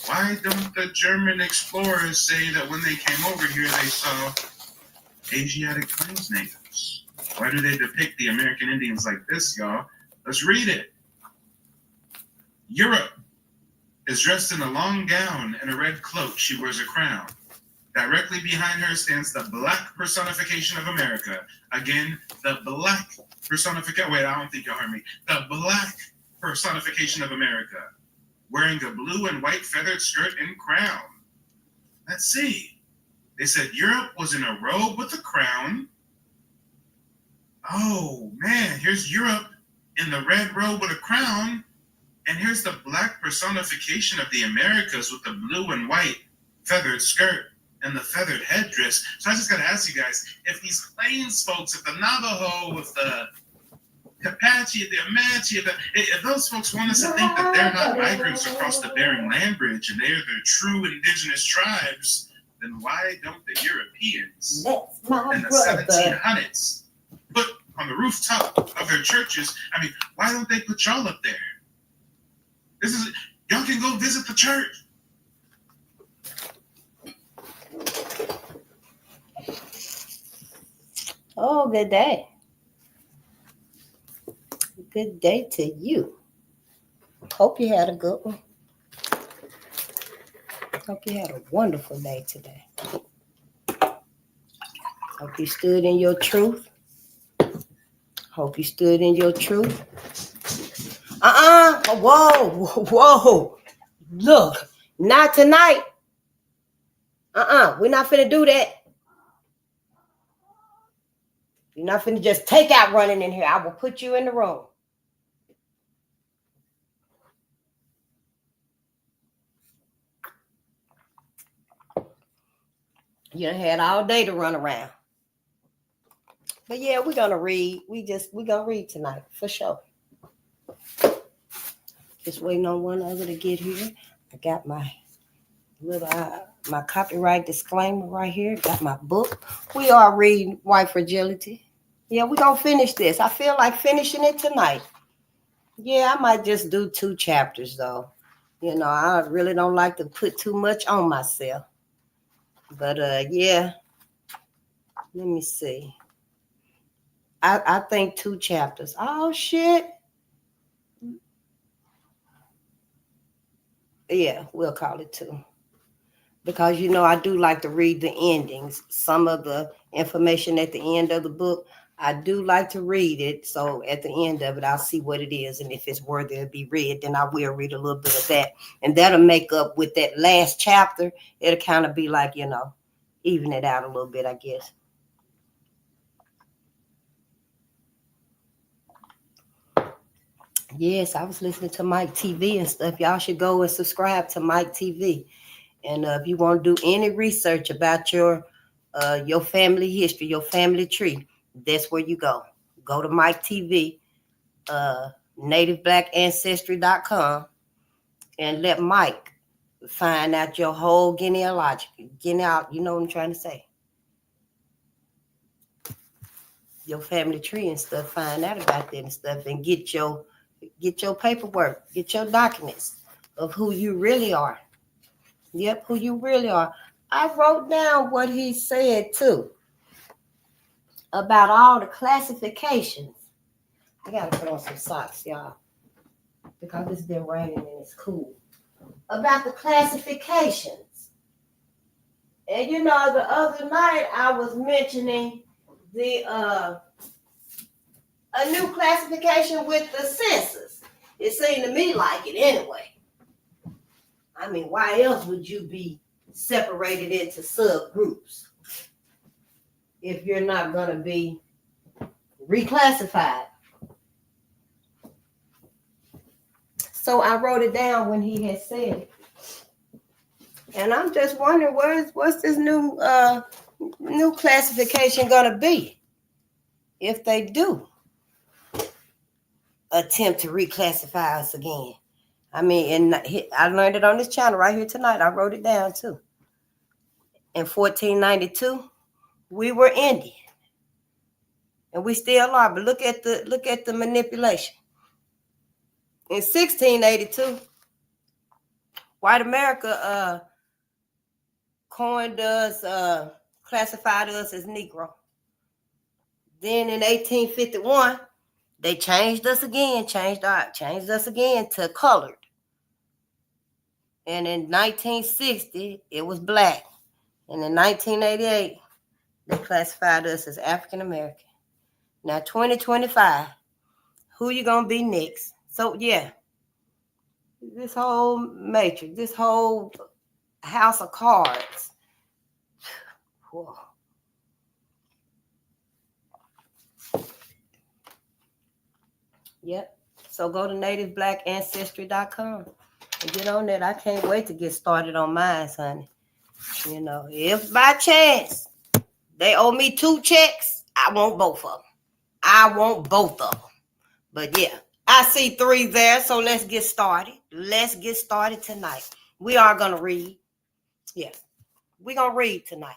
Why don't the German explorers say that when they came over here they saw Asiatic Plains natives? Why do they depict the American Indians like this, y'all? Let's read it. Europe is dressed in a long gown and a red cloak. She wears a crown. Directly behind her stands the black personification of America. Again, the black personification. Wait, I don't think y'all heard me. The black personification of America, wearing a blue and white feathered skirt and crown. Let's see. They said Europe was in a robe with a crown. Oh, man, here's Europe in the red robe with a crown. And here's the black personification of the Americas with the blue and white feathered skirt and the feathered headdress. So I just got to ask you guys, if these Plains folks, if the Navajo, if the Apache, the Comanche, if those folks want us to think that they're not migrants across the Bering Land Bridge and they're the true indigenous tribes, then why don't the Europeans in the 1700s put on the rooftop of their churches? I mean, why don't they put y'all up there? Y'all can go visit the church. Oh, good day. Good day to you. Hope you had a good one. Hope you had a wonderful day today. Hope you stood in your truth. Hope you stood in your truth. Whoa. Look, not tonight. We're not finna do that. You're not finna just take out running in here. I will put you in the room. You done had all day to run around. But yeah, we're gonna read. We're gonna read tonight for sure. Just waiting on one other to get here. I got my little my copyright disclaimer right here. Got my book. We are reading White Fragility. Yeah, we're gonna finish this. I feel like finishing it tonight. Yeah, I might just do 2 chapters though. You know, I really don't like to put too much on myself. But yeah. Let me see. I think 2 chapters. Oh shit. Yeah, we'll call it 2. Because, you know, I do like to read the endings. Some of the information at the end of the book, I do like to read it. So at the end of it, I'll see what it is. And if it's worthy to be read, then I will read a little bit of that. And that'll make up with that last chapter. It'll kind of be like, you know, even it out a little bit, I guess. Yes, I was listening to Mike TV and stuff. Y'all should go and subscribe to Mike TV. And if you want to do any research about your family history, your family tree, that's where you go. Go to Mike TV, nativeblack.ancestry.com, and let Mike find out your whole genealogy. You know what I'm trying to say? Your family tree and stuff. Find out about that and stuff, and get your paperwork, get your documents of who you really are. Yep, who you really are. I wrote down what he said too about all the classifications. I gotta put on some socks, y'all, because it's been raining and it's cool. About the classifications. And you know, the other night I was mentioning the a new classification with the census. It seemed to me like it anyway. I mean, why else would you be separated into subgroups if you're not going to be reclassified? So I wrote it down when he had said it. And I'm just wondering, what's this new classification going to be if they do attempt to reclassify us again? I mean, and I learned it on this channel right here tonight. I wrote it down too. In 1492, we were Indian, and we still are. But look at the manipulation. In 1682, White America coined us, classified us as Negro. Then in 1851, they changed us again to colored. And in 1960, it was black. And in 1988, they classified us as African American. Now 2025, who you gonna be next? So yeah, this whole matrix, this whole house of cards. Whoa. Yep. So go to nativeblack.ancestry.com and get on that. I can't wait to get started on mine, honey. You know, if by chance they owe me 2 checks, I want both of them. I want both of them. But yeah, I see 3 there, so let's get started. Let's get started tonight. We are going to read. Yeah, we're going to read tonight.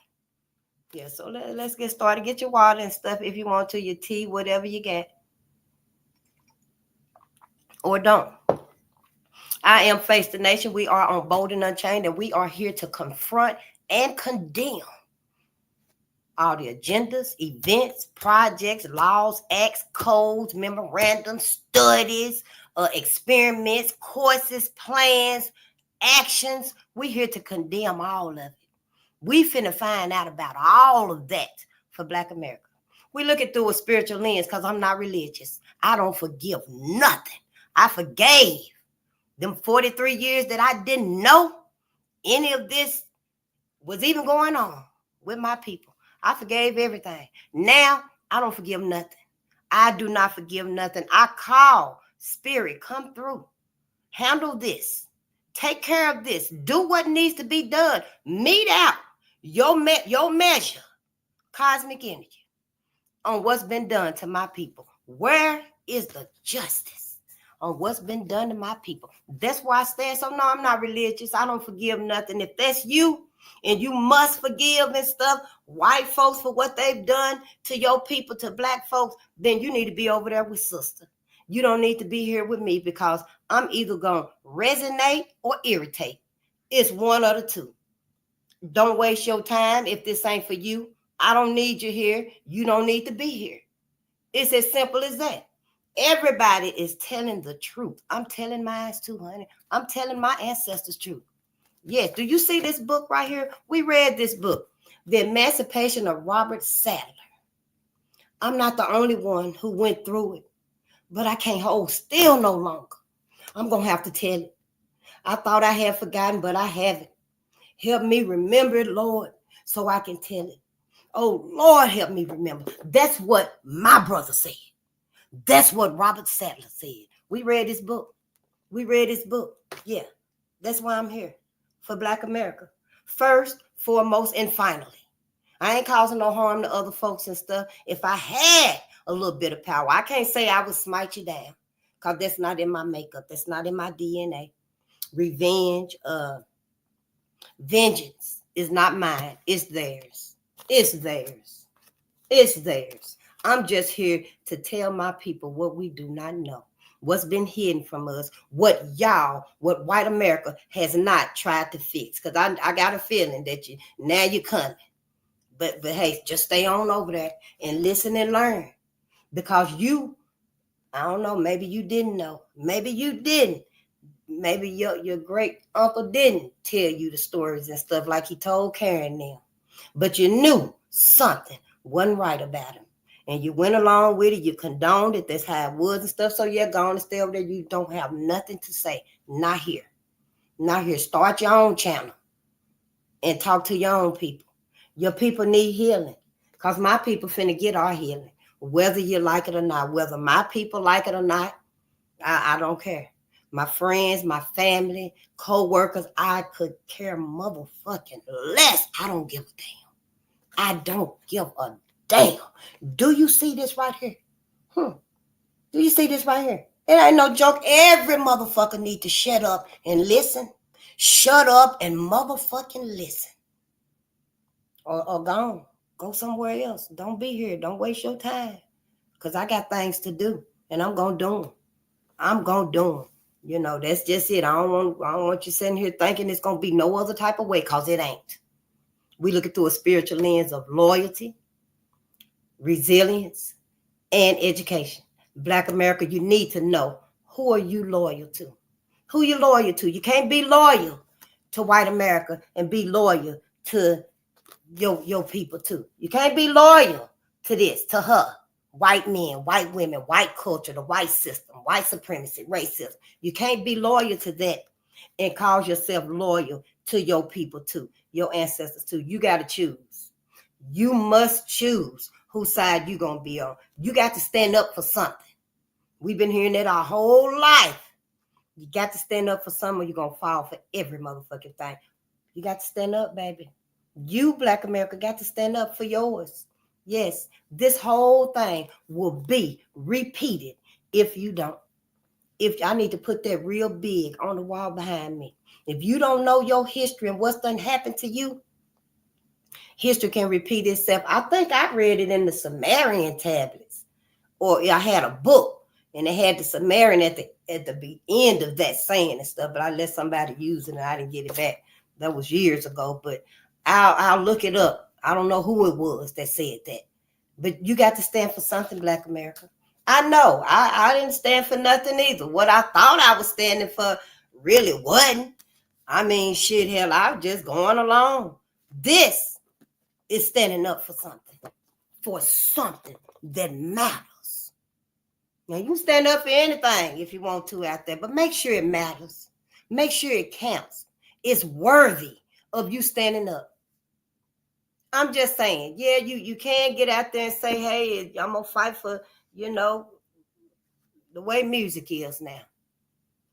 Yeah, so let's get started. Get your water and stuff if you want to, your tea, whatever you get. Or don't. I am Face the Nation. We are on Bolden Unchained, and we are here to confront and condemn all the agendas, events, projects, laws, acts, codes, memorandums, studies, experiments, courses, plans, actions. We're here to condemn all of it. We finna find out about all of that for Black America. We look it through a spiritual lens because I'm not religious. I don't forgive nothing. I forgave them 43 years that I didn't know any of this was even going on with my people. I forgave everything. Now, I don't forgive nothing. I do not forgive nothing. I call spirit, come through. Handle this. Take care of this. Do what needs to be done. Meet out your measure, cosmic energy, on what's been done to my people. Where is the justice on what's been done to my people? That's why I stand. So no, I'm not religious. I don't forgive nothing. If that's you and you must forgive and stuff, white folks for what they've done to your people, to Black folks, then you need to be over there with sister. You don't need to be here with me because I'm either going to resonate or irritate. It's one of the two. Don't waste your time if this ain't for you. I don't need you here. You don't need to be here. It's as simple as that. Everybody is telling the truth. I'm telling mine too, honey. I'm telling my ancestors' truth. Yes. Do you see this book right here? We read this book, The Emancipation of Robert Sadler. I'm not the only one who went through it, but I can't hold still no longer. I'm going to have to tell it. I thought I had forgotten, but I haven't. Help me remember it, Lord, so I can tell it. Oh, Lord, help me remember. That's what my brother said. That's what Robert Sadler said. We read his book. Yeah, that's why I'm here, for Black America. First, foremost, and finally. I ain't causing no harm to other folks and stuff. If I had a little bit of power, I can't say I would smite you down because that's not in my makeup. That's not in my DNA. Revenge, vengeance is not mine. It's theirs. I'm just here to tell my people what we do not know, what's been hidden from us, what white America has not tried to fix. Because I got a feeling that you're coming. But hey, just stay on over there and listen and learn. Because I don't know, maybe you didn't know. Maybe you didn't. Maybe your great uncle didn't tell you the stories and stuff like he told Karen now. But you knew something wasn't right about him. And you went along with it. You condoned it. That's how it was and stuff. So you're going to stay over there. You don't have nothing to say. Not here. Start your own channel and talk to your own people. Your people need healing. Because my people finna get our healing. Whether you like it or not. Whether my people like it or not. I don't care. My friends, my family, co-workers, I could care motherfucking less. I don't give a damn. I don't give a damn. Do you see this right here? Do you see this right here? It ain't no joke. Every motherfucker need to shut up and listen. Shut up and motherfucking listen. Or gone. Go somewhere else. Don't be here. Don't waste your time. Because I got things to do. And I'm going to do them. You know, that's just it. I don't want you sitting here thinking it's gonna be no other type of way, because it ain't. We look at through a spiritual lens of loyalty, resilience, and education. Black America, you need to know, who are you loyal to? Who you loyal to? You can't be loyal to white America and be loyal to your people too. You can't be loyal to this, to her. White men, white women, white culture, the white system, white supremacy, racism. You can't be loyal to that and call yourself loyal to your people too, your ancestors too. You got to choose. You must choose whose side you going to be on. You got to stand up for something. We've been hearing that our whole life. You got to stand up for something, or you're going to fall for every motherfucking thing. You got to stand up, baby. You, Black America, got to stand up for yours. Yes, this whole thing will be repeated if you don't. If I need to put that real big on the wall behind me. If you don't know your history and what's done happened to you, history can repeat itself. I think I read it in the Sumerian tablets, or I had a book and it had the Sumerian at the end of that saying and stuff, but I let somebody use it and I didn't get it back. That was years ago, but I'll look it up. I don't know who it was that said that, but you got to stand for something, Black America. I know I didn't stand for nothing either. What I thought I was standing for really wasn't. I mean, shit, hell, I was just going along. This is standing up for something that matters. Now, you can stand up for anything if you want to out there, but make sure it matters. Make sure it counts. It's worthy of you standing up. I'm just saying, yeah, you can get out there and say, hey, I'm going to fight for, the way music is now.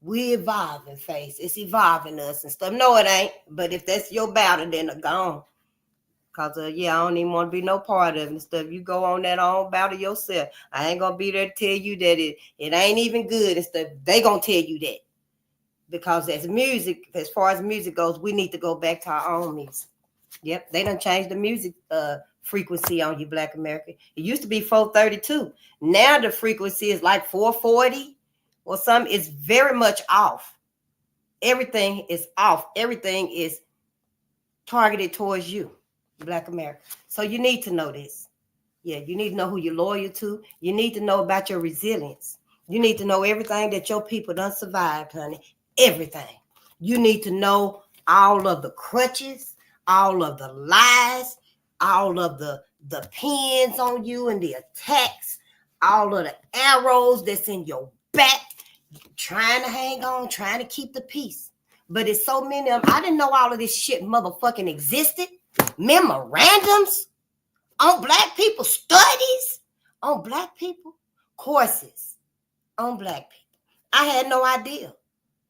We evolving, face. It's evolving us and stuff. No, it ain't. But if that's your battle, then it's gone. Because, I don't even want to be no part of it and stuff. You go on that own battle yourself. I ain't going to be there to tell you that it ain't even good and stuff. They going to tell you that. Because as far as music goes, we need to go back to our own music. Yep, they done changed the music frequency on you, Black America. It used to be 432. Now the frequency is like 440 or something. It's very much off. Everything is off. Everything is targeted towards you, Black America. So you need to know this. Yeah, you need to know who you're loyal to. You need to know about your resilience. You need to know everything that your people done survived, honey. Everything. You need to know all of the crutches, all of the lies, all of the pins on you and the attacks, all of the arrows that's in your back, trying to hang on, trying to keep the peace. But it's so many of them. I didn't know all of this shit motherfucking existed. Memorandums on Black people, studies on Black people, courses on Black people. I had no idea.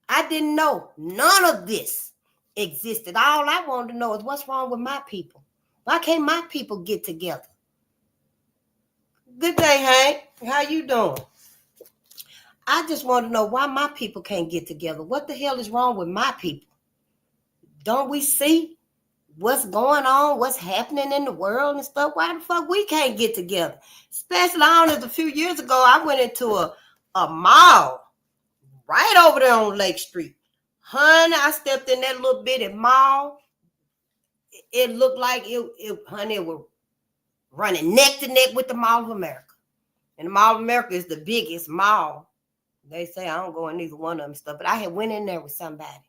I didn't know none of this existed. All I wanted to know is what's wrong with my people. Why can't my people get together? Good day, Hank. How you doing? I just want to know why my people can't get together. What the hell is wrong with my people? Don't we see what's going on, what's happening in the world and stuff? Why the fuck we can't get together? Especially, I don't know, a few years ago, I went into a mall right over there on Lake Street. Honey, I stepped in that little bitty mall. It looked like it was running neck to neck with the Mall of America. And the Mall of America is the biggest mall. They say I don't go in neither one of them stuff, but I had went in there with somebody.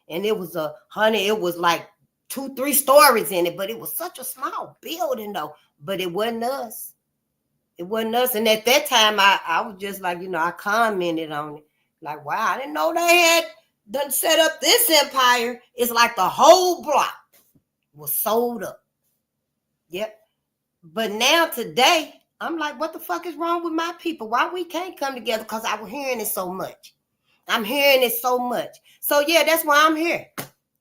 And it was it was like 2-3 stories in it, but it was such a small building though. But it wasn't us. It wasn't us. And at that time, I was just like, I commented on it. Like, wow, I didn't know they had done set up this empire. It's like the whole block was sold up. Yep. But now today, I'm like, what the fuck is wrong with my people? Why we can't come together? Because I was hearing it so much. I'm hearing it so much. So yeah, that's why I'm here.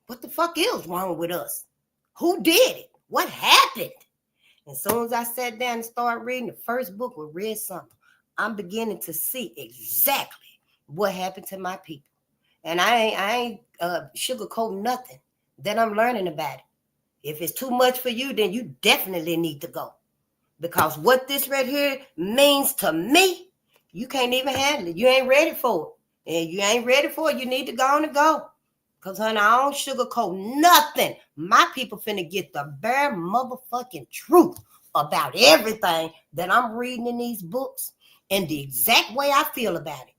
What the fuck is wrong with us? Who did it? What happened? As soon as I sat down and started reading the first book or read something, I'm beginning to see exactly what happened to my people. And I ain't sugarcoating nothing that I'm learning about it. If it's too much for you, then you definitely need to go. Because what this right here means to me, you can't even handle it. You ain't ready for it. And you ain't ready for it, you need to go on and go. Because, honey, I don't sugarcoat nothing. My people finna get the bare motherfucking truth about everything that I'm reading in these books and the exact way I feel about it.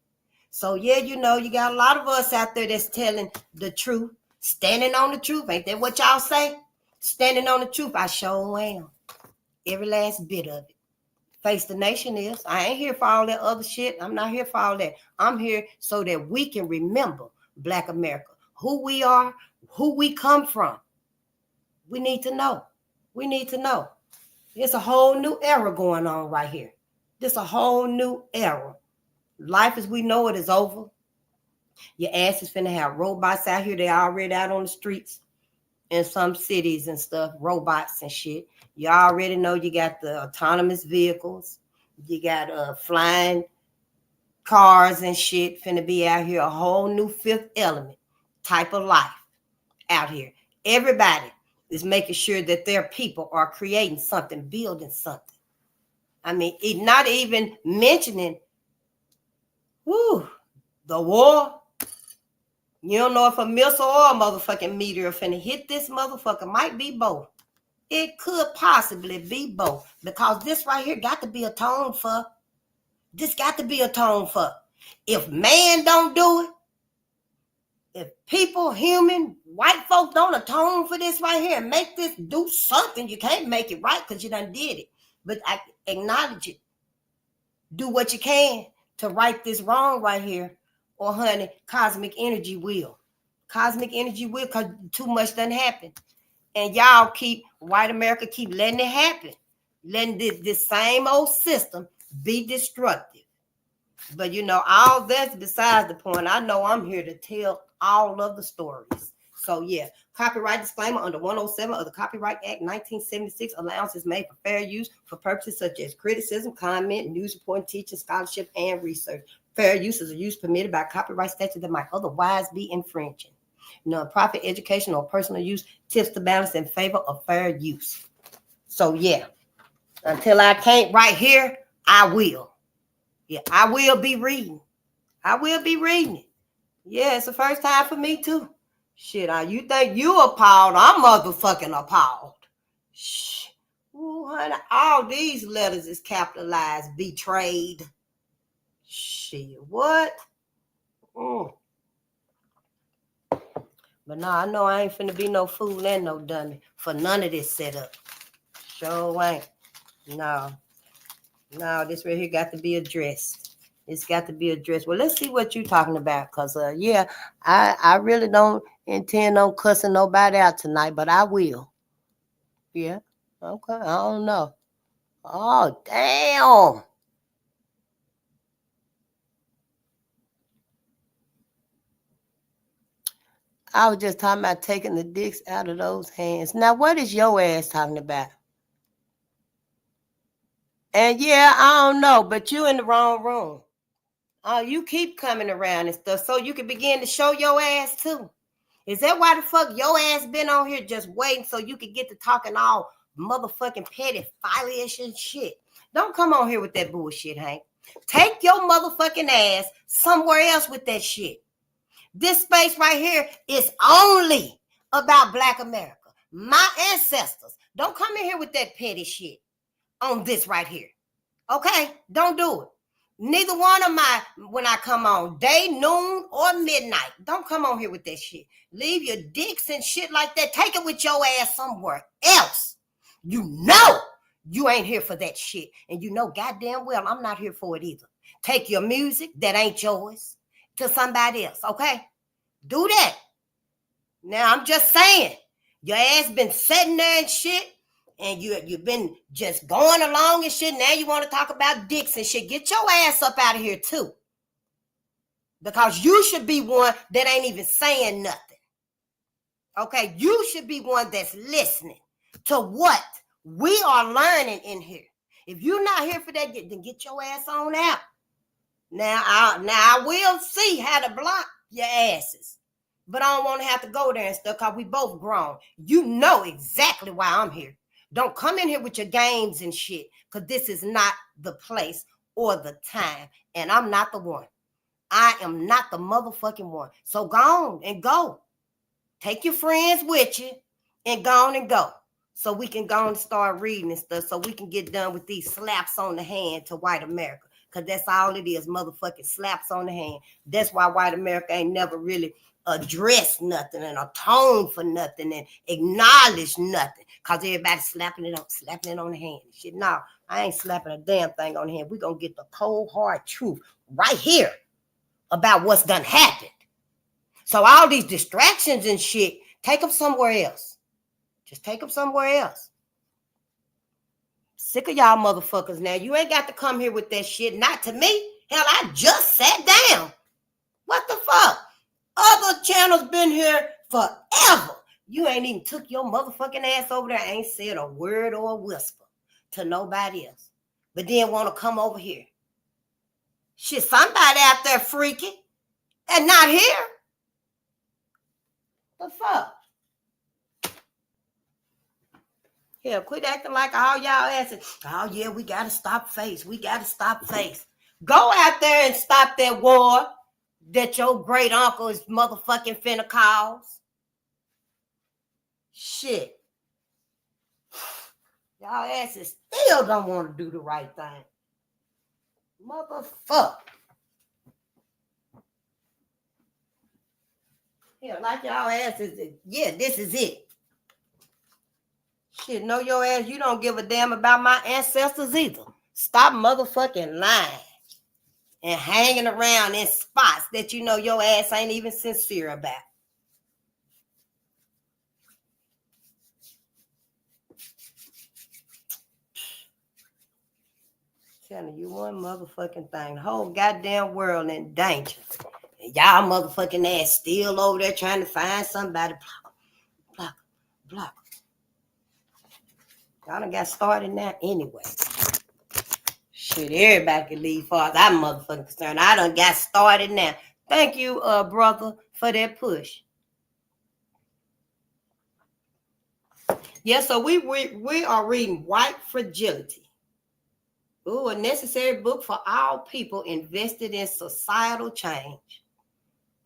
So, yeah, you know, you got a lot of us out there that's telling the truth, standing on the truth. Ain't that what y'all say? Standing on the truth. I sure am. Every last bit of it. Face the Nation is. I ain't here for all that other shit. I'm not here for all that. I'm here so that we can remember Black America, who we are, who we come from. We need to know. We need to know. It's a whole new era going on right here. This a whole new era. Life as we know it is over. Your ass is finna have robots out here. They already out on the streets in some cities and stuff, robots and shit. You already know you got the autonomous vehicles. You got flying cars and shit finna be out here. A whole new Fifth Element type of life out here. Everybody is making sure that their people are creating something, building something. I mean, not even mentioning the war. You don't know if a missile or a motherfucking meteor finna hit this motherfucker. Might be both. It could possibly be both. Because this right here got to be atoned for. This got to be atoned for. If man don't do it, if people, human, white folk don't atone for this right here and make this do something, you can't make it right because you done did it. But I acknowledge it. Do what you can to right this wrong right here. Or, honey, cosmic energy will. Cosmic energy will, because too much done happen. And y'all white America keep letting it happen. Letting this same old system be destructive. But, you know, all that's besides the point. I know I'm here to tell all of the stories. So, yeah, copyright disclaimer under 107 of the Copyright Act 1976, allowances made for fair use for purposes such as criticism, comment, news reporting, teaching, scholarship, and research. Fair use is a use permitted by copyright statute that might otherwise be infringing. Non-profit, educational, or personal use tips the balance in favor of fair use. So, yeah, until I can't right here, I will. Yeah, I will be reading. I will be reading it. Yeah, it's the first time for me, too. Shit, you think you appalled? I'm motherfucking appalled. Shh. Ooh, honey, all these letters is capitalized. Betrayed. Shit, what? But no, I know I ain't finna be no fool and no dummy for none of this setup. Sure ain't. No, this right here got to be addressed. It's got to be addressed. Well, let's see what you're talking about. Because, yeah, I really don't intend on cussing nobody out tonight, but I will. Yeah, okay, I don't know. Oh, damn. I was just talking about taking the dicks out of those hands. Now, what is your ass talking about? And yeah, I don't know, but you in the wrong room. You keep coming around and stuff so you can begin to show your ass too. Is that why the fuck your ass been on here just waiting so you could get to talking all motherfucking petty, filey-ish and shit? Don't come on here with that bullshit, Hank. Take your motherfucking ass somewhere else with that shit. This space right here is only about Black America. My ancestors. Don't come in here with that petty shit on this right here. Okay? Don't do it. Neither one of when I come on, day, noon, or midnight. Don't come on here with that shit. Leave your dicks and shit like that. Take it with your ass somewhere else. You know you ain't here for that shit. And you know goddamn well I'm not here for it either. Take your music that ain't yours to somebody else, okay? Do that. Now, I'm just saying, your ass been sitting there and shit, and you've been just going along and shit. Now you want to talk about dicks and shit. Get your ass up out of here, too. Because you should be one that ain't even saying nothing. Okay? You should be one that's listening to what we are learning in here. If you're not here for that, then get your ass on out. Now I will see how to block your asses. But I don't want to have to go there and stuff because we both grown. You know exactly why I'm here. Don't come in here with your games and shit because this is not the place or the time. And I'm not the one. I am not the motherfucking one. So go on and go. Take your friends with you and go on and go. So we can go and start reading and stuff so we can get done with these slaps on the hand to white America. Because that's all it is, motherfucking slaps on the hand. That's why white America ain't never really addressed nothing and atoned for nothing and acknowledged nothing. Because everybody's slapping it on the hand. Shit, no, I ain't slapping a damn thing on the hand. We're going to get the cold, hard truth right here about what's done happened. So all these distractions and shit, take them somewhere else. Just take them somewhere else. Sick of y'all motherfuckers now. You ain't got to come here with that shit. Not to me. Hell, I just sat down. What the fuck? Other channels been here forever. You ain't even took your motherfucking ass over there. Ain't said a word or a whisper to nobody else. But then want to come over here. Shit, somebody out there freaking and not here. The fuck? Yeah, quit acting like all y'all asking, oh yeah, we gotta stop face. We gotta stop face. Go out there and stop that war that your great uncle is motherfucking finna cause. Shit. Y'all asses still don't want to do the right thing. Motherfucker. Yeah, like y'all asses, yeah, this is it. Shit, know your ass, you don't give a damn about my ancestors either. Stop motherfucking lying and hanging around in spots that you know your ass ain't even sincere about. Telling you one motherfucking thing. The whole goddamn world in danger. And y'all motherfucking ass still over there trying to find somebody. Block. Y'all done got started now anyway. Shit, everybody can leave far as I'm motherfucking concerned. I done got started now. Thank you, brother, for that push. Yeah, so we are reading White Fragility. Ooh, a necessary book for all people invested in societal change.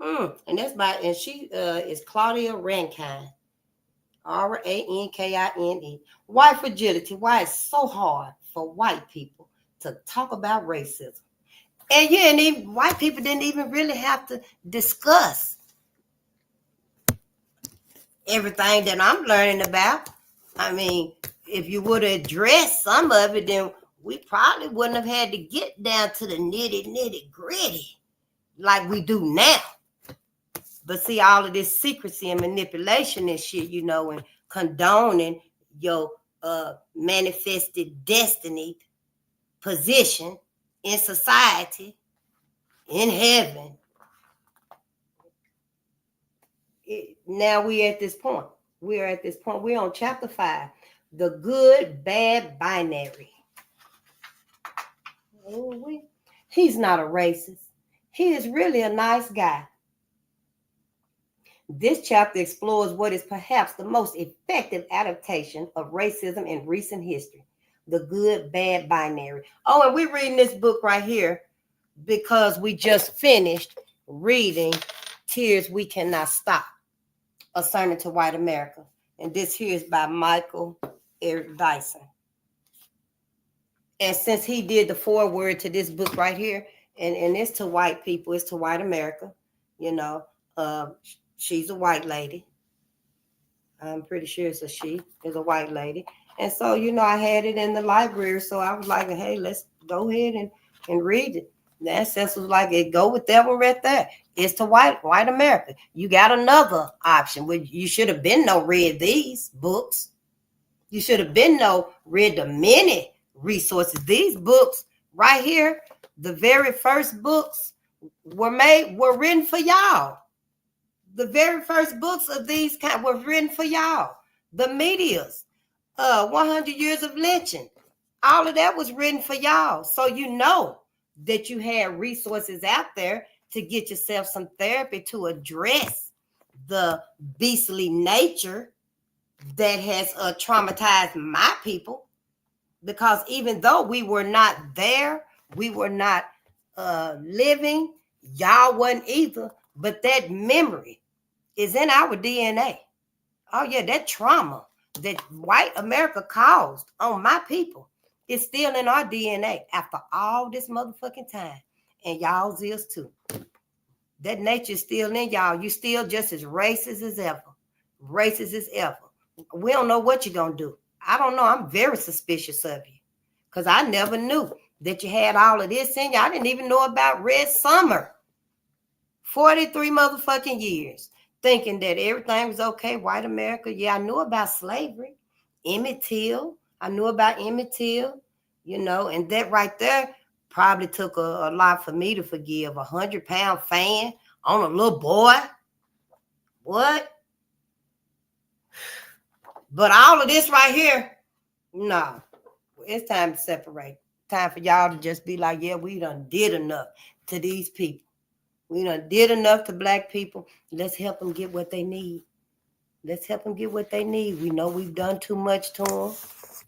And that's and she is Claudia Rankine. Rankine. White Fragility. Why it's so hard for white people to talk about racism. And yeah, and even white people didn't even really have to discuss everything that I'm learning about. I mean, if you would have addressed some of it, then we probably wouldn't have had to get down to the nitty gritty like we do now. But see, all of this secrecy and manipulation and shit, you know, and condoning your manifested destiny position in society, in heaven. Now we're at this point. We're on chapter 5, the good, bad binary. He's not a racist. He is really a nice guy. This chapter explores what is perhaps the most effective adaptation of racism in recent history, the good, bad binary. Oh, and we're reading this book right here because we just finished reading Tears We Cannot Stop, a sermon to white America. And this here is by Michael Eric Dyson. And since he did the foreword to this book right here, and it's to white people, it's to white America, you know, she's a white lady. I'm pretty sure it's a she, is a white lady. And so, you know, I had it in the library. So I was like, hey, let's go ahead and read it. The ancestor was like, hey, go with that one right there. It's to white America. You got another option. You should have been read these books. You should have been read the many resources. These books right here, the very first books were written for y'all. The very first books of these kind were written for y'all. The medias, 100 Years of Lynching, all of that was written for y'all. So you know that you had resources out there to get yourself some therapy to address the beastly nature that has traumatized my people. Because even though we were not there, we were not living Y'all wasn't either, but that memory is in our DNA. Oh yeah, that trauma that white America caused on my people is still in our DNA after all this motherfucking time. And y'all's is too. That nature's still in y'all. You still just as racist as ever. Racist as ever. We don't know what you're gonna do. I don't know. I'm very suspicious of you. Because I never knew that you had all of this in you. I didn't even know about Red Summer. 43 motherfucking years. Thinking that everything was okay, white America. Yeah, I knew about slavery. Emmett Till. I knew about Emmett Till, and that right there probably took a lot for me to forgive. 100-pound fan on a little boy. What? But all of this right here, no. It's time to separate. Time for y'all to just be like, yeah, we done did enough to these people. We done did enough to black people. Let's help them get what they need. Let's help them get what they need. We know we've done too much to them,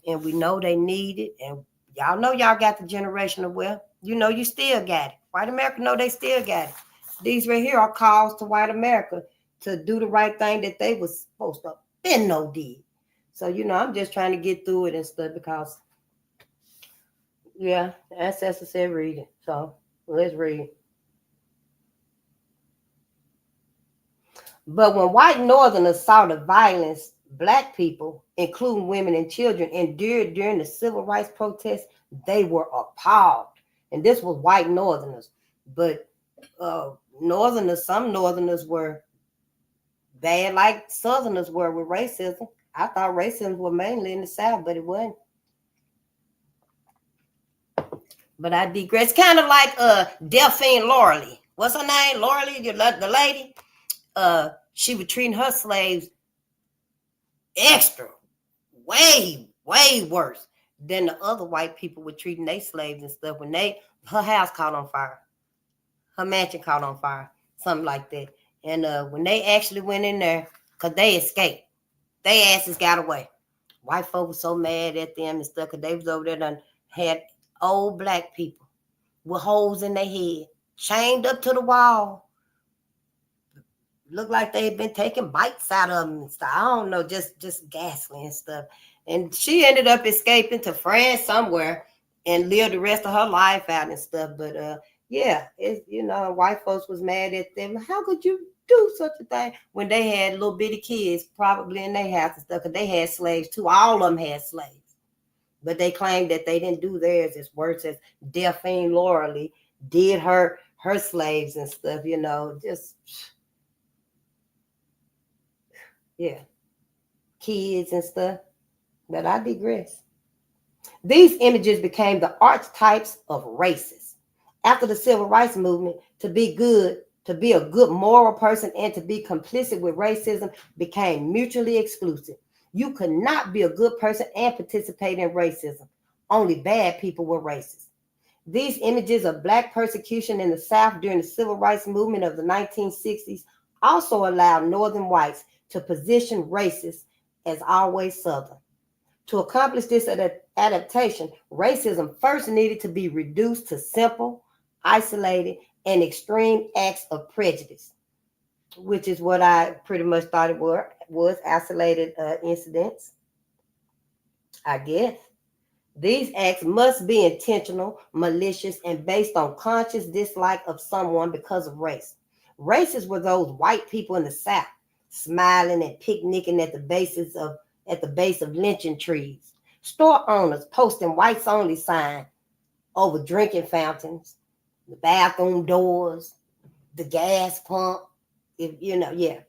and we know they need it. And y'all know y'all got the generational wealth. You still got it. White America know they still got it. These right here are calls to white America to do the right thing that they was supposed to been no did. So, I'm just trying to get through it and stuff because, yeah, ancestors said read it. So, let's read. But when white Northerners saw the violence black people, including women and children, endured during the civil rights protests, they were appalled. And this was white Northerners. But some Northerners were bad like Southerners were with racism. I thought racism was mainly in the South, but it wasn't. But I digress. Kind of like Delphine Lauralee. What's her name? Lauralee, the lady? She was treating her slaves extra, way, way worse than the other white people were treating their slaves and stuff. When her house caught on fire, her mansion caught on fire, something like that. And when they actually went in there, because they escaped, they asses got away. White folk were so mad at them and stuff because they was over there done had old black people with holes in their head, chained up to the wall. Looked like they had been taking bites out of them and stuff. I don't know, just ghastly and stuff. And she ended up escaping to France somewhere and lived the rest of her life out and stuff. But yeah, it's white folks was mad at them. How could you do such a thing when they had little bitty kids probably in their house and stuff? Because they had slaves too. All of them had slaves. But they claimed that they didn't do theirs as worse as Delphine Lauralee did her slaves and stuff, just yeah, kids and stuff. But I digress. These images became the archetypes of racists. After the civil rights movement, to be a good moral person and to be complicit with racism became mutually exclusive. You could not be a good person and participate in racism. Only bad people were racist. These images of black persecution in the South during the civil rights movement of the 1960s also allowed Northern whites to position racists as always Southern. To accomplish this adaptation, racism first needed to be reduced to simple, isolated, and extreme acts of prejudice, which is what I pretty much thought it was isolated incidents, I guess. These acts must be intentional, malicious, and based on conscious dislike of someone because of race. Racists were those white people in the South, smiling and picnicking at the base of lynching trees. Store owners posting whites only sign over drinking fountains, the bathroom doors, the gas pump, yeah.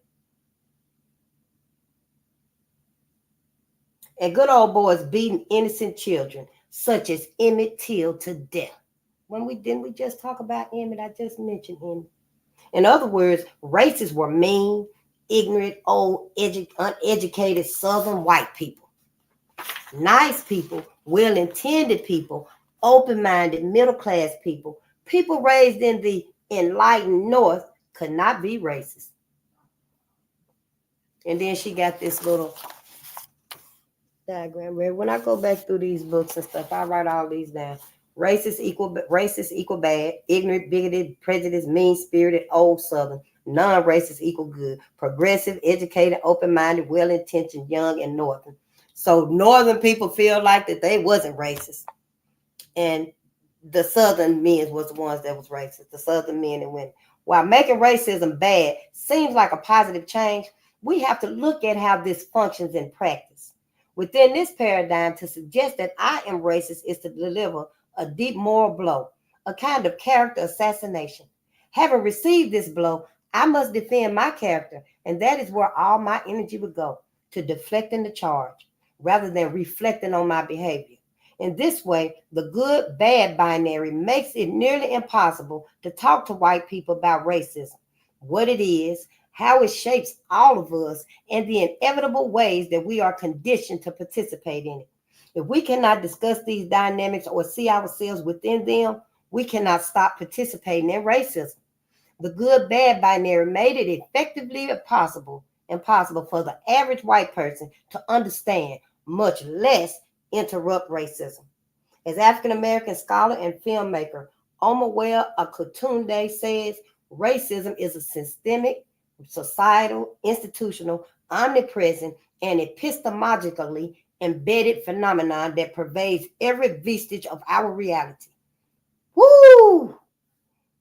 And good old boys beating innocent children, such as Emmett Till, to death. Didn't we just talk about Emmett? I just mentioned him. In other words, racists were mean, ignorant, old, uneducated Southern white people. Nice people, well-intended people, open-minded middle-class people, people raised in the enlightened North could not be racist. And then she got this little diagram. When I go back through these books and stuff, I write all these down. Racist equal bad. Ignorant, bigoted, prejudiced, mean-spirited, old Southern. Non-racist equal good. Progressive, educated, open-minded, well-intentioned, young, and Northern. So Northern people feel like that they wasn't racist. And the Southern men was the ones that was racist. The Southern men and women. While making racism bad seems like a positive change, we have to look at how this functions in practice. Within this paradigm, to suggest that I am racist is to deliver a deep moral blow, a kind of character assassination. Having received this blow, I must defend my character, and that is where all my energy would go, to deflecting the charge, rather than reflecting on my behavior. In this way, the good-bad binary makes it nearly impossible to talk to white people about racism, what it is, how it shapes all of us, and the inevitable ways that we are conditioned to participate in it. If we cannot discuss these dynamics or see ourselves within them, we cannot stop participating in racism. The good-bad binary made it effectively impossible for the average white person to understand, much less interrupt racism. As African-American scholar and filmmaker Omawale Akintunde says, racism is a systemic, societal, institutional, omnipresent, and epistemologically embedded phenomenon that pervades every vestige of our reality. Woo!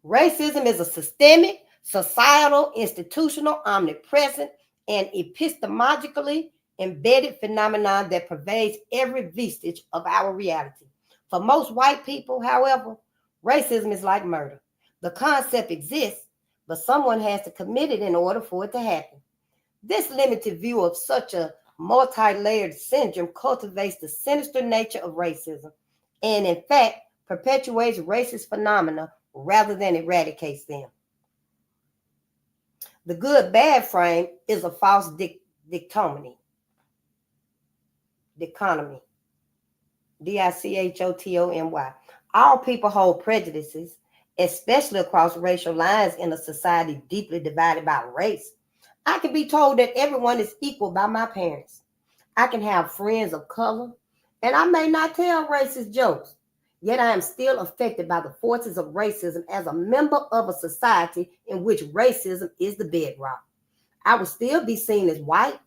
Racism is a systemic, societal, institutional, omnipresent, and epistemologically embedded phenomenon that pervades every vestige of our reality. For most white people, however, racism is like murder. The concept exists, but someone has to commit it in order for it to happen. This limited view of such a multi-layered syndrome cultivates the sinister nature of racism and, in fact, perpetuates racist phenomena rather than eradicates them. The good-bad frame is a false dichotomy. Dichotomy. Dichotomy. All people hold prejudices, especially across racial lines in a society deeply divided by race. I can be told that everyone is equal by my parents. I can have friends of color, and I may not tell racist jokes. Yet I am still affected by the forces of racism as a member of a society in which racism is the bedrock. I will still be seen as white,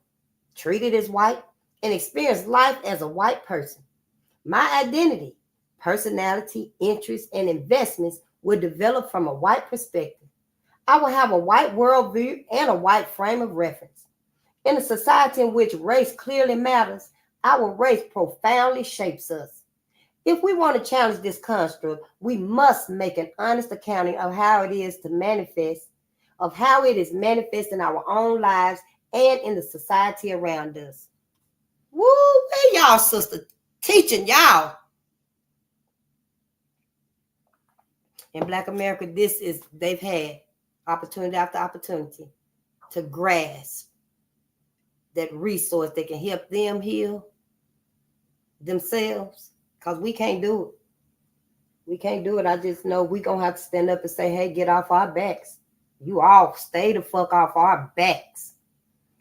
treated as white, and experience life as a white person. My identity, personality, interests, and investments will develop from a white perspective. I will have a white worldview and a white frame of reference. In a society in which race clearly matters, our race profoundly shapes us. If we want to challenge this construct, we must make an honest accounting of how it is manifest in our own lives and in the society around us. Woo, hey y'all, sister, teaching y'all. In Black America, they've had opportunity after opportunity to grasp that resource that can help them heal themselves. Because we can't do it. We can't do it. I just know we're going to have to stand up and say, hey, get off our backs. You all stay the fuck off our backs.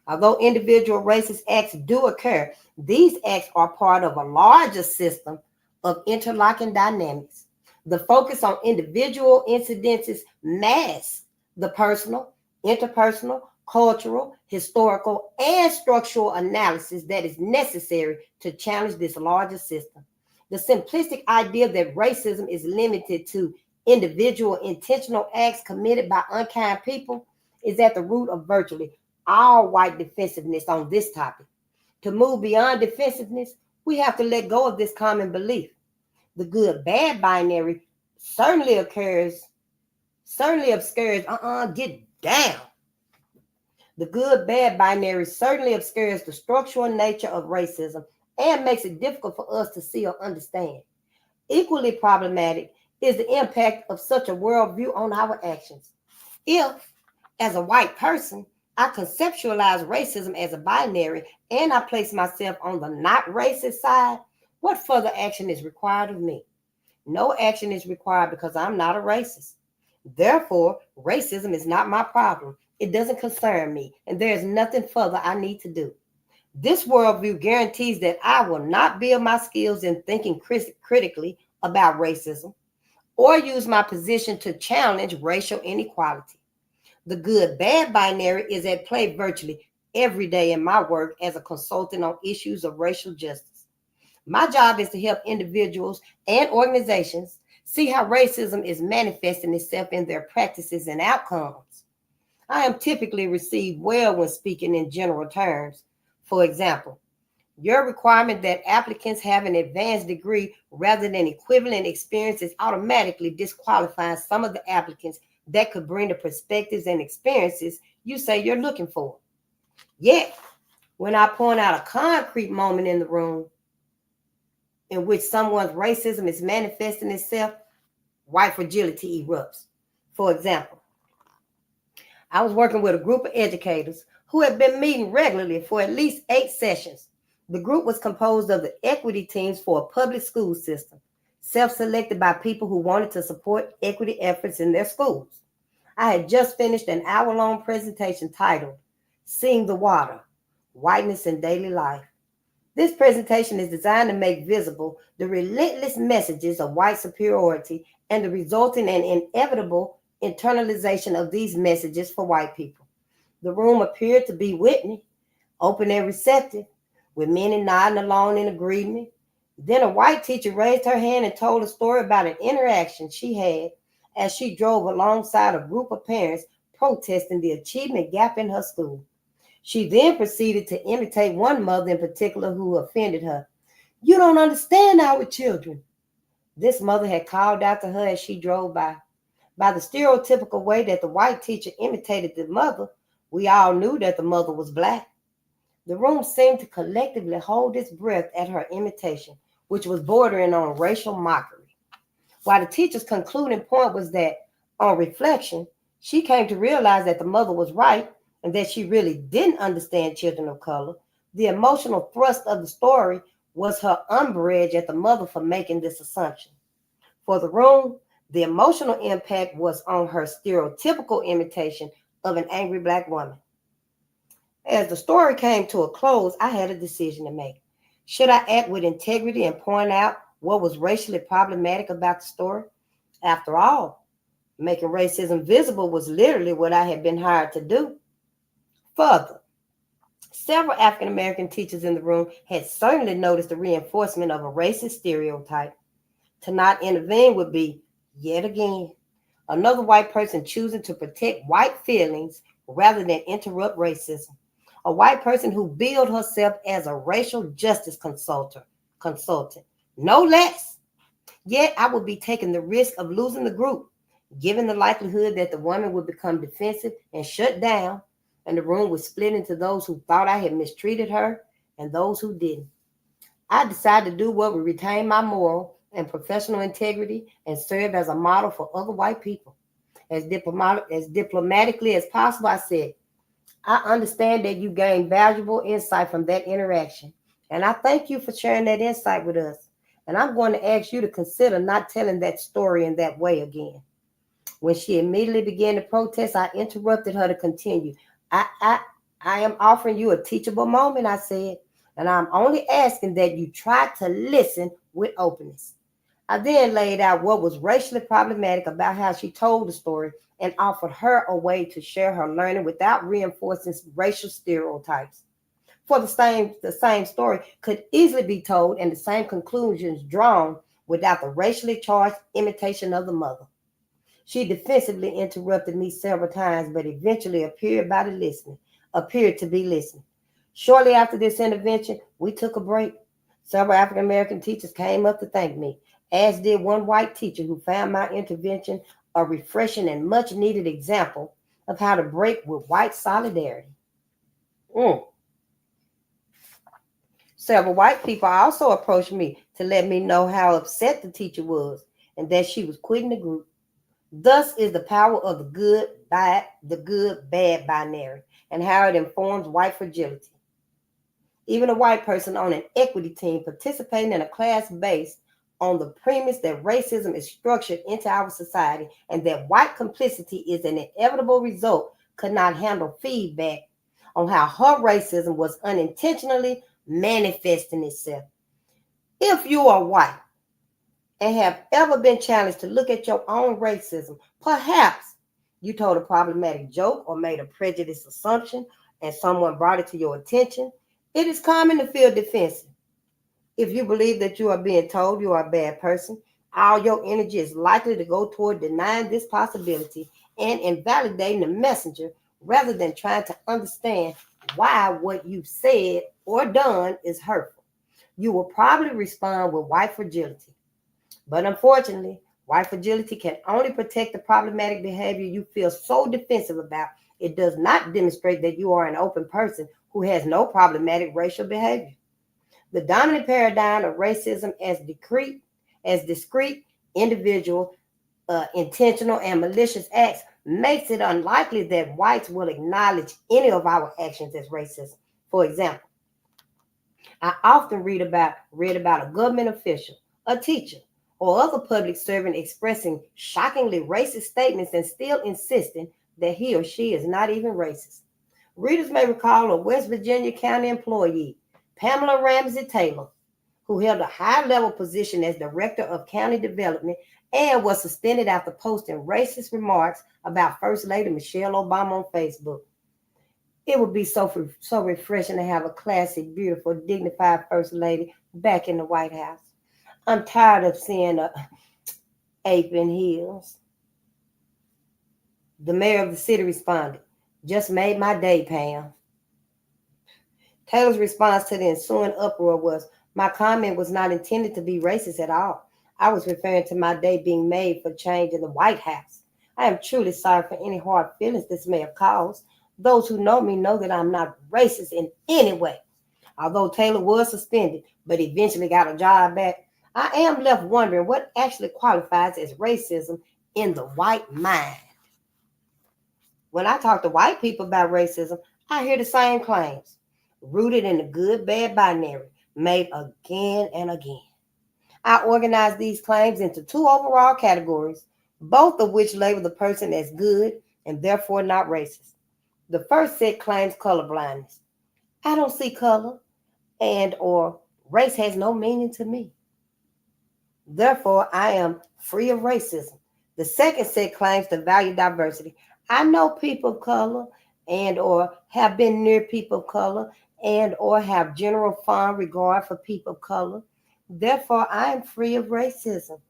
Although individual racist acts do occur, these acts are part of a larger system of interlocking dynamics. The focus on individual incidences masks the personal, interpersonal, cultural, historical, and structural analysis that is necessary to challenge this larger system. The simplistic idea that racism is limited to individual intentional acts committed by unkind people is at the root of virtually all white defensiveness on this topic. To move beyond defensiveness, we have to let go of this common belief. The good-bad binary certainly obscures, get down. The good-bad binary certainly obscures the structural nature of racism and makes it difficult for us to see or understand. Equally problematic is the impact of such a worldview on our actions. If, as a white person, I conceptualize racism as a binary and I place myself on the not racist side, what further action is required of me? No action is required because I'm not a racist. Therefore, racism is not my problem. It doesn't concern me, and there is nothing further I need to do. This worldview guarantees that I will not build my skills in thinking critically about racism or use my position to challenge racial inequality. The good-bad binary is at play virtually every day in my work as a consultant on issues of racial justice. My job is to help individuals and organizations see how racism is manifesting itself in their practices and outcomes. I am typically received well when speaking in general terms. For example, your requirement that applicants have an advanced degree rather than equivalent experiences automatically disqualifies some of the applicants that could bring the perspectives and experiences you say you're looking for. Yet, when I point out a concrete moment in the room in which someone's racism is manifesting itself, white fragility erupts. For example, I was working with a group of educators who had been meeting regularly for at least 8 sessions. The group was composed of the equity teams for a public school system, self-selected by people who wanted to support equity efforts in their schools. I had just finished an hour-long presentation titled, Seeing the Water, Whiteness in Daily Life. This presentation is designed to make visible the relentless messages of white superiority and the resulting and inevitable internalization of these messages for white people. The room appeared to be Whitney, open and receptive, with many nodding along in agreement. Then a white teacher raised her hand and told a story about an interaction she had as she drove alongside a group of parents protesting the achievement gap in her school. She then proceeded to imitate one mother in particular who offended her. "You don't understand our children," this mother had called out to her as she drove by. By the stereotypical way that the white teacher imitated the mother, we all knew that the mother was Black. The room seemed to collectively hold its breath at her imitation, which was bordering on racial mockery. While the teacher's concluding point was that, on reflection, she came to realize that the mother was right and that she really didn't understand children of color, the emotional thrust of the story was her umbrage at the mother for making this assumption. For the room, the emotional impact was on her stereotypical imitation of an angry Black woman. As the story came to a close, I had a decision to make. Should I act with integrity and point out what was racially problematic about the story? After all, making racism visible was literally what I had been hired to do. Further, several African American teachers in the room had certainly noticed the reinforcement of a racist stereotype. To not intervene would be, yet again, another white person choosing to protect white feelings rather than interrupt racism. A white person who billed herself as a racial justice consultant, no less. Yet I would be taking the risk of losing the group, given the likelihood that the woman would become defensive and shut down, and the room would split into those who thought I had mistreated her and those who didn't. I decided to do what would retain my moral and professional integrity and serve as a model for other white people. As diplomatically as possible, I said, "I understand that you gained valuable insight from that interaction, and I thank you for sharing that insight with us. And I'm going to ask you to consider not telling that story in that way again." When she immediately began to protest, I interrupted her to continue. I am offering you a teachable moment," I said, "and I'm only asking that you try to listen with openness." I then laid out what was racially problematic about how she told the story and offered her a way to share her learning without reinforcing racial stereotypes. For the same story could easily be told and the same conclusions drawn without the racially charged imitation of the mother. She defensively interrupted me several times, but eventually appeared to be listening. Shortly after this intervention, we took a break. Several African American teachers came up to thank me, as did one white teacher who found my intervention a refreshing and much needed example of how to break with white solidarity. Several white people also approached me to let me know how upset the teacher was and that she was quitting the group. Thus is the power of the good-bad binary and how it informs white fragility. Even a white person on an equity team participating in a class based on the premise that racism is structured into our society and that white complicity is an inevitable result could not handle feedback on how her racism was unintentionally manifesting itself. If you are white and have ever been challenged to look at your own racism. Perhaps you told a problematic joke or made a prejudiced assumption and someone brought it to your attention. It is common to feel defensive. If you believe that you are being told you are a bad person, all your energy is likely to go toward denying this possibility and invalidating the messenger rather than trying to understand why what you've said or done is hurtful. You will probably respond with white fragility. But unfortunately, white fragility can only protect the problematic behavior you feel so defensive about. It does not demonstrate that you are an open person who has no problematic racial behavior. The dominant paradigm of racism as discrete, individual, intentional, and malicious acts makes it unlikely that whites will acknowledge any of our actions as racism. For example, I often read about a government official, a teacher, or other public servant expressing shockingly racist statements and still insisting that he or she is not even racist. Readers may recall a West Virginia county employee, Pamela Ramsey Taylor, who held a high-level position as director of county development and was suspended after posting racist remarks about First Lady Michelle Obama on Facebook. It would be so refreshing to have a classy, beautiful, dignified First Lady back in the White House. I'm tired of seeing a ape in heels. The mayor of the city responded, "Just made my day, Pam." Taylor's response to the ensuing uproar was, "My comment was not intended to be racist at all. I was referring to my day being made for change in the White House. I am truly sorry for any hard feelings this may have caused. Those who know me know that I'm not racist in any way." Although Taylor was suspended, but eventually got a job back, I am left wondering what actually qualifies as racism in the white mind. When I talk to white people about racism, I hear the same claims, rooted in the good-bad binary, made again and again. I organize these claims into two overall categories, both of which label the person as good and therefore not racist. The first set claims colorblindness. I don't see color, and or race has no meaning to me. Therefore, I am free of racism. The second set claims to value diversity. I know people of color and or have been near people of color and or have general fond regard for people of color. Therefore, I am free of racism.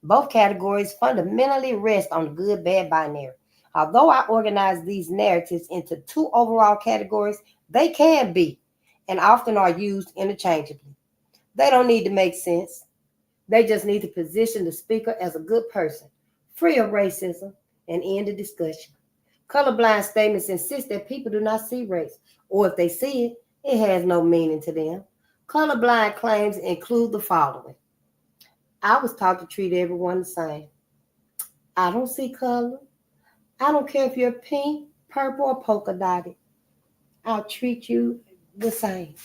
Both categories fundamentally rest on the good-bad binary. Although I organize these narratives into two overall categories, they can be and often are used interchangeably. They don't need to make sense. They just need to position the speaker as a good person, free of racism, and end the discussion. Colorblind statements insist that people do not see race, or if they see it, it has no meaning to them. Colorblind claims include the following. I was taught to treat everyone the same. I don't see color. I don't care if you're pink, purple, or polka dotted. I'll treat you the same.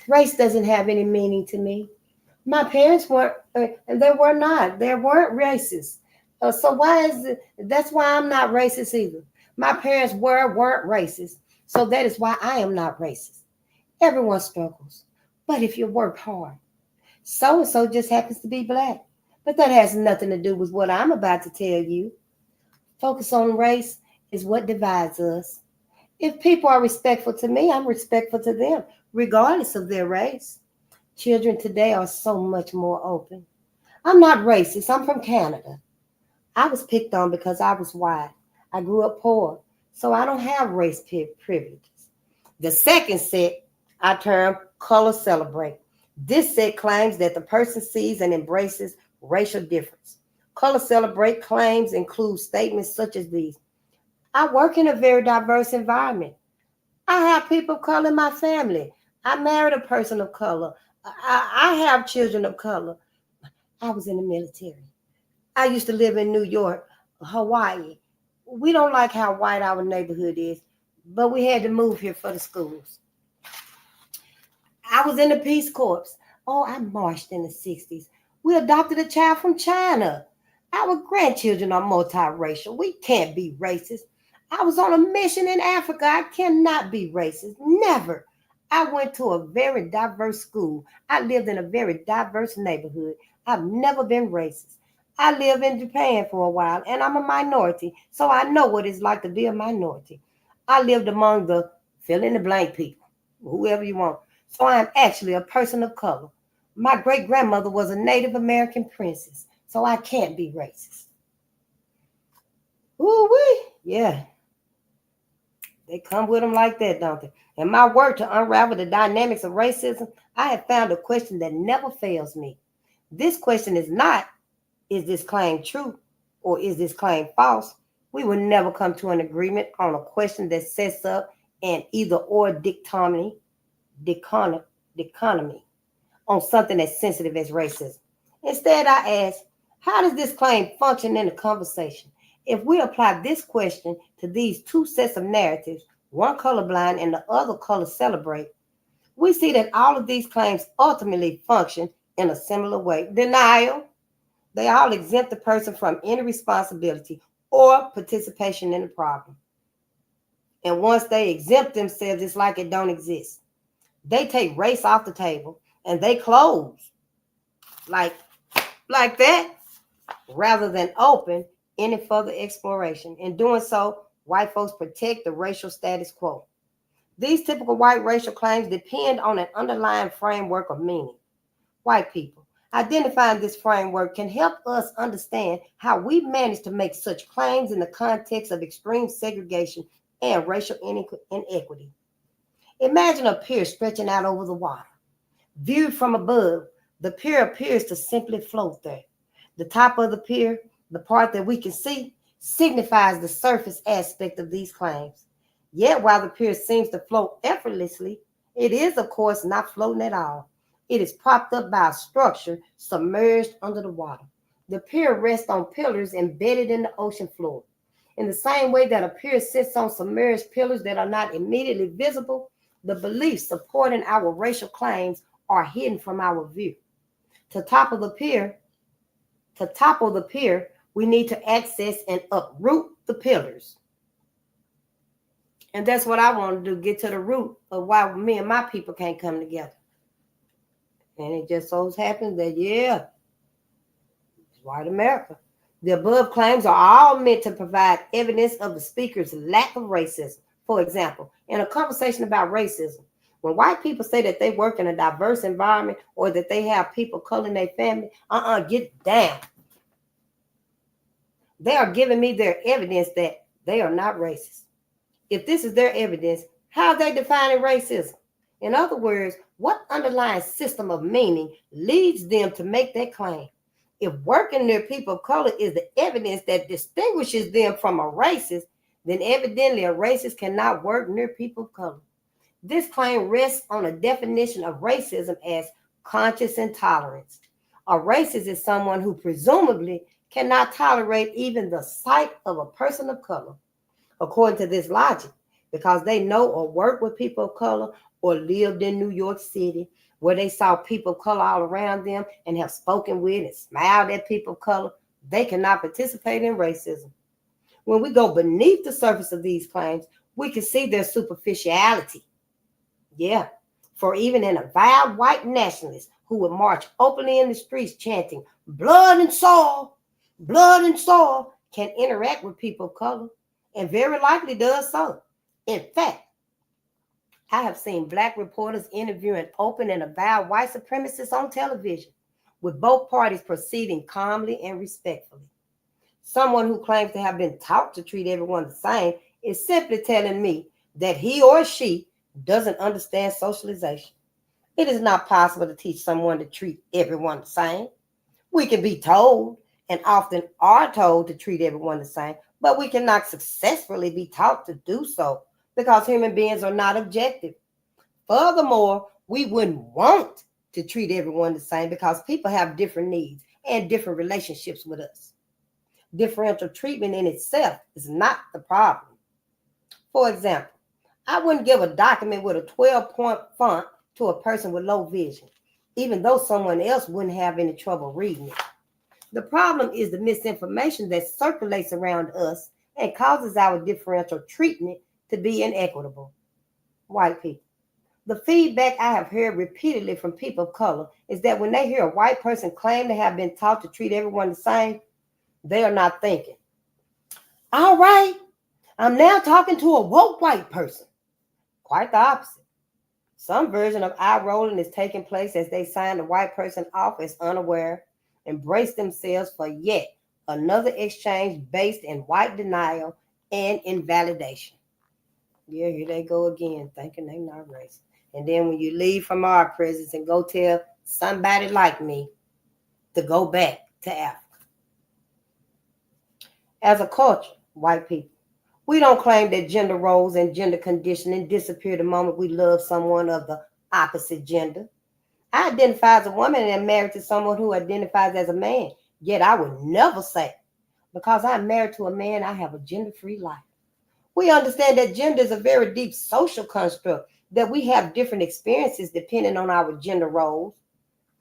Race doesn't have any meaning to me. My parents weren't, and they were not. They weren't racist. So why is it? That's why I'm not racist either. My parents weren't racist. So that is why I am not racist. Everyone struggles. But if you work hard, so-and-so just happens to be black. But that has nothing to do with what I'm about to tell you. Focus on race is what divides us. If people are respectful to me, I'm respectful to them, regardless of their race. Children today are so much more open. I'm not racist. I'm from Canada. I was picked on because I was white. I grew up poor, so I don't have race privileges. The second set I term color celebrate. This set claims that the person sees and embraces racial difference. Color celebrate claims include statements such as these. I work in a very diverse environment. I have people of color in my family. I married a person of color. I have children of color. I was in the military. I used to live in New York, Hawaii. We don't like how white our neighborhood is, but we had to move here for the schools. I was in the Peace Corps. Oh, I marched in the 60s. We adopted a child from China. Our grandchildren are multiracial. We can't be racist. I was on a mission in Africa. I cannot be racist. Never. I went to a very diverse school. I lived in a very diverse neighborhood. I've never been racist. I live in Japan for a while and I'm a minority, so I know what it's like to be a minority. I lived among the fill in the blank people, whoever you want. So I am actually a person of color. My great grandmother was a Native American princess, so I can't be racist. Ooh wee, yeah. They come with them like that, don't they? In my work to unravel the dynamics of racism, I have found a question that never fails me. This question is not, is this claim true or is this claim false? We will never come to an agreement on a question that sets up an either or dichotomy on something as sensitive as racism. Instead, I ask, how does this claim function in a conversation? If we apply this question to these two sets of narratives, one colorblind and the other color celebrate, we see that all of these claims ultimately function in a similar way. Denial, they all exempt the person from any responsibility or participation in the problem. And once they exempt themselves, it's like it don't exist. They take race off the table and they close like that rather than open any further exploration. In doing so, white folks protect the racial status quo. These typical white racial claims depend on an underlying framework of meaning. White people, identifying this framework can help us understand how we manage to make such claims in the context of extreme segregation and racial inequity. Imagine a pier stretching out over the water. Viewed from above, the pier appears to simply float there. The top of the pier, the part that we can see, signifies the surface aspect of these claims. Yet, while the pier seems to float effortlessly, it is, of course, not floating at all. It is propped up by a structure submerged under the water. The pier rests on pillars embedded in the ocean floor. In the same way that a pier sits on submerged pillars that are not immediately visible, the beliefs supporting our racial claims are hidden from our view. To topple the pier, we need to access and uproot the pillars. And that's what I want to do, get to the root of why me and my people can't come together. And it just so happens that, yeah, it's white America. The above claims are all meant to provide evidence of the speaker's lack of racism. For example, in a conversation about racism, when white people say that they work in a diverse environment or that they have people of color in their family, get down. They are giving me their evidence that they are not racist. If this is their evidence, how are they defining racism? In other words, what underlying system of meaning leads them to make that claim? If working near people of color is the evidence that distinguishes them from a racist, then evidently a racist cannot work near people of color. This claim rests on a definition of racism as conscious intolerance. A racist is someone who presumably cannot tolerate even the sight of a person of color. According to this logic, because they know or work with people of color or lived in New York City, where they saw people of color all around them and have spoken with and smiled at people of color, they cannot participate in racism. When we go beneath the surface of these claims, we can see their superficiality. Yeah, for even an avowed white nationalist who would march openly in the streets chanting, blood and soil, can interact with people of color, and very likely does so. In fact, I have seen Black reporters interviewing open and avowed white supremacists on television, with both parties proceeding calmly and respectfully. Someone who claims to have been taught to treat everyone the same is simply telling me that he or she doesn't understand socialization. It is not possible to teach someone to treat everyone the same. We can be told, and often are told, to treat everyone the same, but we cannot successfully be taught to do so because human beings are not objective. Furthermore, we wouldn't want to treat everyone the same because people have different needs and different relationships with us. Differential treatment in itself is not the problem. For example, I wouldn't give a document with a 12-point font to a person with low vision, even though someone else wouldn't have any trouble reading it. The problem is the misinformation that circulates around us and causes our differential treatment to be inequitable. White people, The feedback I have heard repeatedly from people of color is that when they hear a white person claim to have been taught to treat everyone the same, they are not thinking, all right, I'm now talking to a woke white person. Quite the opposite. Some version of eye rolling is taking place as they sign the white person off as unaware, embrace themselves for yet another exchange based in white denial and invalidation. Yeah, here they go again, thinking they not racist. And then when you leave from our presence and go tell somebody like me to go back to Africa. As a culture, white people, we don't claim that gender roles and gender conditioning disappear the moment we love someone of the opposite gender. I identify as a woman and am married to someone who identifies as a man. Yet I would never say, because I'm married to a man, I have a gender-free life. We understand that gender is a very deep social construct, that we have different experiences depending on our gender roles,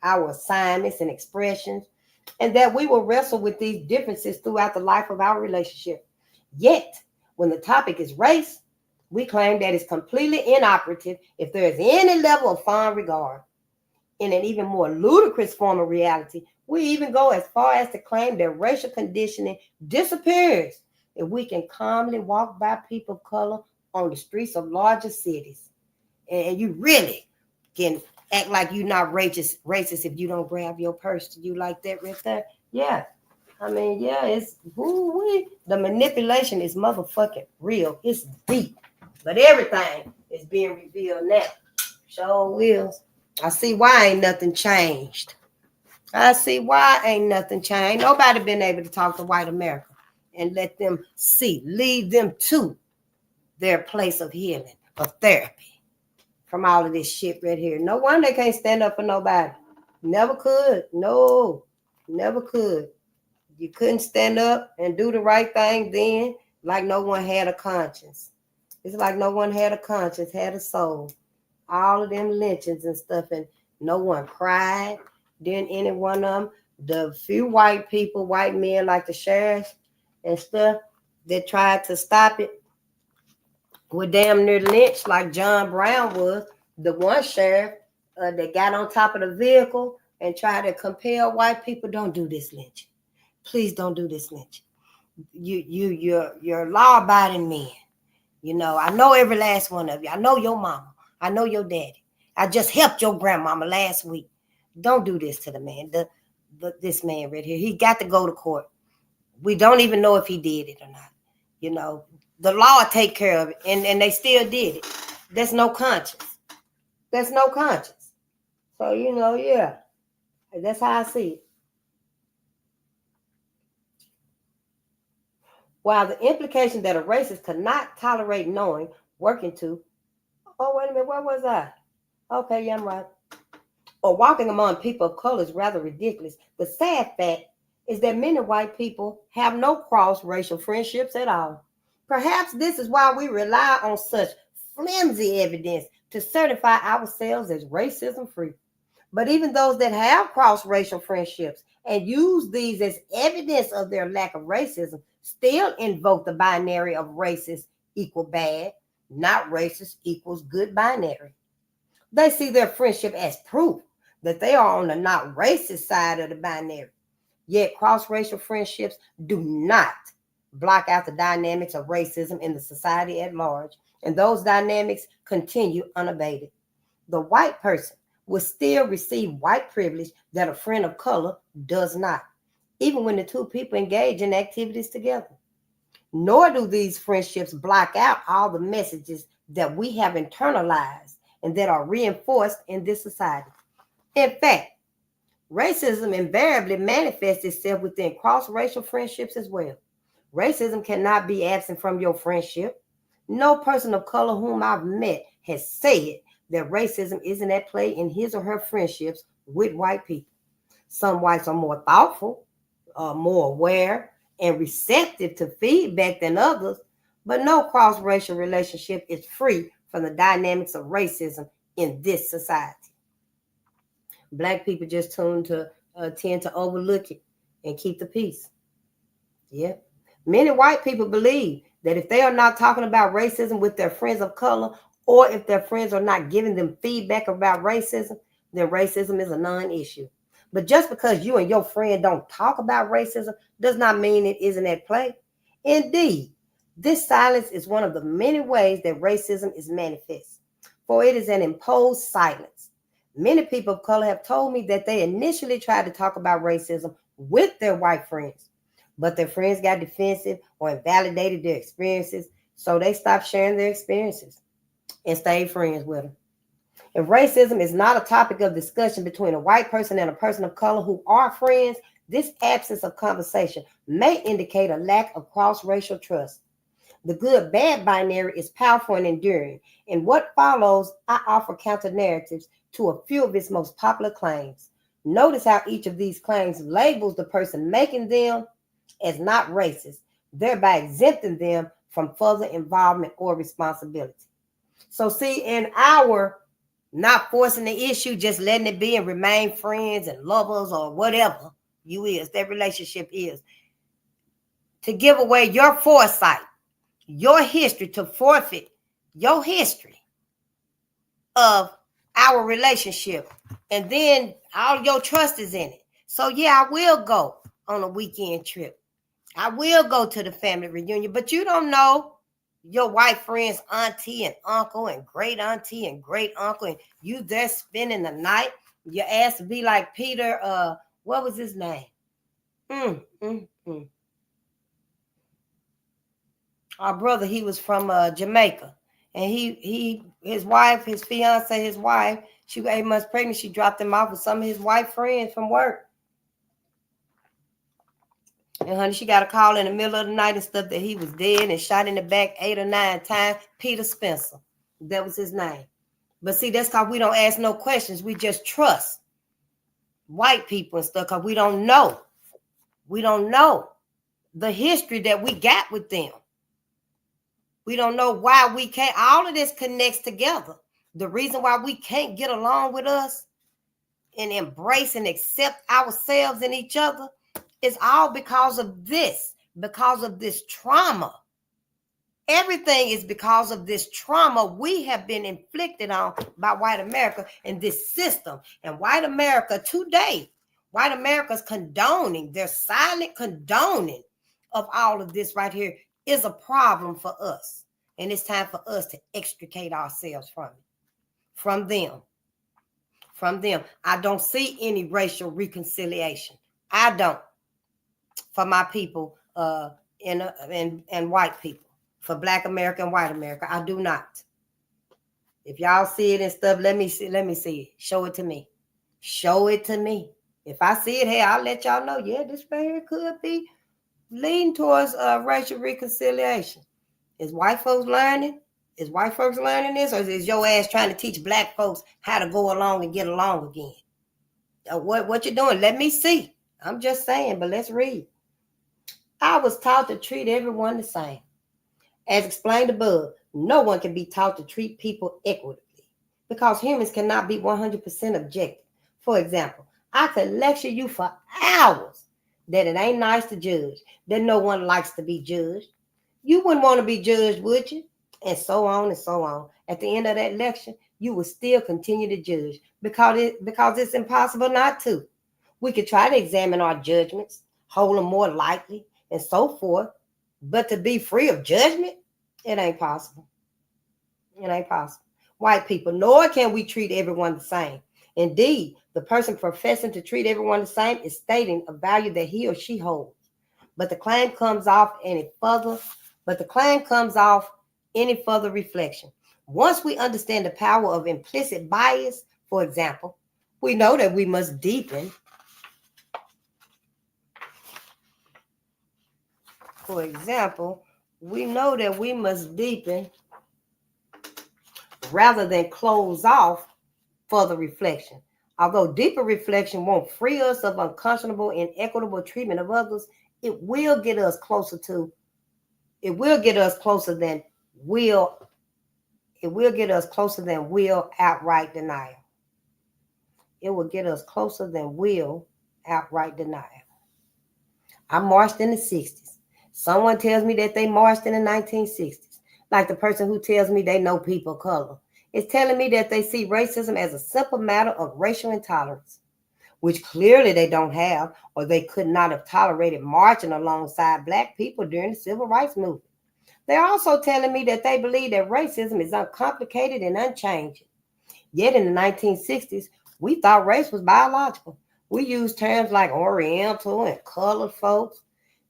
our assignments and expressions, and that we will wrestle with these differences throughout the life of our relationship. Yet, when the topic is race, we claim that it's completely inoperative if there is any level of fond regard. In an even more ludicrous form of reality, we even go as far as to claim that racial conditioning disappears if we can calmly walk by people of color on the streets of larger cities. And you really can act like you're not racist if you don't grab your purse. Do you like that right there? Yeah. I mean, yeah, it's the manipulation is motherfucking real. It's deep. But everything is being revealed now. Sure will. I see why ain't nothing changed. I see why ain't nothing changed. Nobody been able to talk to white America and let them see, lead them to their place of healing, of therapy from all of this shit right here. No wonder they can't stand up for nobody. Never could. No, never could. You couldn't stand up and do the right thing then, like no one had a conscience. It's like no one had a conscience, had a soul. All of them lynchings and stuff, and no one cried. Didn't any one of them. The few white people, white men like the sheriffs and stuff that tried to stop it were damn near lynched like John Brown was. The one sheriff that got on top of the vehicle and tried to compel white people, don't do this lynching. Please don't do this lynching. You're law-abiding men. You know, I know every last one of you. I know your mama. I know your daddy. I just helped your grandmama last week. Don't do this to the man. This man right here. He got to go to court. We don't even know if he did it or not. You know, the law will take care of it. And they still did it. There's no conscience. There's no conscience. So, you know, yeah. That's how I see it. While the implication that a racist could not tolerate knowing, working to, oh, wait a minute, where was I? Okay, yeah, I'm right. Or walking among people of color is rather ridiculous. The sad fact is that many white people have no cross-racial friendships at all. Perhaps this is why we rely on such flimsy evidence to certify ourselves as racism-free. But even those that have cross-racial friendships and use these as evidence of their lack of racism still invoke the binary of racist equal bad, not racist equals good binary. They see their friendship as proof that they are on the not racist side of the binary. Yet cross-racial friendships do not block out the dynamics of racism in the society at large, and those dynamics continue unabated. The white person will still receive white privilege that a friend of color does not, even when the two people engage in activities together. Nor do these friendships block out all the messages that we have internalized and that are reinforced in this society. In fact, racism invariably manifests itself within cross-racial friendships as well. Racism cannot be absent from your friendship. No person of color whom I've met has said that racism isn't at play in his or her friendships with white people. Some whites are more thoughtful, more aware, and receptive to feedback than others, but no cross-racial relationship is free from the dynamics of racism in this society. Black people just tend to overlook it and keep the peace. Yeah. Many white people believe that if they are not talking about racism with their friends of color or if their friends are not giving them feedback about racism, then racism is a non-issue. But just because you and your friend don't talk about racism does not mean it isn't at play. Indeed, this silence is one of the many ways that racism is manifest, for it is an imposed silence. Many people of color have told me that they initially tried to talk about racism with their white friends, but their friends got defensive or invalidated their experiences, so they stopped sharing their experiences and stayed friends with them. If racism is not a topic of discussion between a white person and a person of color who are friends, this absence of conversation may indicate a lack of cross-racial trust. The good-bad binary is powerful and enduring. In what follows, I offer counter-narratives to a few of its most popular claims. Notice how each of these claims labels the person making them as not racist, thereby exempting them from further involvement or responsibility. So see, in our not forcing the issue, just letting it be and remain friends and lovers or whatever that relationship is, to give away your foresight, your history, to forfeit your history of our relationship, and then all your trust is in it. So yeah, I will go on a weekend trip. I will go to the family reunion, but you don't know your white friend's auntie and uncle and great auntie and great uncle, and you there spending the night. Your ass to be like Peter, what was his name? Our brother, he was from Jamaica, and his wife, his fiance, his wife, she was 8 months pregnant. She dropped him off with some of his white friends from work. And honey, she got a call in the middle of the night and stuff that he was dead and shot in the back 8 or 9 times. Peter Spencer, that was his name. But see, that's because we don't ask no questions. We just trust white people and stuff because we don't know. We don't know the history that we got with them. We don't know why we can't. All of this connects together. The reason why we can't get along with us and embrace and accept ourselves and each other is all because of this trauma. Everything is because of this trauma we have been inflicted on by white America and this system. And white America today, white America's condoning, their silent condoning of all of this right here is a problem for us. And it's time for us to extricate ourselves from it, from them. I don't see any racial reconciliation. I don't. For my people and white people. For Black America and white America, I do not. If y'all see it and stuff, let me see it. Show it to me. If I see it, hey, I'll let y'all know. Yeah, this right here could be leading towards racial reconciliation. Is white folks learning? Is white folks learning this, or is your ass trying to teach black folks how to go along and get along again? What you doing? Let me see. I'm just saying, but let's read. I was taught to treat everyone the same. As explained above, no one can be taught to treat people equitably because humans cannot be 100% objective. For example, I could lecture you for hours that it ain't nice to judge, that no one likes to be judged. You wouldn't want to be judged, would you? And so on and so on. At the end of that lecture, you would still continue to judge because it's impossible not to. We could try to examine our judgments, hold them more lightly, and so forth. But to be free of judgment, it ain't possible. It ain't possible. White people, nor can we treat everyone the same. Indeed, the person professing to treat everyone the same is stating a value that he or she holds. But the claim comes off any further reflection. Once we understand the power of implicit bias, for example, we know that we must deepen. For example, we know that we must deepen rather than close off further reflection. Although deeper reflection won't free us of unconscionable, inequitable treatment of others, it will get us closer than will outright denial. It will get us closer than will outright denial. I marched in the 60s. Someone tells me that they marched in the 1960s. Like the person who tells me they know people of color is telling me that they see racism as a simple matter of racial intolerance, which clearly they don't have, or they could not have tolerated marching alongside Black people during the Civil Rights Movement. They're also telling me that they believe that racism is uncomplicated and unchanging. Yet in the 1960s, we thought race was biological. We used terms like Oriental and colored folks.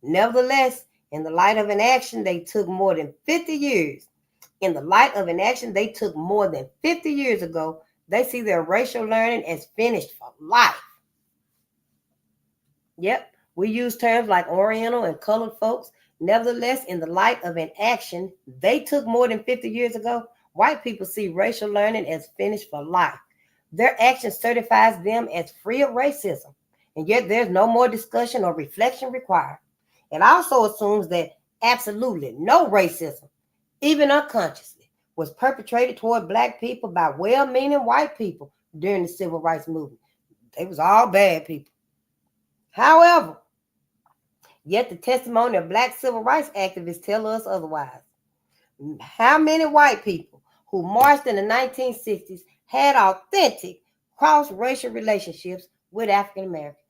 Nevertheless, in the light of an action they took more than 50 years, in the light of an action they took more than 50 years ago, they see their racial learning as finished for life. Yep, we use terms like Oriental and colored folks. Nevertheless, in the light of an action they took more than 50 years ago, white people see racial learning as finished for life. Their action certifies them as free of racism, and yet there's no more discussion or reflection required. It also assumes that absolutely no racism, even unconsciously, was perpetrated toward Black people by well-meaning white people during the Civil Rights Movement. They was all bad people. However, yet the testimony of Black civil rights activists tell us otherwise. How many white people who marched in the 1960s had authentic cross-racial relationships with African Americans?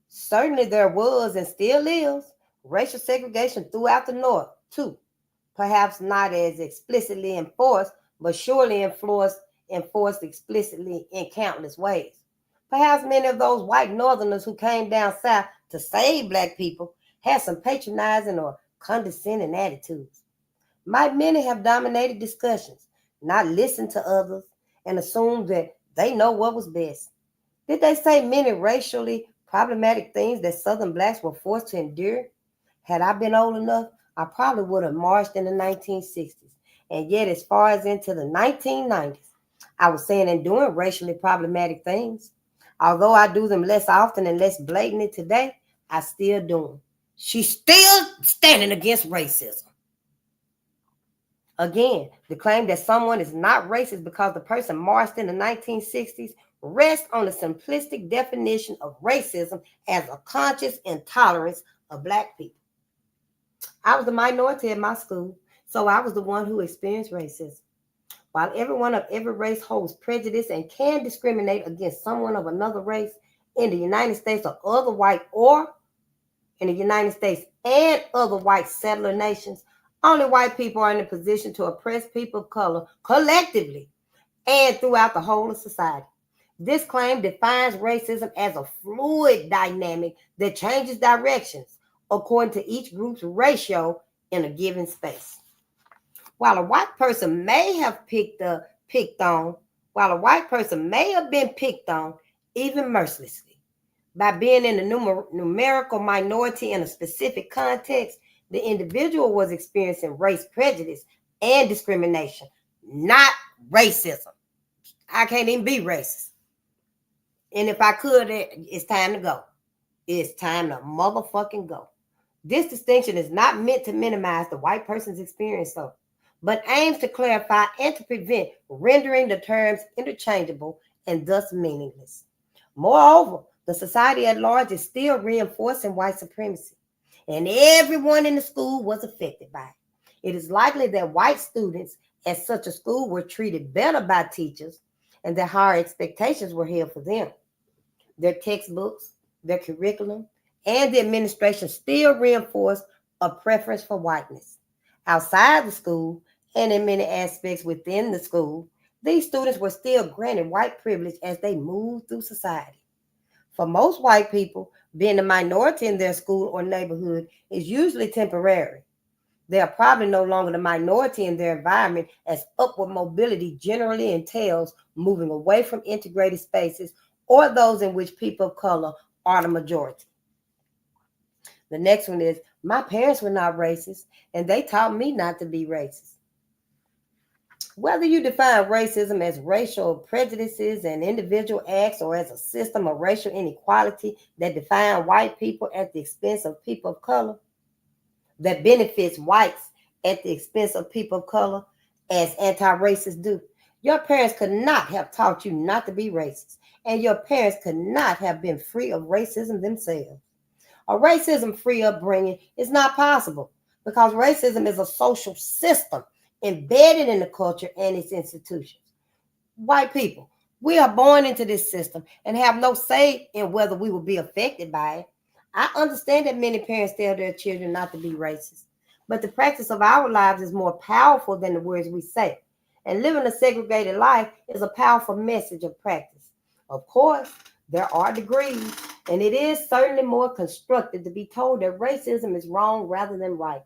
Certainly there was and still is racial segregation throughout the North, too. Perhaps not as explicitly enforced, but surely enforced explicitly in countless ways. Perhaps many of those white Northerners who came down south to save Black people had some patronizing or condescending attitudes. Might many have dominated discussions, not listened to others, and assumed that they know what was best? Did they say many racially problematic things that Southern Blacks were forced to endure? Had I been old enough, I probably would have marched in the 1960s. And yet, as far as into the 1990s, I was saying and doing racially problematic things. Although I do them less often and less blatantly today, I still do them. She's still standing against racism. Again, the claim that someone is not racist because the person marched in the 1960s rests on the simplistic definition of racism as a conscious intolerance of Black people. I was the minority in my school, so I was the one who experienced racism. While everyone of every race holds prejudice and can discriminate against someone of another race in the United States or other white or in the United States and other white settler nations, only white people are in a position to oppress people of color collectively and throughout the whole of society. This claim defines racism as a fluid dynamic that changes directions according to each group's ratio in a given space. While a white person may have been picked on, even mercilessly, by being in a numerical minority in a specific context, the individual was experiencing race prejudice and discrimination, not racism. I can't even be racist. And if I could, it's time to go. It's time to motherfucking go. This distinction is not meant to minimize the white person's experience, though, but aims to clarify and to prevent rendering the terms interchangeable and thus meaningless. Moreover, the society at large is still reinforcing white supremacy, and everyone in the school was affected by it. It is likely that white students at such a school were treated better by teachers and that higher expectations were held for them. Their textbooks, their curriculum, and the administration still reinforced a preference for whiteness. Outside the school, and in many aspects within the school, these students were still granted white privilege as they moved through society. For most white people, being a minority in their school or neighborhood is usually temporary. They are probably no longer the minority in their environment, as upward mobility generally entails moving away from integrated spaces or those in which people of color are the majority. The next one is, my parents were not racist, and they taught me not to be racist. Whether you define racism as racial prejudices and individual acts or as a system of racial inequality that define white people at the expense of people of color, that benefits whites at the expense of people of color, as anti-racists do, your parents could not have taught you not to be racist, and your parents could not have been free of racism themselves. A racism-free upbringing is not possible because racism is a social system embedded in the culture and its institutions. White people, we are born into this system and have no say in whether we will be affected by it. I understand that many parents tell their children not to be racist, but the practice of our lives is more powerful than the words we say. And living a segregated life is a powerful message of practice. Of course, there are degrees, and it is certainly more constructive to be told that racism is wrong rather than right.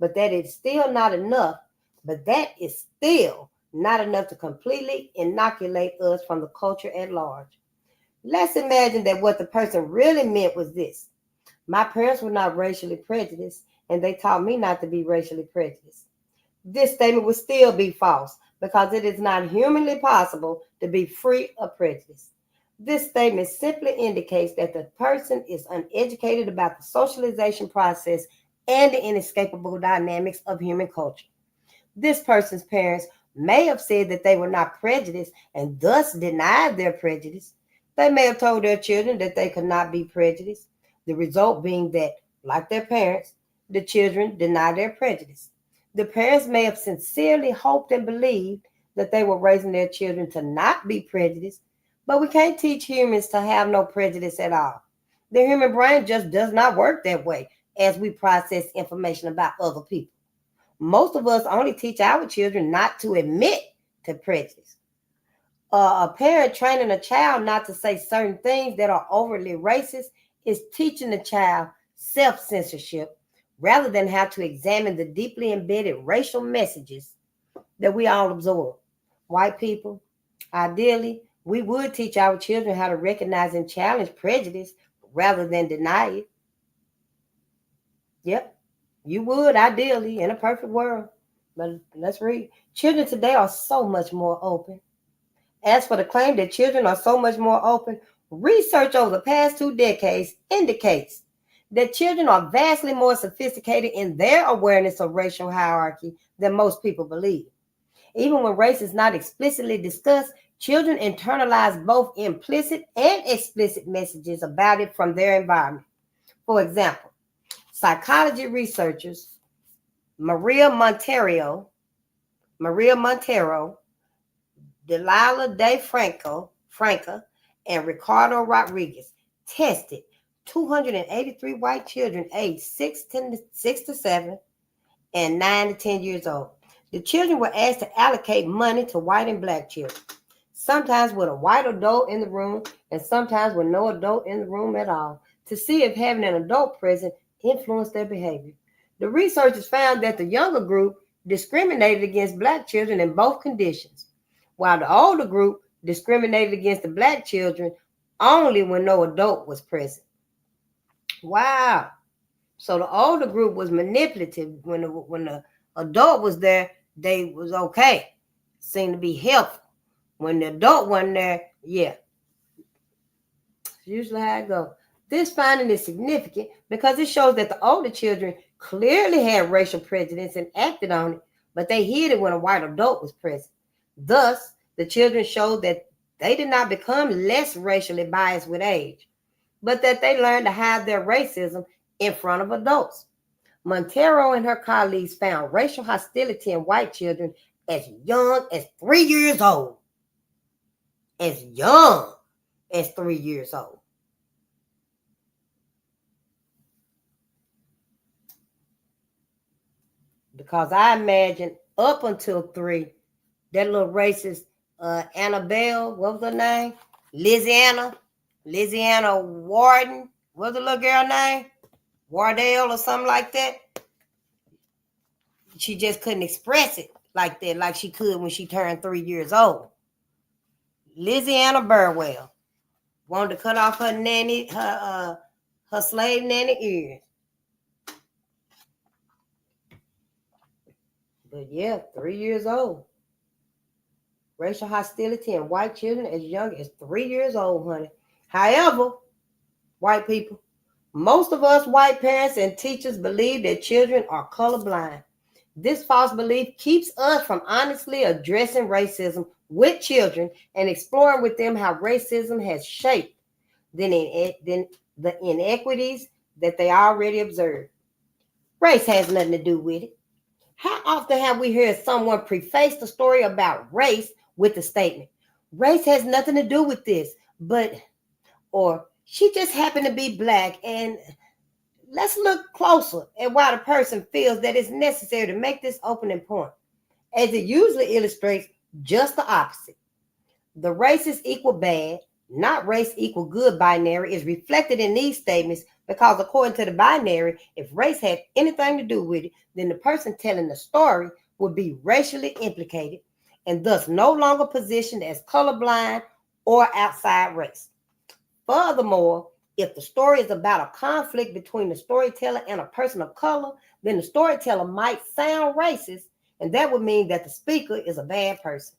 But that is still not enough. But that is still not enough to completely inoculate us from the culture at large. Let's imagine that what the person really meant was this: my parents were not racially prejudiced, and they taught me not to be racially prejudiced. This statement would still be false because it is not humanly possible to be free of prejudice. This statement simply indicates that the person is uneducated about the socialization process and the inescapable dynamics of human culture. This person's parents may have said that they were not prejudiced and thus denied their prejudice. They may have told their children that they could not be prejudiced, the result being that, like their parents, the children deny their prejudice. The parents may have sincerely hoped and believed that they were raising their children to not be prejudiced, but we can't teach humans to have no prejudice at all. The human brain just does not work that way as we process information about other people. Most of us only teach our children not to admit to prejudice. A parent training a child not to say certain things that are overly racist is teaching the child self-censorship rather than how to examine the deeply embedded racial messages that we all absorb. White people, ideally, we would teach our children how to recognize and challenge prejudice rather than deny it. Yep, you would, ideally, in a perfect world. But let's read. Children today are so much more open. As for the claim that children are so much more open, research over the past 2 decades indicates that children are vastly more sophisticated in their awareness of racial hierarchy than most people believe. Even when race is not explicitly discussed, children internalize both implicit and explicit messages about it from their environment. For example, psychology researchers Maria Montero, Delilah Day Franca, and Ricardo Rodriguez tested 283 white children aged 6 to 7 and 9 to 10 years old. The children were asked to allocate money to white and black children, sometimes with a white adult in the room and sometimes with no adult in the room at all, to see if having an adult present influenced their behavior. The researchers found that the younger group discriminated against black children in both conditions, while the older group discriminated against the black children only when no adult was present. Wow. So the older group was manipulative. When the adult was there, they was okay. Seemed to be helpful. When the adult wasn't there, yeah. Usually how it goes. This finding is significant because it shows that the older children clearly had racial prejudice and acted on it, but they hid it when a white adult was present. Thus, the children showed that they did not become less racially biased with age, but that they learned to hide their racism in front of adults. Montero and her colleagues found racial hostility in white children as young as 3 years old. As young as 3 years old. Because I imagine up until 3, that little racist Annabelle, what was her name? Louisiana Warden, what was the little girl name? Wardell or something like that. She just couldn't express it like that, like she could when she turned 3 years old. Louisiana Burwell wanted to cut off her nanny, her slave nanny ears. But yeah, 3 years old. Racial hostility in white children as young as 3 years old, honey. However, white people, most of us white parents and teachers believe that children are colorblind. This false belief keeps us from honestly addressing racism with children and exploring with them how racism has shaped the inequities that they already observe. Race has nothing to do with it. How often have we heard someone preface the story about race with the statement, race has nothing to do with this, but, or she just happened to be black, and let's look closer at why the person feels that it's necessary to make this opening point, as it usually illustrates just the opposite. The racist equal bad, not race equal good binary is reflected in these statements because, according to the binary, if race had anything to do with it, then the person telling the story would be racially implicated and thus no longer positioned as colorblind or outside race. Furthermore, if the story is about a conflict between the storyteller and a person of color, then the storyteller might sound racist, and that would mean that the speaker is a bad person.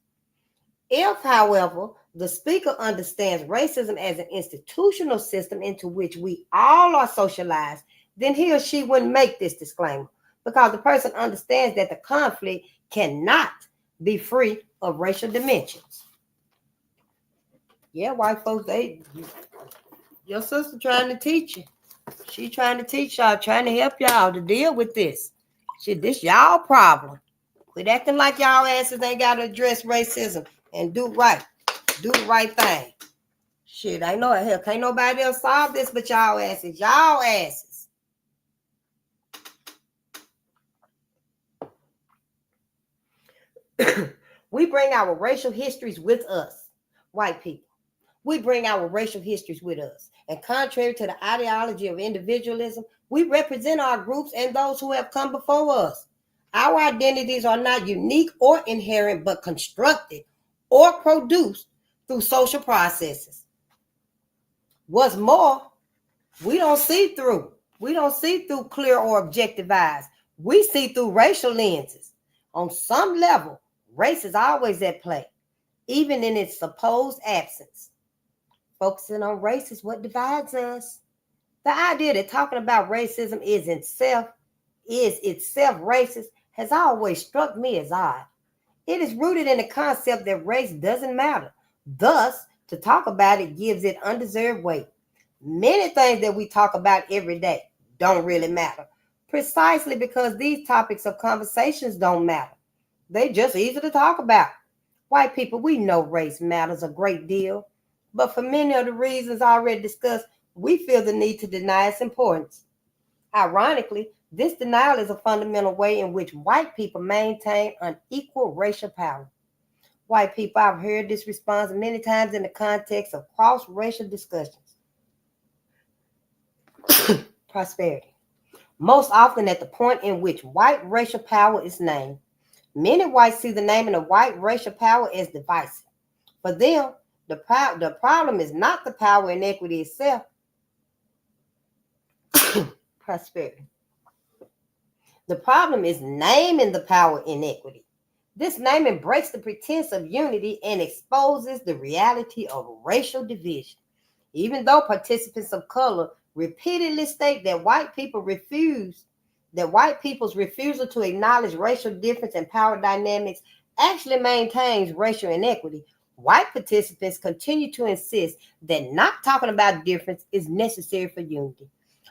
If, however, the speaker understands racism as an institutional system into which we all are socialized, then he or she wouldn't make this disclaimer because the person understands that the conflict cannot be free of racial dimensions. Yeah, white folks, your sister trying to teach you. She trying to teach y'all, trying to help y'all to deal with this. This y'all problem. Quit acting like y'all asses ain't got to address racism and do right. Do the right thing. Shit, I know hell can't nobody else solve this but y'all asses. Y'all asses. We bring our racial histories with us, white people. We bring our racial histories with us. And contrary to the ideology of individualism, we represent our groups and those who have come before us. Our identities are not unique or inherent, but constructed or produced through social processes. What's more, we don't see through. We don't see through clear or objective eyes. We see through racial lenses. On some level, race is always at play, even in its supposed absence. Focusing on race is what divides us. The idea that talking about racism is itself racist has always struck me as odd. It is rooted in the concept that race doesn't matter. Thus, to talk about it gives it undeserved weight. Many things that we talk about every day don't really matter, precisely because these topics of conversations don't matter. They're just easy to talk about. White people, we know race matters a great deal, but for many of the reasons already discussed, we feel the need to deny its importance. Ironically, this denial is a fundamental way in which white people maintain unequal racial power. White people, I've heard this response many times in the context of cross-racial discussions. Prosperity. Most often at the point in which white racial power is named. Many whites see the naming of white racial power as divisive. For them, the problem is not the power inequity itself. Prosperity. The problem is naming the power inequity. This naming breaks the pretense of unity and exposes the reality of racial division. Even though participants of color repeatedly state that white people's refusal to acknowledge racial difference and power dynamics actually maintains racial inequity, white participants continue to insist that not talking about difference is necessary for unity.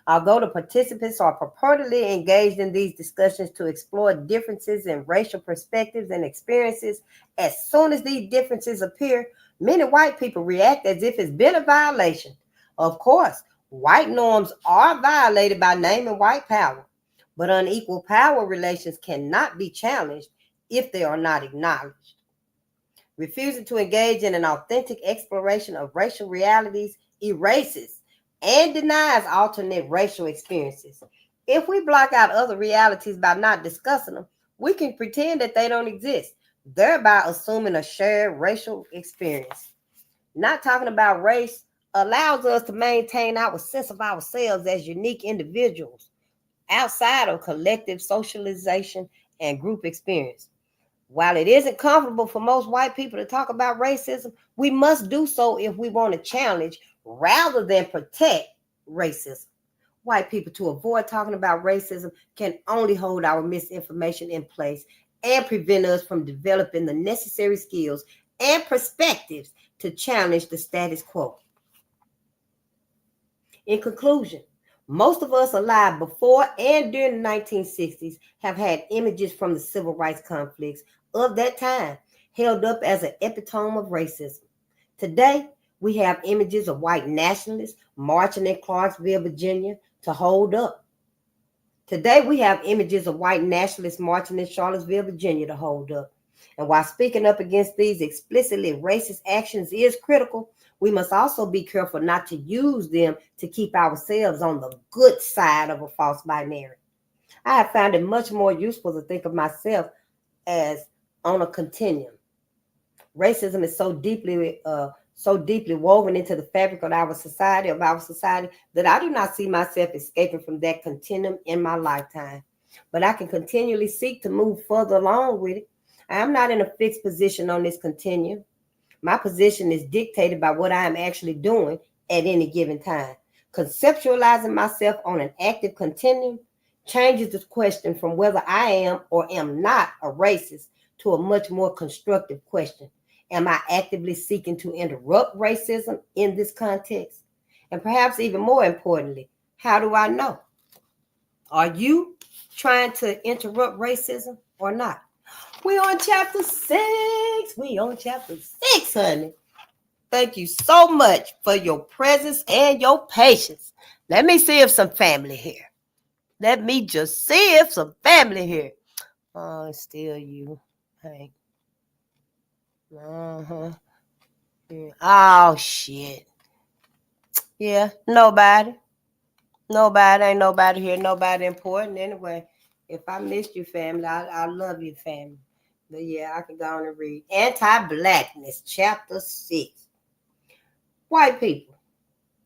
Although the participants are purportedly engaged in these discussions to explore differences in racial perspectives and experiences, as soon as these differences appear, many white people react as if it's been a violation. Of course, white norms are violated by naming white power, but unequal power relations cannot be challenged if they are not acknowledged. Refusing to engage in an authentic exploration of racial realities erases and denies alternate racial experiences. If we block out other realities by not discussing them, we can pretend that they don't exist, thereby assuming a shared racial experience. Not talking about race allows us to maintain our sense of ourselves as unique individuals outside of collective socialization and group experience. While it isn't comfortable for most white people to talk about racism, we must do so if we want to challenge rather than protect racism. White people, to avoid talking about racism, can only hold our misinformation in place and prevent us from developing the necessary skills and perspectives to challenge the status quo. In conclusion, Most of us alive before and during the 1960s have had images from the civil rights conflicts of that time held up as an epitome of racism. Today, we have images of white nationalists marching in Clarksville, Virginia to hold up. Today, we have images of white nationalists marching in Charlottesville, Virginia to hold up. And while speaking up against these explicitly racist actions is critical, we must also be careful not to use them to keep ourselves on the good side of a false binary. I have found it much more useful to think of myself as on a continuum. Racism is so deeply woven into the fabric of our society, that I do not see myself escaping from that continuum in my lifetime. But I can continually seek to move further along with it. I am not in a fixed position on this continuum. My position is dictated by what I am actually doing at any given time. Conceptualizing myself on an active continuum changes the question from whether I am or am not a racist to a much more constructive question. Am I actively seeking to interrupt racism in this context? And perhaps even more importantly, how do I know? Are you trying to interrupt racism or not? We on chapter 6. We on chapter 6, honey. Thank you so much for your presence and your patience. Let me see if some family here. Let me just see if some family here. Oh, it's still you, Hank. Oh, shit. Yeah, nobody. Ain't nobody here. Nobody important. Anyway, if I missed you, family, I love you, family. But yeah, I can go on and read. Anti-Blackness, chapter 6. White people.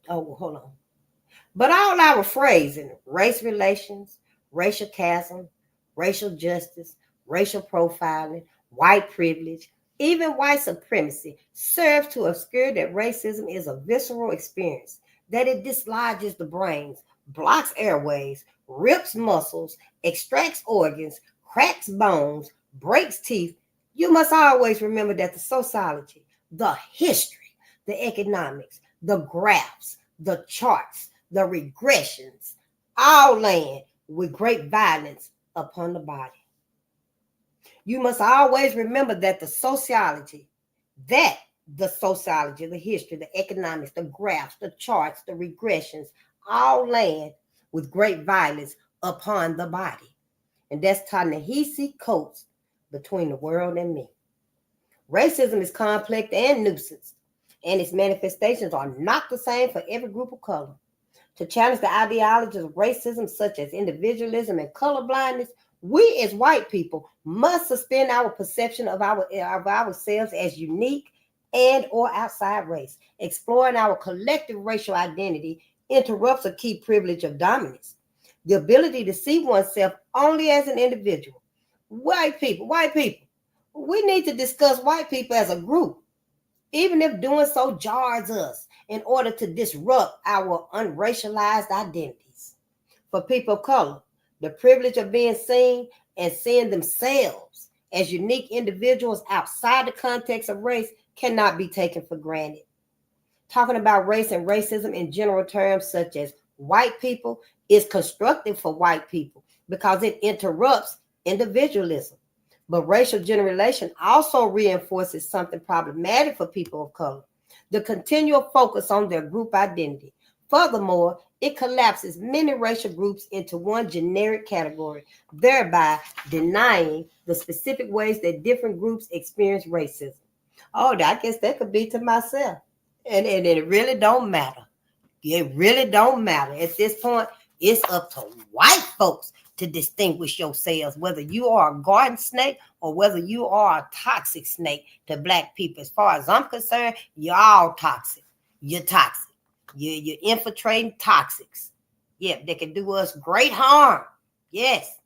Oh, hold on. But all our phrasing, race relations, racial chasm, racial justice, racial profiling, white privilege, even white supremacy, serves to obscure that racism is a visceral experience, that it dislodges the brains, blocks airways, rips muscles, extracts organs, cracks bones, breaks teeth. You must always remember that the sociology, the history, the economics, the graphs, the charts, the regressions, all land with great violence upon the body. You must always remember that the sociology, the history, the economics, the graphs, the charts, the regressions, all land with great violence upon the body. And that's Ta-Nehisi Coates, Between the World and Me. Racism is complex and nuisance, and its manifestations are not the same for every group of color. To challenge the ideologies of racism, such as individualism and colorblindness, we as white people must suspend our perception of ourselves as unique and or outside race. Exploring our collective racial identity interrupts a key privilege of dominance, the ability to see oneself only as an individual. White people, we need to discuss white people as a group, even if doing so jars us, in order to disrupt our unracialized identities. For people of color, the privilege of being seen and seeing themselves as unique individuals outside the context of race cannot be taken for granted. Talking about race and racism in general terms, such as white people, is constructive for white people because it interrupts individualism. But racial generalization also reinforces something problematic for people of color: the continual focus on their group identity. Furthermore, it collapses many racial groups into one generic category, thereby denying the specific ways that different groups experience racism. Oh, I guess that could be to myself. And it really don't matter. It really don't matter. At this point, it's up to white folks to distinguish yourselves, whether you are a garden snake or whether you are a toxic snake to black people. As far as I'm concerned, you're all toxic. You're toxic. You're infiltrating toxics. Yeah, they can do us great harm. Yes.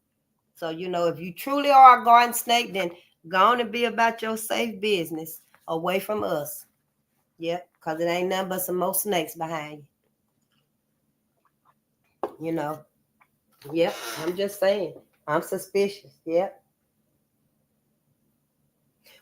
So, if you truly are a garden snake, then go on and be about your safe business away from us. Yep, because it ain't nothing but some more snakes behind you. Yep, I'm just saying. I'm suspicious. Yep.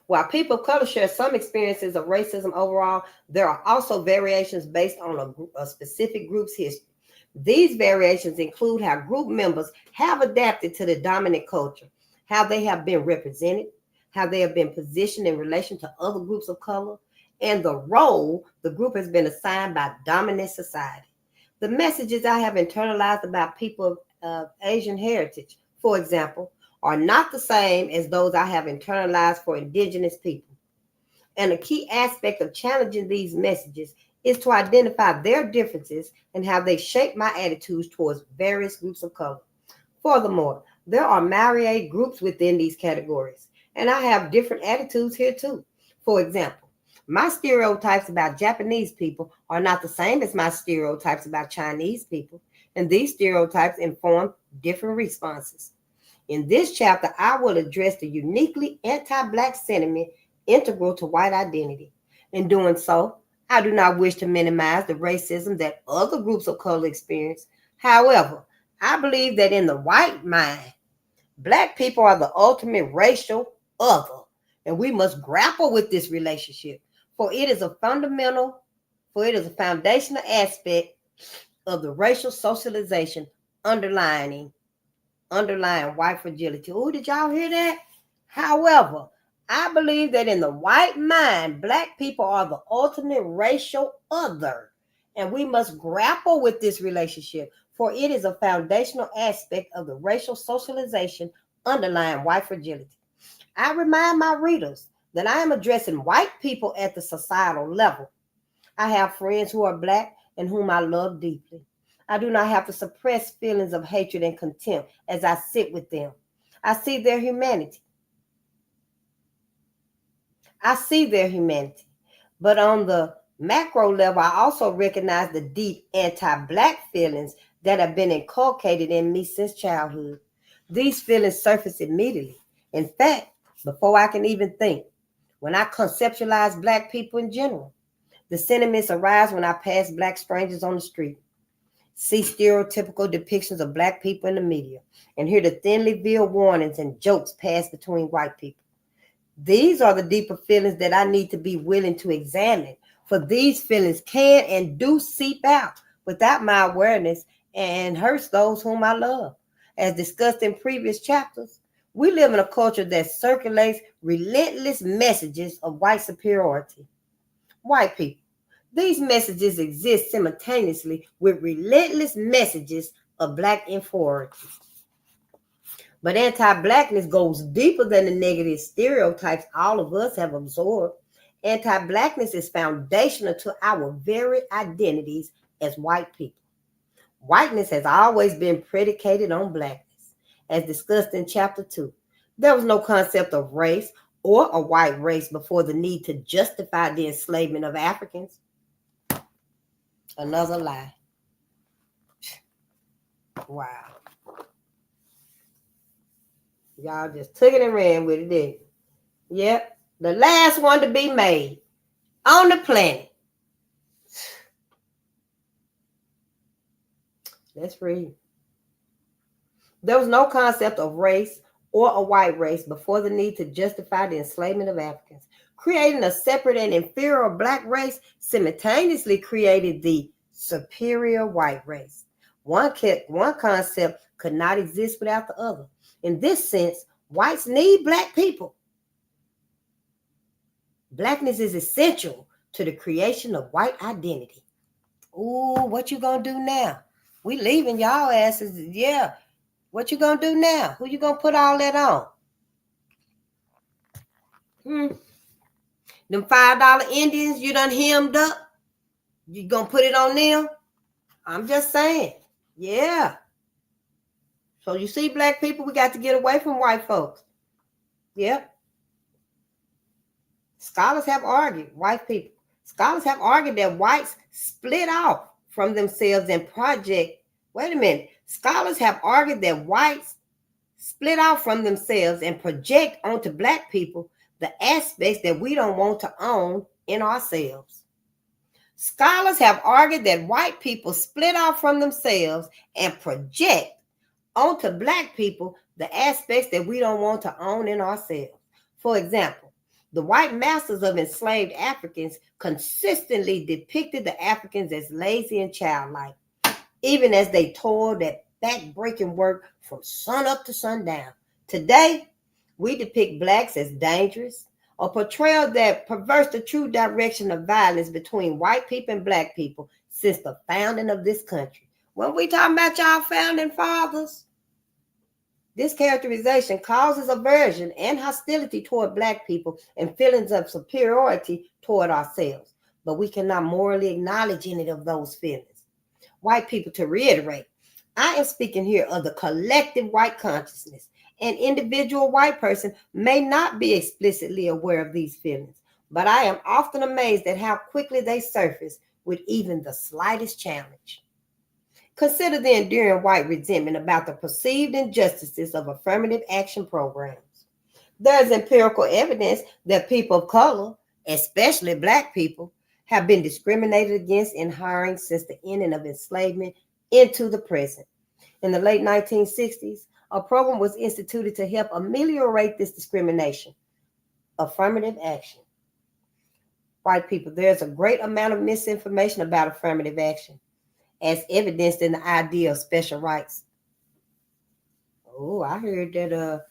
While people of color share some experiences of racism overall, there are also variations based on a specific group's history. These variations include how group members have adapted to the dominant culture, how they have been represented, how they have been positioned in relation to other groups of color, and the role the group has been assigned by dominant society. The messages I have internalized about people of Asian heritage, for example, are not the same as those I have internalized for indigenous people. And a key aspect of challenging these messages is to identify their differences and how they shape my attitudes towards various groups of color. Furthermore, there are myriad groups within these categories, and I have different attitudes here too. For example, my stereotypes about Japanese people are not the same as my stereotypes about Chinese people, and these stereotypes inform different responses. In this chapter, I will address the uniquely anti-Black sentiment integral to white identity. In doing so, I do not wish to minimize the racism that other groups of color experience. However, I believe that in the white mind, Black people are the ultimate racial other, and we must grapple with this relationship, for it is a foundational aspect of the racial socialization underlying white fragility. Oh, did y'all hear that? However, I believe that in the white mind, Black people are the ultimate racial other, and we must grapple with this relationship, for it is a foundational aspect of the racial socialization underlying white fragility. I remind my readers that I am addressing white people at the societal level. I have friends who are Black and whom I love deeply. I do not have to suppress feelings of hatred and contempt as I sit with them. I see their humanity. But on the macro level, I also recognize the deep anti-Black feelings that have been inculcated in me since childhood. These feelings surface immediately. In fact, before I can even think, when I conceptualize Black people in general. The sentiments arise when I pass Black strangers on the street, see stereotypical depictions of Black people in the media, and hear the thinly veiled warnings and jokes passed between white people. These are the deeper feelings that I need to be willing to examine, for these feelings can and do seep out without my awareness and hurts those whom I love. As discussed in previous chapters, we live in a culture that circulates relentless messages of white superiority. White people. These messages exist simultaneously with relentless messages of Black inferiority. But anti-Blackness goes deeper than the negative stereotypes all of us have absorbed. Anti-Blackness is foundational to our very identities as white people. Whiteness has always been predicated on Blackness, as discussed in chapter 2. There was no concept of race or a white race before the need to justify the enslavement of Africans. Another lie. Wow. Y'all just took it and ran with it, didn't you? Yep. The last one to be made on the planet. Let's read. There was no concept of race or a white race before the need to justify the enslavement of Africans. Creating a separate and inferior Black race simultaneously created the superior white race. One concept could not exist without the other. In this sense, whites need Black people. Blackness is essential to the creation of white identity. Ooh, what you gonna do now? We leaving y'all asses. Yeah. What you gonna do now? Who you gonna put all that on? Them $5 Indians you done hemmed up? You gonna put it on them? I'm just saying. Yeah. So you see, Black people, we got to get away from white folks. Yep. Scholars have argued that whites split off from themselves and project. Wait a minute. Scholars have argued that whites split off from themselves and project onto Black people the aspects that we don't want to own in ourselves. Scholars have argued that white people split off from themselves and project onto Black people the aspects that we don't want to own in ourselves. For example, the white masters of enslaved Africans consistently depicted the Africans as lazy and childlike. even as they toiled at back-breaking work from sun up to sundown. Today, we depict blacks as dangerous, a portrayal that perverts the true direction of violence between white people and black people since the founding of this country. When we talking about y'all founding fathers, this characterization causes aversion and hostility toward black people and feelings of superiority toward ourselves. But we cannot morally acknowledge any of those feelings. White people, to reiterate, I am speaking here of the collective white consciousness. An individual white person may not be explicitly aware of these feelings, but I am often amazed at how quickly they surface with even the slightest challenge. Consider the enduring white resentment about the perceived injustices of affirmative action programs. There is empirical evidence that people of color, especially black people, have been discriminated against in hiring since the ending of enslavement into the present. In the late 1960s, a program was instituted to help ameliorate this discrimination. Affirmative action. White people, there's a great amount of misinformation about affirmative action, as evidenced in the idea of special rights. Oh, I heard that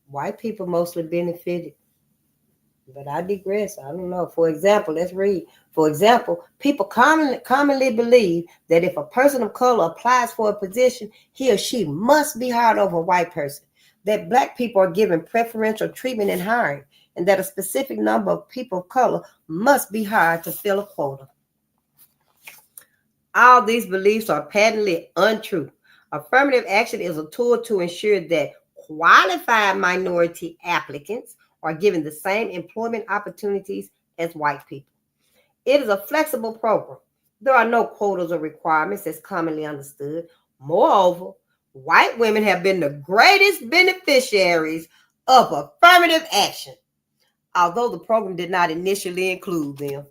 white people mostly benefited. But I digress. I don't know. For example, let's read. For example, people commonly believe that if a person of color applies for a position, he or she must be hired over a white person, that black people are given preferential treatment in hiring, and that a specific number of people of color must be hired to fill a quota. All these beliefs are patently untrue. Affirmative action is a tool to ensure that qualified minority applicants are given the same employment opportunities as white people. It is a flexible program. There are no quotas or requirements as commonly understood. Moreover, white women have been the greatest beneficiaries of affirmative action, although the program did not initially include them.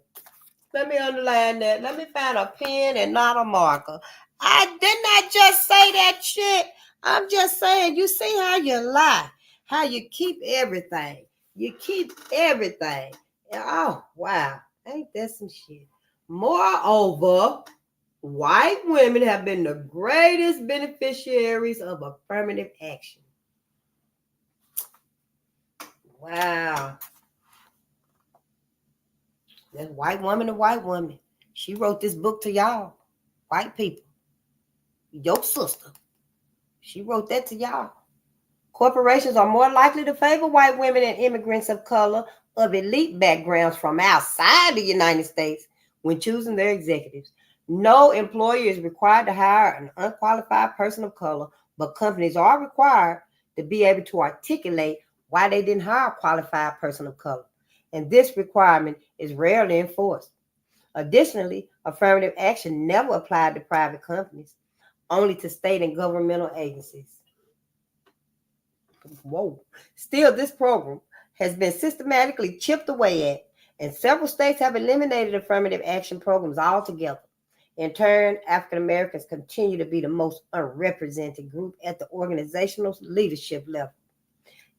Let me underline that. Let me find a pen and not a marker. I did not just say that shit. I'm just saying, you see how you lie, how you keep everything. You keep everything. Oh, wow. Ain't that some shit? Moreover, white women have been the greatest beneficiaries of affirmative action. Wow. That's white woman to white woman. She wrote this book to y'all, white people. Your sister. She wrote that to y'all. Corporations are more likely to favor white women and immigrants of color of elite backgrounds from outside the United States when choosing their executives. No employer is required to hire an unqualified person of color, but companies are required to be able to articulate why they didn't hire a qualified person of color. And this requirement is rarely enforced. Additionally, affirmative action never applied to private companies, only to state and governmental agencies. Whoa. Still, this program has been systematically chipped away at, and several states have eliminated affirmative action programs altogether. In turn, African Americans continue to be the most unrepresented group at the organizational leadership level.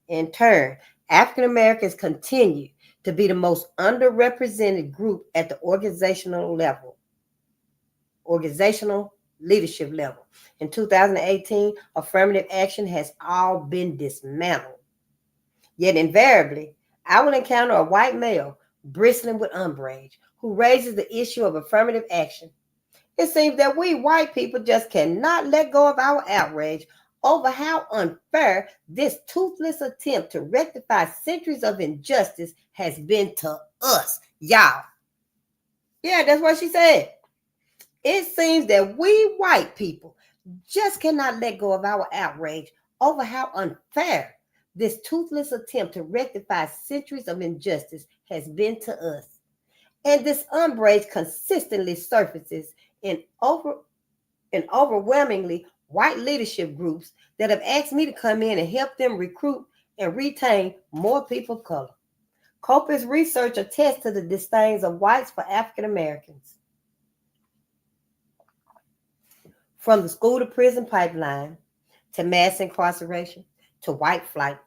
In turn, African Americans continue to be the most underrepresented group at the organizational leadership level. In 2018, affirmative action has all been dismantled. Yet invariably, I will encounter a white male bristling with umbrage who raises the issue of affirmative action. It seems that we white people just cannot let go of our outrage over how unfair this toothless attempt to rectify centuries of injustice has been to us, y'all. Yeah, that's what she said. It seems that we white people just cannot let go of our outrage over how unfair this toothless attempt to rectify centuries of injustice has been to us. And this umbrage consistently surfaces in overwhelmingly white leadership groups that have asked me to come in and help them recruit and retain more people of color. Copious research attests to the disdains of whites for African Americans. From the school to prison pipeline, to mass incarceration, to white flight.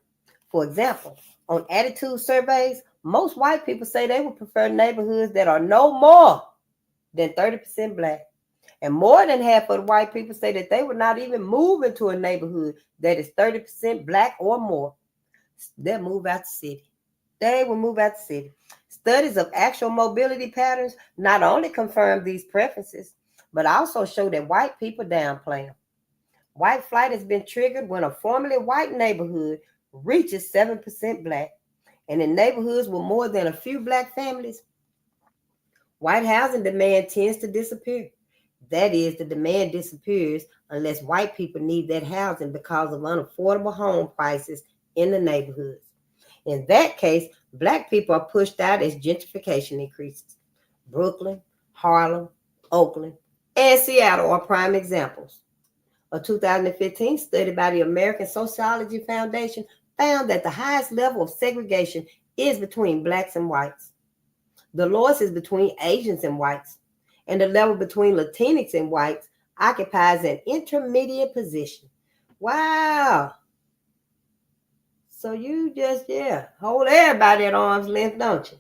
For example, on attitude surveys, most white people say they would prefer neighborhoods that are no more than 30% black. And more than half of the white people say that they would not even move into a neighborhood that is 30% black or more. They'll move out the city. They will move out the city. Studies of actual mobility patterns not only confirm these preferences, but also show that white people downplay them. White flight has been triggered when a formerly white neighborhood reaches 7% black. And in neighborhoods with more than a few black families, white housing demand tends to disappear. That is, the demand disappears unless white people need that housing because of unaffordable home prices in the neighborhoods. In that case, black people are pushed out as gentrification increases. Brooklyn, Harlem, Oakland, and Seattle are prime examples. A 2015 study by the American Sociology Foundation found that the highest level of segregation is between blacks and whites. The lowest is between Asians and whites, and the level between Latinx and whites occupies an intermediate position. Wow. So you just, hold everybody at arm's length, don't you?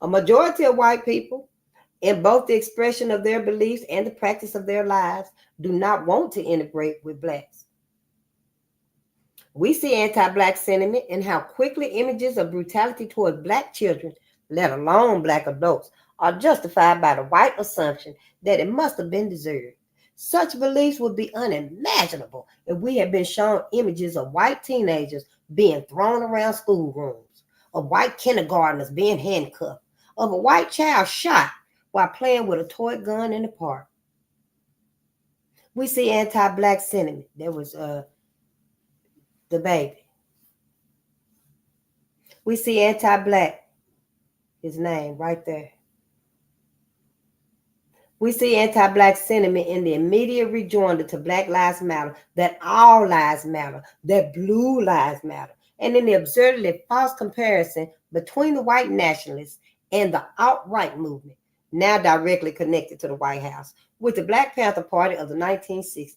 A majority of white people, in both the expression of their beliefs and the practice of their lives, do not want to integrate with blacks. We see anti-black sentiment in how quickly images of brutality toward black children, let alone black adults, are justified by the white assumption that it must have been deserved. Such beliefs would be unimaginable if we had been shown images of white teenagers being thrown around schoolrooms, of white kindergartners being handcuffed, of a white child shot while playing with a toy gun in the park. We see anti-black sentiment. There was the baby. We see anti-black, his name right there. We see anti-black sentiment in the immediate rejoinder to Black Lives Matter, that all lives matter, that blue lives matter, and in the absurdly false comparison between the white nationalists and the alt-right movement, now directly connected to the White House, with the Black Panther Party of the 1960s.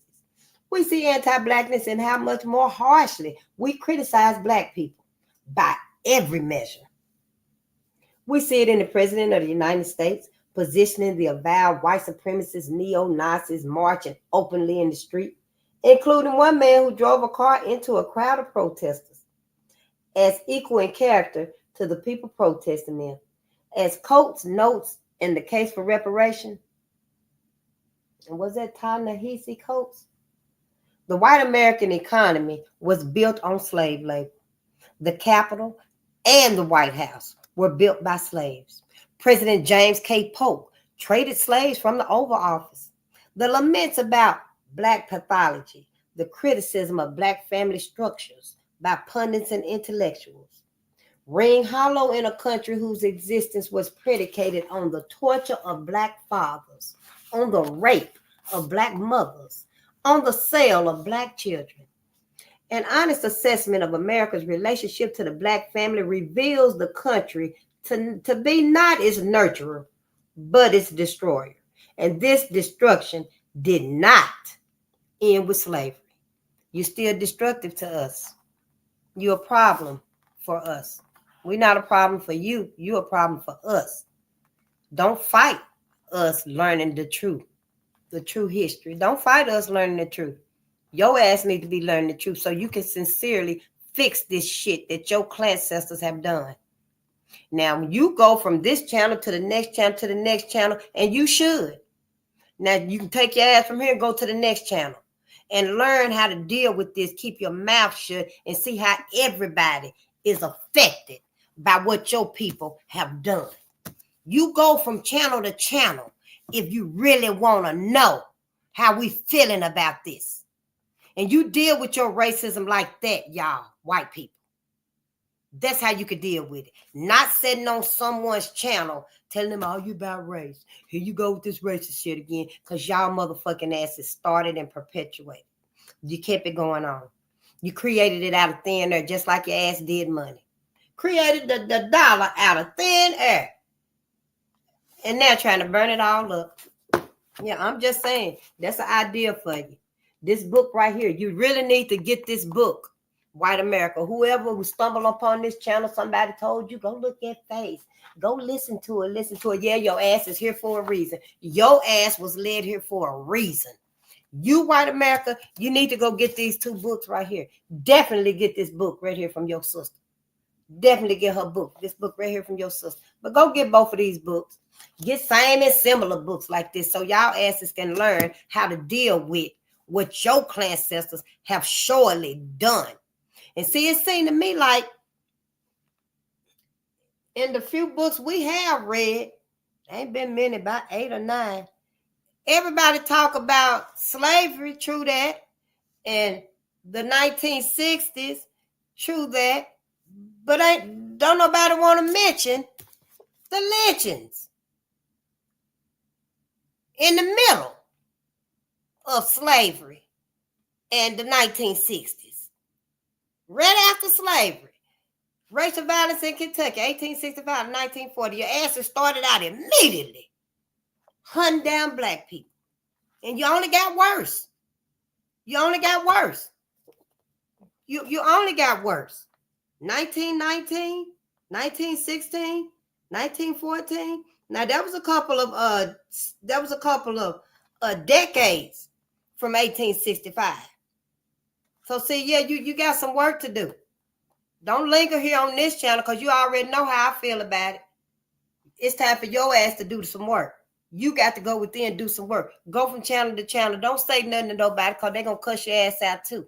We see anti-blackness in how much more harshly we criticize black people by every measure. We see it in the President of the United States positioning the avowed white supremacist neo-Nazis marching openly in the street, including one man who drove a car into a crowd of protesters, as equal in character to the people protesting them. As Coates notes in the case for reparation, and was that Ta-Nehisi Coates? The white American economy was built on slave labor. The Capitol and the White House were built by slaves. President James K. Polk traded slaves from the Oval Office. The laments about black pathology, the criticism of black family structures by pundits and intellectuals, ring hollow in a country whose existence was predicated on the torture of black fathers, on the rape of black mothers, on the sale of black children. An honest assessment of America's relationship to the black family reveals the country to be not its nurturer, but its destroyer. And this destruction did not end with slavery. You're still destructive to us. You're a problem for us. We're not a problem for you. You're a problem for us. Don't fight us learning the true history. Don't fight us learning the truth. Your ass need to be learning the truth so you can sincerely fix this shit that your ancestors have done. Now, you go from this channel to the next channel to the next channel, and you should. Now, you can take your ass from here and go to the next channel and learn how to deal with this. Keep your mouth shut and see how everybody is affected by what your people have done. You go from channel to channel if you really want to know how we feeling about this. And you deal with your racism like that, y'all, white people. That's how you could deal with it. Not sitting on someone's channel telling them, oh, you about race. Here you go with this racist shit again, because y'all motherfucking asses started and perpetuated. You kept it going on. You created it out of thin air, just like your ass did money. Created the dollar out of thin air. And now trying to burn it all up. Yeah, I'm just saying, that's an idea for you. This book right here, you really need to get this book. White America. Whoever who stumbled upon this channel, somebody told you, go look at Faith. Go listen to it. Listen to it. Yeah, your ass is here for a reason. Your ass was led here for a reason. You, White America, you need to go get these 2 books right here. Definitely get this book right here from your sister. Definitely get her book. This book right here from your sister. But go get both of these books. Get same and similar books like this so y'all asses can learn how to deal with what your clan ancestors have surely done. And see, it seemed to me like in the few books we have read, ain't been many, about 8 or 9, everybody talk about slavery, true that, and the 1960s, true that, but don't nobody want to mention the lynchings in the middle of slavery and the 1960s. Right after slavery. Racial violence in Kentucky, 1865 to 1940. Your asses started out immediately hunting down black people. And you only got worse. You only got worse. You only got worse. 1919, 1916, 1914. Now that was a couple of decades from 1865. So see, yeah, you got some work to do. Don't linger here on this channel because you already know how I feel about it. It's time for your ass to do some work. You got to go within and do some work. Go from channel to channel. Don't say nothing to nobody because they're going to cuss your ass out too.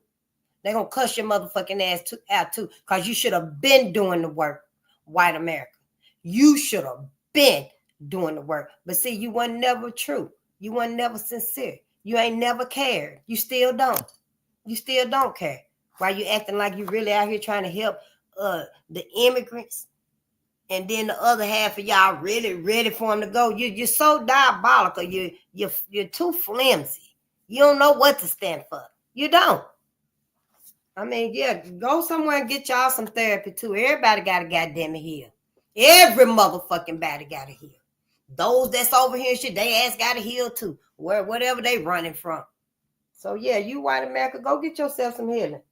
They're going to cuss your motherfucking ass out too because you should have been doing the work, White America. You should have been doing the work. But see, you weren't never true. You weren't never sincere. You ain't never cared. You still don't. You still don't care. Why you acting like you really out here trying to help the immigrants, and then the other half of y'all really ready for them to go? You're so diabolical. You're too flimsy. You don't know what to stand for. You don't. I mean, yeah, go somewhere and get y'all some therapy too. Everybody got a goddamn heal. Every motherfucking body got to heal. Those that's over here, shit, they ass got to heal too. Whatever they running from. So yeah, you White America, go get yourself some healing.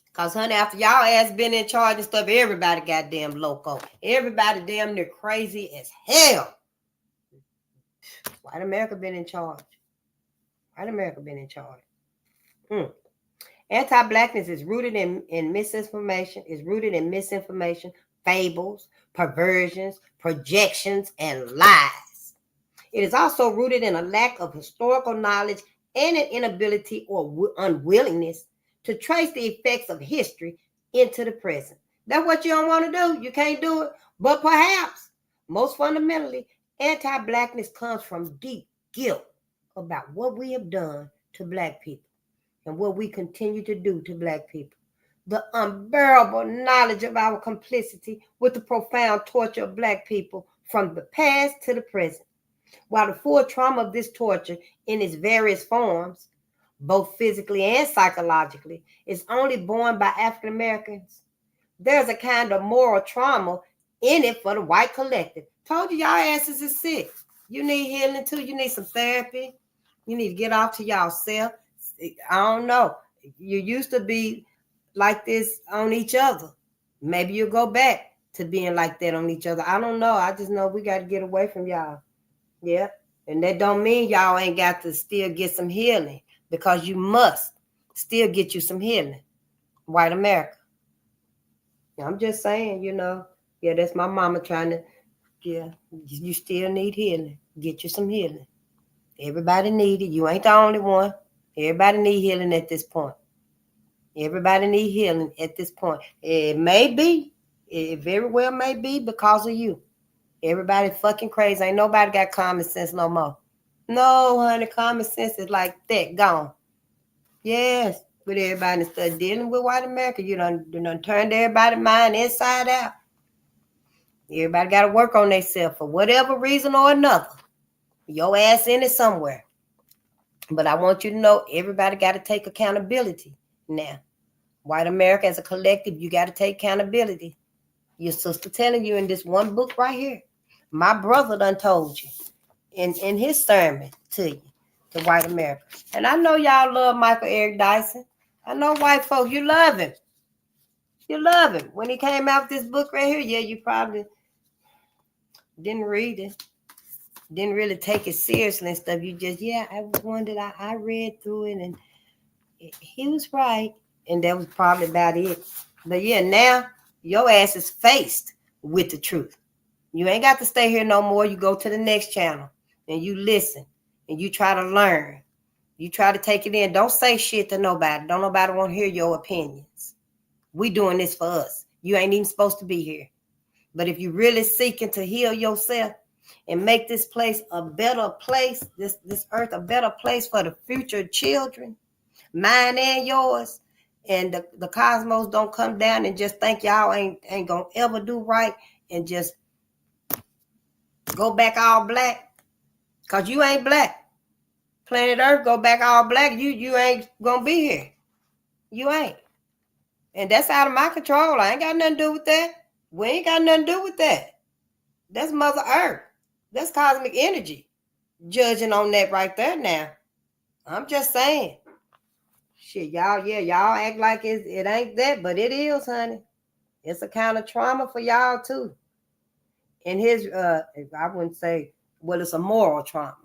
Because, honey, after y'all ass been in charge and stuff, everybody goddamn loco. Everybody damn near crazy as hell. White America been in charge. White America been in charge. Anti-blackness is rooted in misinformation, fables, perversions, projections, and lies. It is also rooted in a lack of historical knowledge and an inability or unwillingness to trace the effects of history into the present. That's what you don't want to do. You can't do it. But perhaps, most fundamentally, anti-blackness comes from deep guilt about what we have done to black people and what we continue to do to black people. The unbearable knowledge of our complicity with the profound torture of black people from the past to the present. While the full trauma of this torture in its various forms, both physically and psychologically, is only borne by African Americans, there's a kind of moral trauma in it for the white collective. Told you, y'all asses is sick. You need healing too. You need some therapy. You need to get off to yourself. I don't know. You used to be like this on each other. Maybe you'll go back to being like that on each other. I don't know. I just know we got to get away from y'all. Yeah. And that don't mean y'all ain't got to still get some healing, because you must still get you some healing, White America. I'm just saying, yeah, that's my mama trying to, yeah, you still need healing. Get you some healing. Everybody need it. You ain't the only one. Everybody need healing at this point. Everybody need healing at this point. It may be, it very well may be because of you. Everybody fucking crazy. Ain't nobody got common sense no more. No, honey, common sense is like that, gone. Yes, with everybody instead dealing with White America, you done turned everybody's mind inside out. Everybody got to work on themselves for whatever reason or another. Your ass in it somewhere. But I want you to know everybody got to take accountability now. White America as a collective, you got to take accountability. Your sister telling you in this one book right here. My brother done told you in his sermon to you, to White America. And I know y'all love Michael Eric Dyson. I know white folk, you love him. You love him. When he came out with this book right here, yeah, you probably didn't read it. Didn't really take it seriously and stuff. You just, yeah, I was one that I read through it and he was right. And that was probably about it. But yeah, now your ass is faced with the truth. You ain't got to stay here no more. You go to the next channel and you listen and you try to learn. You try to take it in. Don't say shit to nobody. Don't nobody want to hear your opinions. We doing this for us. You ain't even supposed to be here. But if you really seeking to heal yourself and make this place a better place, this earth a better place for the future children, mine and yours, and the cosmos don't come down and just think y'all ain't gonna ever do right and just go back all black, because you ain't black. Planet Earth go back all black, you ain't gonna be here. You ain't. And that's out of my control. I ain't got nothing to do with that. We ain't got nothing to do with that. That's Mother Earth. That's cosmic energy. Judging on that right there now. I'm just saying. Shit, y'all, yeah, y'all act like it ain't that, but it is, honey. It's a kind of trauma for y'all too. And his, I wouldn't say, well, it's a moral trauma.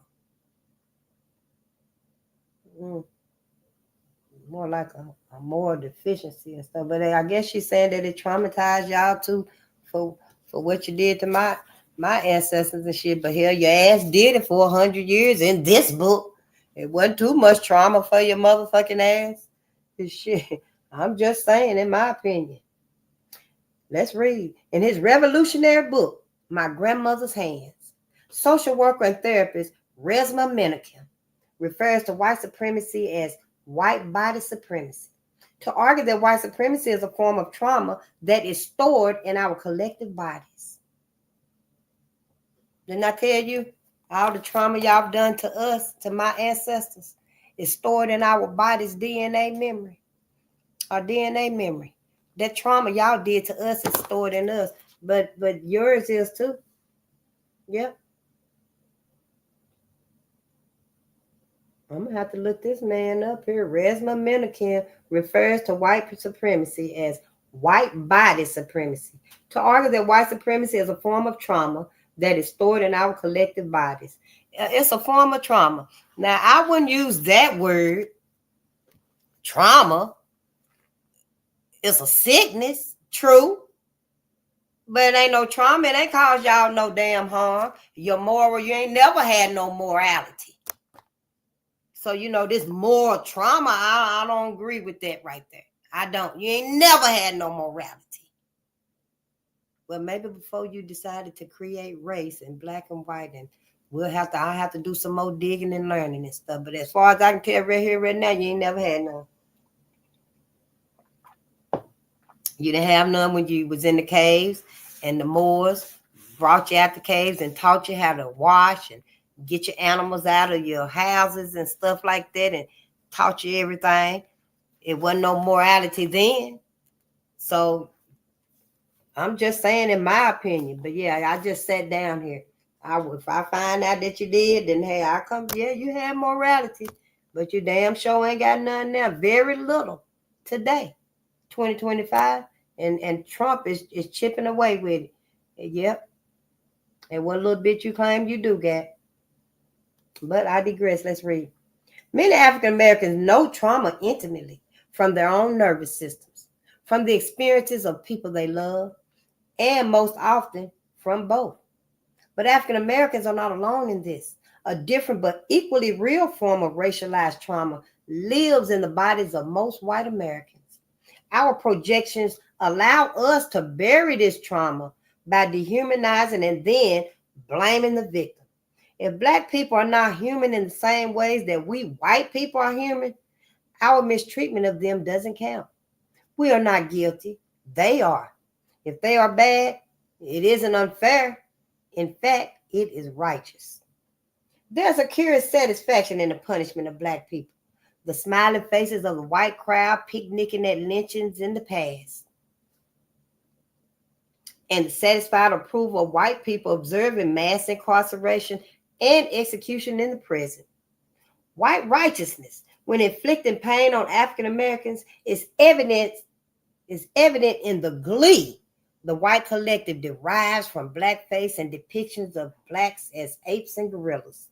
More like a moral deficiency and stuff. But I guess she's saying that it traumatized y'all too for what you did to my ancestors and shit. But hell, your ass did it for 100 years in this book. It wasn't too much trauma for your motherfucking ass. This shit. I'm just saying, in my opinion. Let's read. In his revolutionary book, My Grandmother's Hands, social worker and therapist Resma Menakem refers to white supremacy as white body supremacy, to argue that white supremacy is a form of trauma that is stored in our collective bodies. Didn't I tell you all the trauma y'all done to us, to my ancestors, is stored in our body's DNA memory? Our DNA memory. That trauma y'all did to us is stored in us, but yours is too. Yep. I'm gonna have to look this man up here. Resma Menakem refers to white supremacy as white body supremacy, to argue that white supremacy is a form of trauma that is stored in our collective bodies. It's a form of trauma. Now, I wouldn't use that word, trauma. It's a sickness, true, but it ain't no trauma. It ain't cause y'all no damn harm. Your moral, you ain't never had no morality. So, this moral trauma, I don't agree with that right there. I don't. You ain't never had no morality. Well, maybe before you decided to create race and black and white, and I'll have to do some more digging and learning and stuff. But as far as I can tell right here, right now, you ain't never had none. You didn't have none when you was in the caves, and the Moors brought you out the caves and taught you how to wash and get your animals out of your houses and stuff like that, and taught you everything. It wasn't no morality then. So I'm just saying, in my opinion. But yeah, I just sat down here. If I find out that you did, then hey, I come. Yeah, you have morality, but you damn sure ain't got none now. Very little today, 2025, and Trump is chipping away with it. Yep. And what little bit you claim you do get. But I digress. Let's read. Many African Americans know trauma intimately from their own nervous systems, from the experiences of people they love, and most often from both. But African Americans are not alone in this. A different but equally real form of racialized trauma lives in the bodies of most white Americans. Our projections allow us to bury this trauma by dehumanizing and then blaming the victim. If black people are not human in the same ways that we white people are human, our mistreatment of them doesn't count. We are not guilty. They are. If they are bad, it isn't unfair. In fact, it is righteous. There's a curious satisfaction in the punishment of black people. The smiling faces of the white crowd picnicking at lynchings in the past, and the satisfied approval of white people observing mass incarceration and execution in the present. White righteousness, when inflicting pain on African Americans is evident in the glee the white collective derives from blackface and depictions of blacks as apes and gorillas.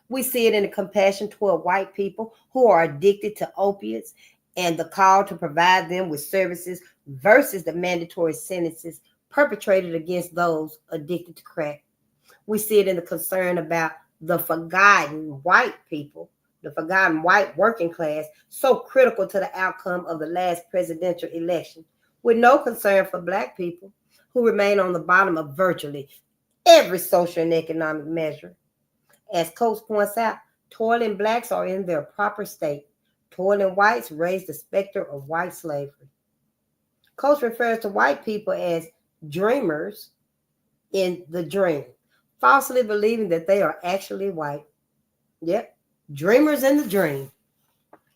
We see it in the compassion toward white people who are addicted to opiates and the call to provide them with services versus the mandatory sentences perpetrated against those addicted to crack. We see it in the concern about the forgotten white people, the forgotten white working class, so critical to the outcome of the last presidential election, with no concern for black people who remain on the bottom of virtually every social and economic measure. As Coates points out, toiling blacks are in their proper state. Toiling whites raise the specter of white slavery. Coates refers to white people as dreamers in the dream, falsely believing that they are actually white. Yep, dreamers in the dream,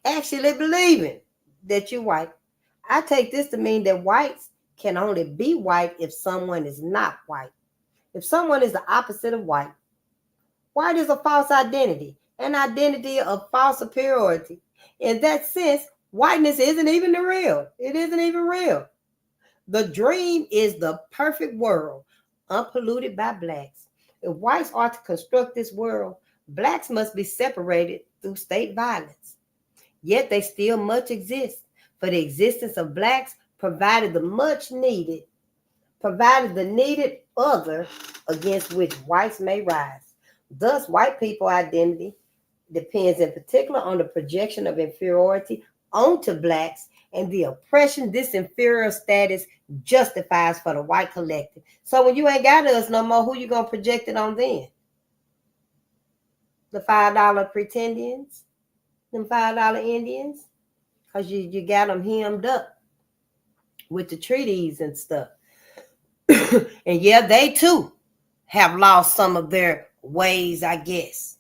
actually believing that you're white. I take this to mean that whites can only be white if someone is not white. If someone is the opposite of white, white is a false identity, an identity of false superiority. In that sense, whiteness isn't even the real. It isn't even real. The dream is the perfect world, unpolluted by blacks. If whites are to construct this world, blacks must be separated through state violence. Yet they still much exist, for the existence of blacks provided the needed other against which whites may rise. Thus, white people identity depends in particular on the projection of inferiority onto blacks and the oppression this inferior status justifies for the white collective. So when you ain't got us no more, who you gonna project it on then? The $5 pretendians? Them $5 Indians? Because you got them hemmed up with the treaties and stuff. And yeah, they too have lost some of their ways, I guess,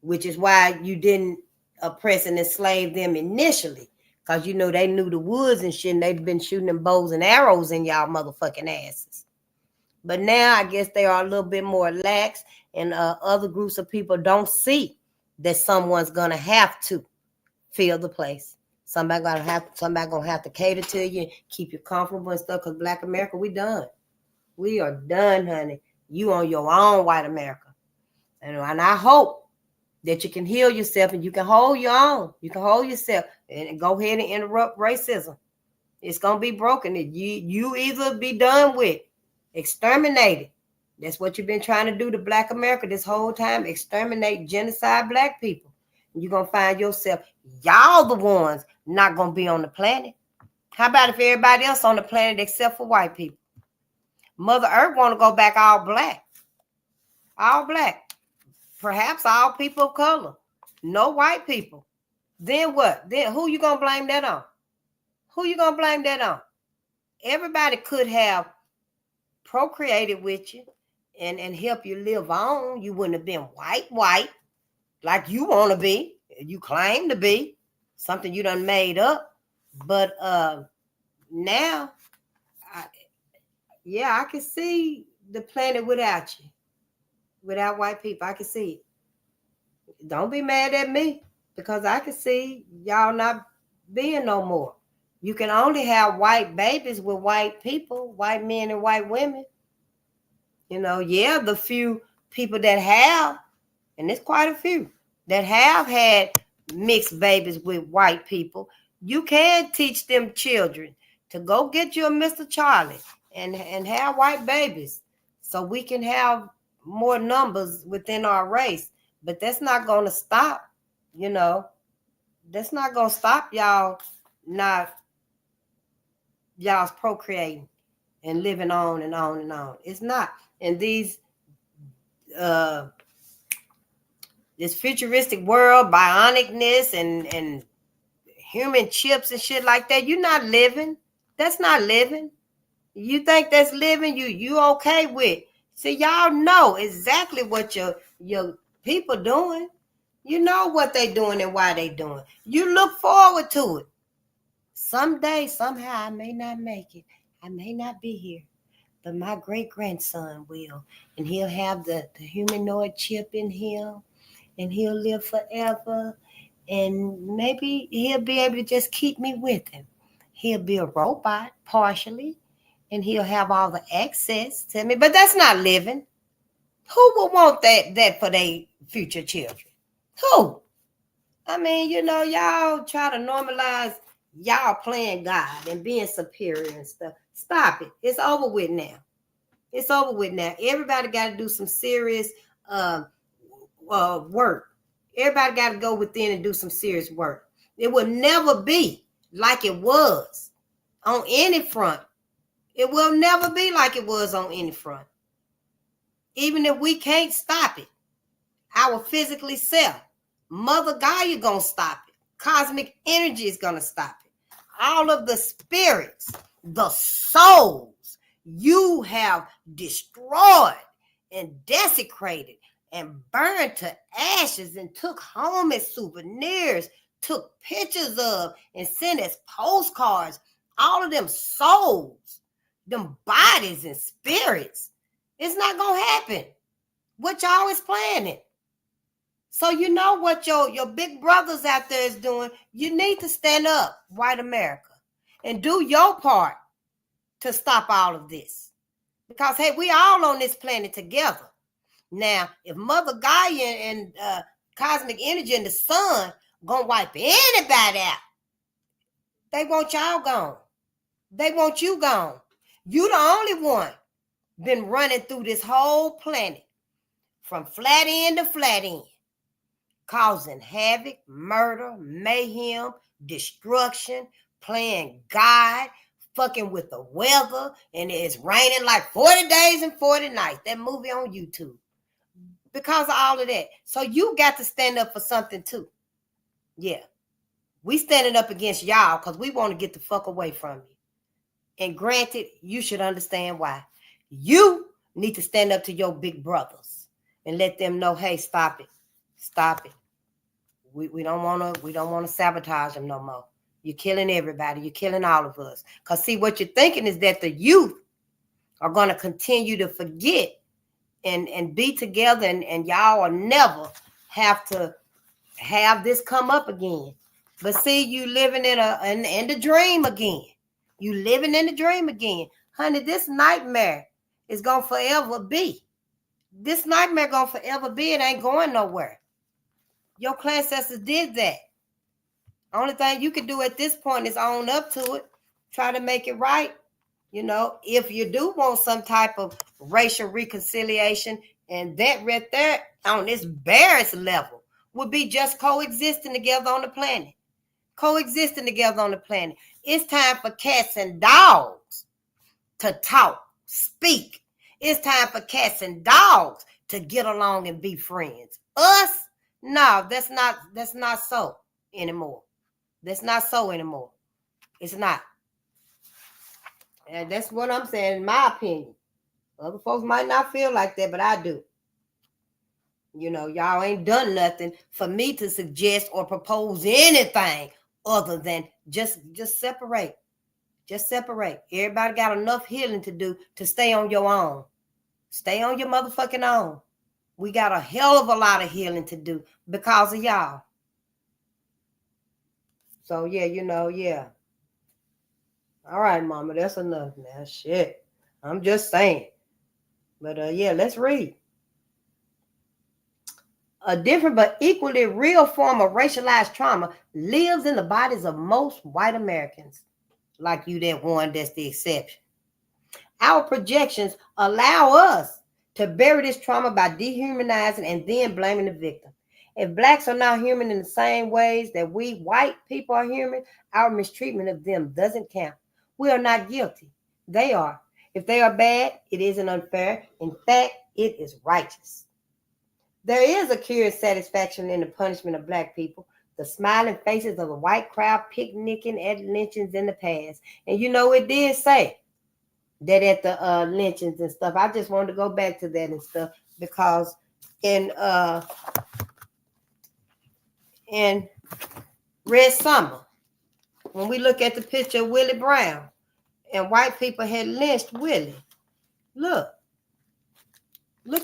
which is why you didn't oppress and enslave them initially, because you know they knew the woods and shit, and they've been shooting them bows and arrows in y'all motherfucking asses. But now I guess they are a little bit more lax, and other groups of people don't see that someone's gonna have to fill the place. Somebody gonna have to cater to you, keep you comfortable and stuff. Because Black America, we done. We are done, honey. You on your own, white America, and I hope that you can heal yourself and you can hold your own. You can hold yourself and go ahead and interrupt racism. It's gonna be broken. You either be done with, exterminated. That's what you've been trying to do to Black America this whole time. Exterminate, genocide Black people. You're gonna find yourself, y'all the ones not gonna be on the planet. How about if everybody else on the planet except for white people? Mother Earth want to go back all black. All black. Perhaps all people of color. No white people. Then what? Then who you gonna blame that on? Who you gonna blame that on? Everybody could have procreated with you and help you live on. You wouldn't have been white like you want to be. You claim to be something you done made up. But now, I can see the planet without you, without white people. I can see it. Don't be mad at me, because I can see y'all not being no more. You can only have white babies with white people, white men and white women. You know, the few people that have, and it's quite a few, that have had mixed babies with white people, you can teach them children to go get you a Mr. Charlie and have white babies so we can have more numbers within our race. But that's not going to stop, that's not going to stop y'all's procreating and living on and on and on. It's not. And this futuristic world, bionicness and human chips and shit like that, you're not living. That's not living. You think that's living? You okay with? See, y'all know exactly what your people doing. You know what they doing and why they doing. You look forward to it. Someday, somehow, I may not make it. I may not be here, but my great-grandson will, and he'll have the humanoid chip in him, and he'll live forever, And maybe he'll be able to just keep me with him. He'll be a robot partially, and he'll have all the access to me. But that's not living. Who would want that for their future children? Who? I mean, y'all try to normalize y'all playing God and being superior and stuff. Stop it. It's over with now. It's over with now. Everybody got to do some serious work. Everybody got to go within and do some serious work. It will never be like it was on any front. It will never be like it was on any front. Even if we can't stop it, our physically self, Mother Gaia gonna stop it. Cosmic energy is gonna stop it. All of the spirits, the souls you have destroyed and desecrated and burned to ashes and took home as souvenirs, took pictures of and sent as postcards, all of them souls, them bodies and spirits, it's not gonna happen. What y'all is planning. So you know what your big brothers out there is doing. You need to stand up, white America, and do your part to stop all of this. Because, hey, we all on this planet together. Now, if Mother Gaia and cosmic energy and the sun gonna wipe anybody out, they want y'all gone. They want you gone. You the only one been running through this whole planet from flat end to flat end, causing havoc, murder, mayhem, destruction, playing God, fucking with the weather, and it's raining like 40 days and 40 nights. That movie on YouTube. Because of all of that. So you got to stand up for something too. Yeah. We standing up against y'all because we want to get the fuck away from you. And granted, you should understand why. You need to stand up to your big brothers and let them know, hey, stop it. Stop it. We don't want to sabotage them no more. You're killing everybody. You're killing all of us. Because see, what you're thinking is that the youth are going to continue to forget and be together, and y'all will never have to have this come up again. But see, you living in the dream again. You living in the dream again. Honey, this nightmare is going to forever be. This nightmare going to forever be. It ain't going nowhere. Your ancestors did that. Only thing you can do at this point is own up to it. Try to make it right. If you do want some type of racial reconciliation, and that right there on this barest level would be just coexisting together on the planet. Coexisting together on the planet. It's time for cats and dogs to talk, speak. It's time for cats and dogs to get along and be friends. Us? No, that's not so anymore. That's not so anymore. It's not. And that's what I'm saying, in my opinion. Other folks might not feel like that, but I do. Y'all ain't done nothing for me to suggest or propose anything other than just separate. Just separate. Everybody got enough healing to do to stay on your own. Stay on your motherfucking own. We got a hell of a lot of healing to do because of y'all. So, yeah, yeah. All right, mama, that's enough now. Shit. I'm just saying. But, yeah, let's read. A different but equally real form of racialized trauma lives in the bodies of most white Americans. Like you, that one that's the exception. Our projections allow us to bury this trauma by dehumanizing and then blaming the victim. If blacks are not human in the same ways that we white people are human, our mistreatment of them doesn't count. We are not guilty. They are. If they are bad, it isn't unfair. In fact, it is righteous. There is a curious satisfaction in the punishment of black people, the smiling faces of the white crowd picnicking at lynchings in the past. And it did say that at the lynchings and stuff. I just wanted to go back to that and stuff because in Red Summer, when we look at the picture of Willie Brown and white people had lynched Willie, look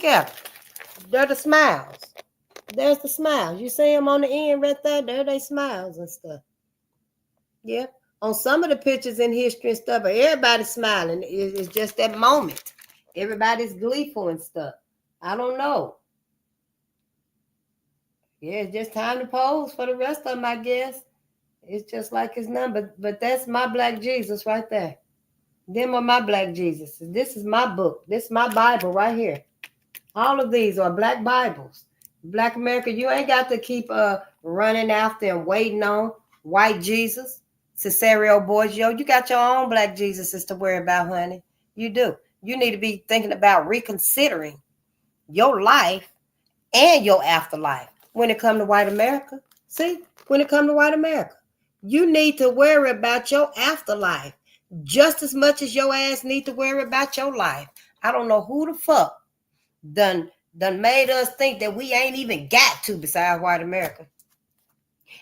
at them. They're the smiles. There's the smiles. You see them on the end right there? There they smiles and stuff. Yeah. On some of the pictures in history and stuff, everybody's smiling. It's just that moment. Everybody's gleeful and stuff. I don't know. Yeah, it's just time to pose for the rest of them, I guess. It's just like his number. But that's my Black Jesus right there. Them are my Black Jesus. This is my book. This is my Bible right here. All of these are Black Bibles. Black America, you ain't got to keep running after and waiting on white Jesus, Cesario Borgio. You got your own Black Jesuses to worry about, honey. You do. You need to be thinking about reconsidering your life and your afterlife when it comes to white America. See, when it comes to white America, you need to worry about your afterlife just as much as your ass need to worry about your life. I don't know who the fuck done made us think that we ain't even got to, besides white America,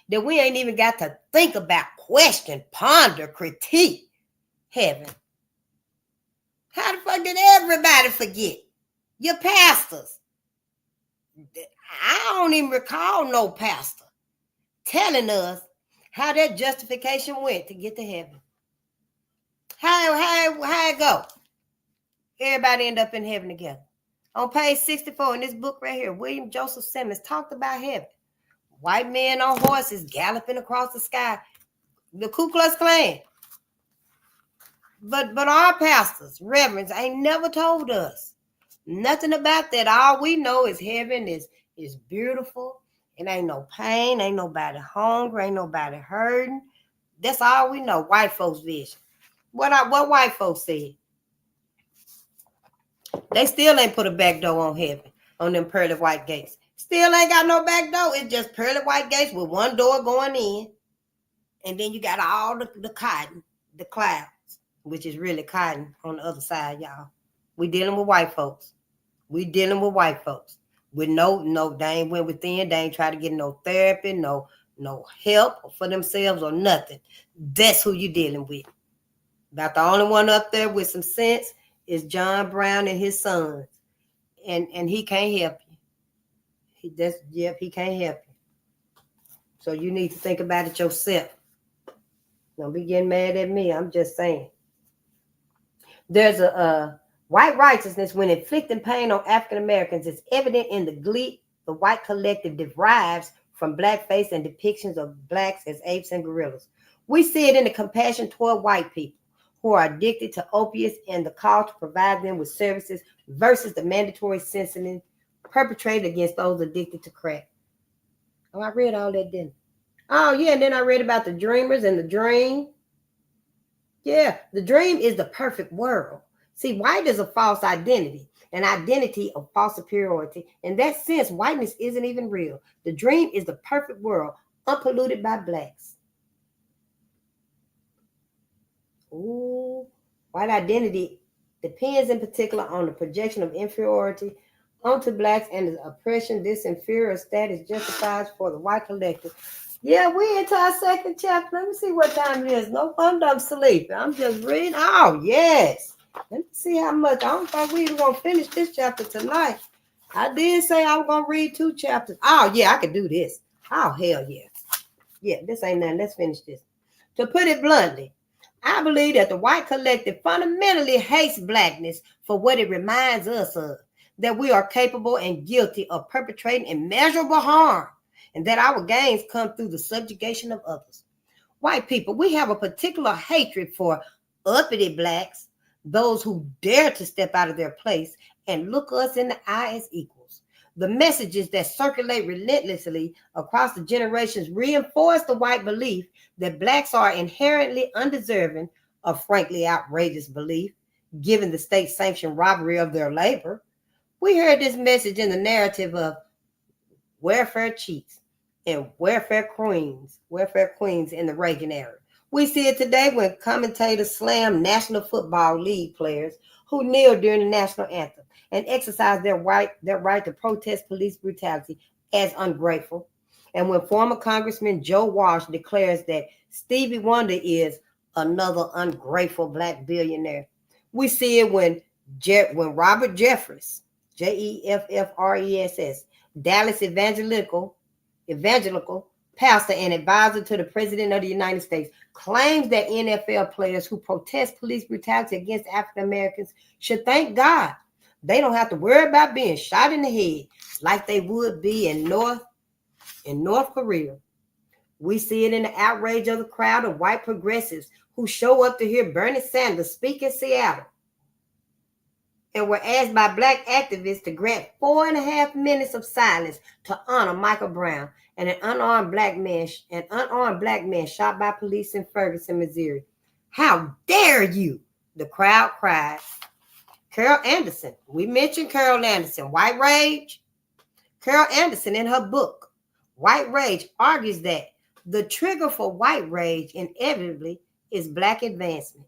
that we ain't even got to think about, question, ponder, critique heaven. How the fuck did everybody forget? Your pastors. I don't even recall no pastor telling us how that justification went to get to heaven. How it go? Everybody end up in heaven together. On page 64 in this book right here, William Joseph Simmons talked about heaven. White men on horses galloping across the sky. The Ku Klux Klan. But our pastors, reverends, ain't never told us nothing about that. All we know is heaven is beautiful. It ain't no pain. Ain't nobody hungry. Ain't nobody hurting. That's all we know. White folks' vision. What white folks said. They still ain't put a back door on heaven, on them pearly white gates. Still ain't got no back door. It's just pearly white gates with one door going in. And then you got all the cotton, the clouds, which is really cotton on the other side, y'all. We dealing with white folks. We dealing with white folks. With no, they ain't went within. They ain't try to get no therapy, no help for themselves or nothing. That's who you dealing with. About the only one up there with some sense is John Brown and his sons. And he can't help you. He can't help you. So you need to think about it yourself. Don't be getting mad at me. I'm just saying. There's a white righteousness when inflicting pain on African Americans is evident in the glee the white collective derives from blackface and depictions of blacks as apes and gorillas. We see it in the compassion toward white people who are addicted to opiates and the call to provide them with services versus the mandatory censoring perpetrated against those addicted to crack. Oh, I read all that, didn't I? Oh, yeah, and then I read about the dreamers and the dream. Yeah, the dream is the perfect world. See, white is a false identity, an identity of false superiority. In that sense, whiteness isn't even real. The dream is the perfect world, unpolluted by blacks. Ooh, white identity depends in particular on the projection of inferiority onto blacks and the oppression this inferior status justifies for the white collective. Yeah, we into our second chapter. Let me see what time it is. No, I'm sleeping. I'm just reading. Oh, yes. Let me see how much. I don't think we even going to finish this chapter tonight. I did say I was going to read 2 chapters. Oh, yeah, I can do this. Oh, hell yeah. Yeah, this ain't nothing. Let's finish this. To put it bluntly, I believe that the white collective fundamentally hates blackness for what it reminds us of, that we are capable and guilty of perpetrating immeasurable harm, and that our gains come through the subjugation of others. White people, we have a particular hatred for uppity blacks, those who dare to step out of their place and look us in the eye as equals. The messages that circulate relentlessly across the generations reinforce the white belief that blacks are inherently undeserving of frankly outrageous belief, given the state-sanctioned robbery of their labor. We heard this message in the narrative of welfare cheats and welfare queens in the Reagan era. We see it today when commentators slam National Football League players who kneel during the national anthem and exercise their right to protest police brutality as ungrateful. And when former Congressman Joe Walsh declares that Stevie Wonder is another ungrateful black billionaire. We see it when Robert Jeffress, Jeffress, Dallas evangelical pastor and advisor to the president of the United States, claims that NFL players who protest police brutality against African Americans should thank God they don't have to worry about being shot in the head like they would be in North Korea. We see it in the outrage of the crowd of white progressives who show up to hear Bernie Sanders speak in Seattle and were asked by black activists to grant 4.5 minutes of silence to honor Michael Brown, and an unarmed black man shot by police in Ferguson, Missouri. How dare you? The crowd cried. Carol Anderson, we mentioned Carol Anderson, White Rage. Carol Anderson, in her book, White Rage, argues that the trigger for white rage inevitably is black advancement.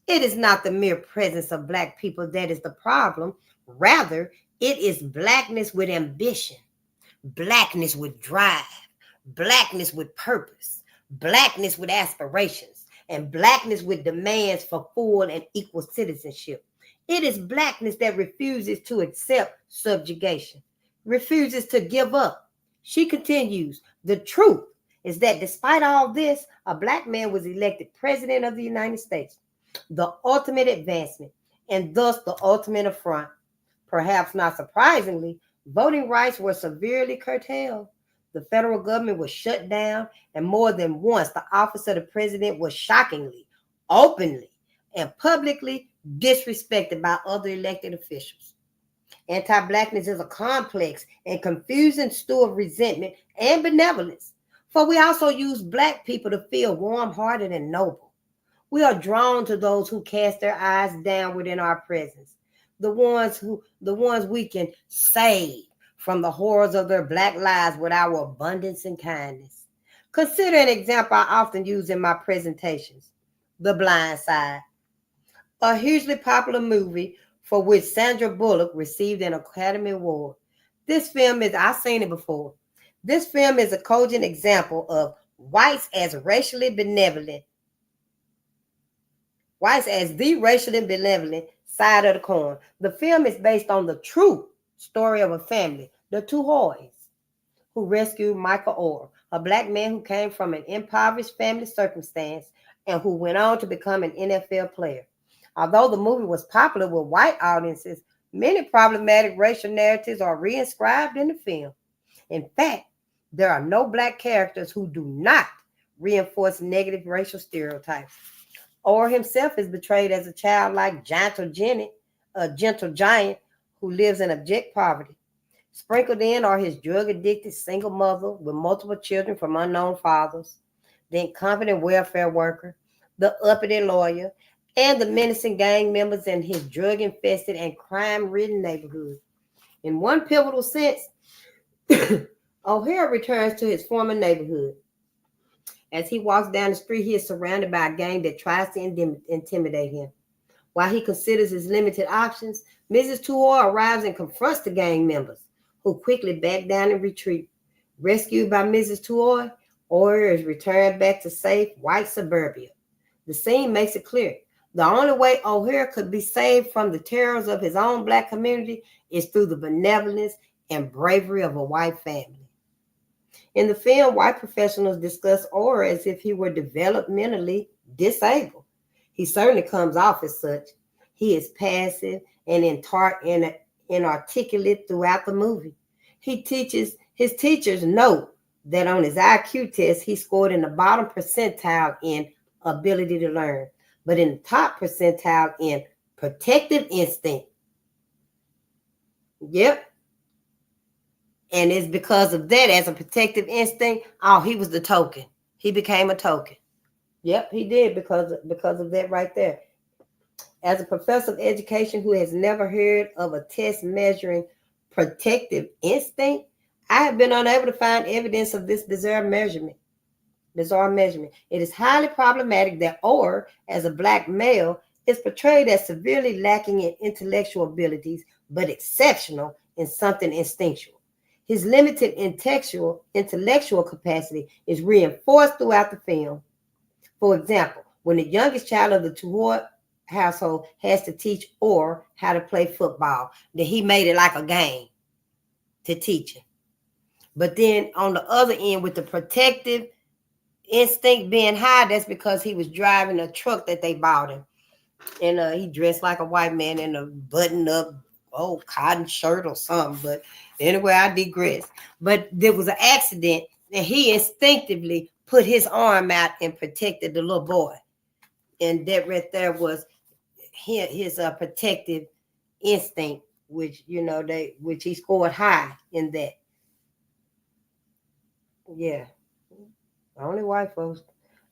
It is not the mere presence of black people that is the problem. Rather, it is blackness with ambition, blackness with drive, blackness with purpose, blackness with aspirations, and blackness with demands for full and equal citizenship. It is blackness that refuses to accept subjugation, refuses to give up. She continues, the truth is that despite all this, a black man was elected president of the United States, the ultimate advancement, and thus the ultimate affront. Perhaps not surprisingly, voting rights were severely curtailed. The federal government was shut down, and more than once, the office of the president was shockingly, openly, and publicly disrespected by other elected officials. Anti-blackness is a complex and confusing stew of resentment and benevolence, for we also use black people to feel warm-hearted and noble. We are drawn to those who cast their eyes downward in our presence, the ones we can save from the horrors of their black lives with our abundance and kindness. Consider an example I often use in my presentations, The Blind Side, a hugely popular movie for which Sandra Bullock received an Academy Award. This film I've seen it before. This film is a cogent example of whites as the racially benevolent side of the coin. The film is based on the true story of a family, the Tuhois, who rescued Michael Orr, a black man who came from an impoverished family circumstance and who went on to become an NFL player. Although the movie was popular with white audiences, many problematic racial narratives are reinscribed in the film. In fact, there are no black characters who do not reinforce negative racial stereotypes. Orr himself is portrayed as a childlike gentle giant who lives in abject poverty. Sprinkled in are his drug-addicted single mother with multiple children from unknown fathers, the incompetent welfare worker, the uppity lawyer, and the menacing gang members in his drug-infested and crime-ridden neighborhood. In one pivotal sense, O'Hare returns to his former neighborhood. As he walks down the street, he is surrounded by a gang that tries to intimidate him. While he considers his limited options, Mrs. Tuor arrives and confronts the gang members, who quickly back down and retreat. Rescued by Mrs. Tuor, O'Hare is returned back to safe white suburbia. The scene makes it clear. The only way O'Hare could be saved from the terrors of his own black community is through the benevolence and bravery of a white family. In the film, white professionals discuss Orr as if he were developmentally disabled. He certainly comes off as such. He is passive and inarticulate throughout the movie. His teachers note that on his IQ test, he scored in the bottom percentile in ability to learn, but in the top percentile in protective instinct. Yep. And it's because of that, as a protective instinct, he was the token. He became a token. Yep, he did because of that right there. As a professor of education who has never heard of a test measuring protective instinct, I have been unable to find evidence of this bizarre measurement. It is highly problematic that Orr, as a black male, is portrayed as severely lacking in intellectual abilities, but exceptional in something instinctual. His limited intellectual capacity is reinforced throughout the film. For example, when the youngest child of the Tuhor household has to teach Orr how to play football, then he made it like a game to teach him. But then on the other end, with the protective instinct being high, that's because he was driving a truck that they bought him. And he dressed like a white man in a button-up cotton shirt or something. But anyway, I digress. But there was an accident, and he instinctively put his arm out and protected the little boy. And that right there was his protective instinct, which which he scored high in that. Yeah, only white folks.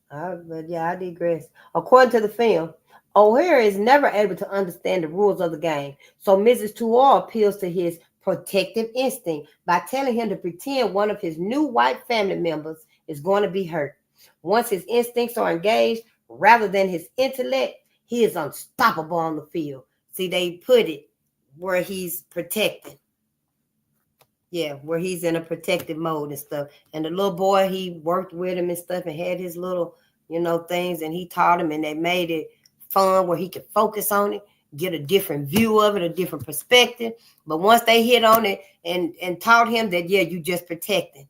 But yeah, I digress. According to the film, O'Hare is never able to understand the rules of the game, so Mrs. Tuor appeals to his protective instinct by telling him to pretend one of his new white family members is going to be hurt. Once his instincts are engaged, rather than his intellect, he is unstoppable on the field. See, they put it where he's protected. Yeah, where he's in a protective mode and stuff. And the little boy, he worked with him and stuff and had his little, things, and he taught him, and they made it fun where he could focus on it, get a different view of it, a different perspective. But once they hit on it and taught him that, yeah, you just protecting.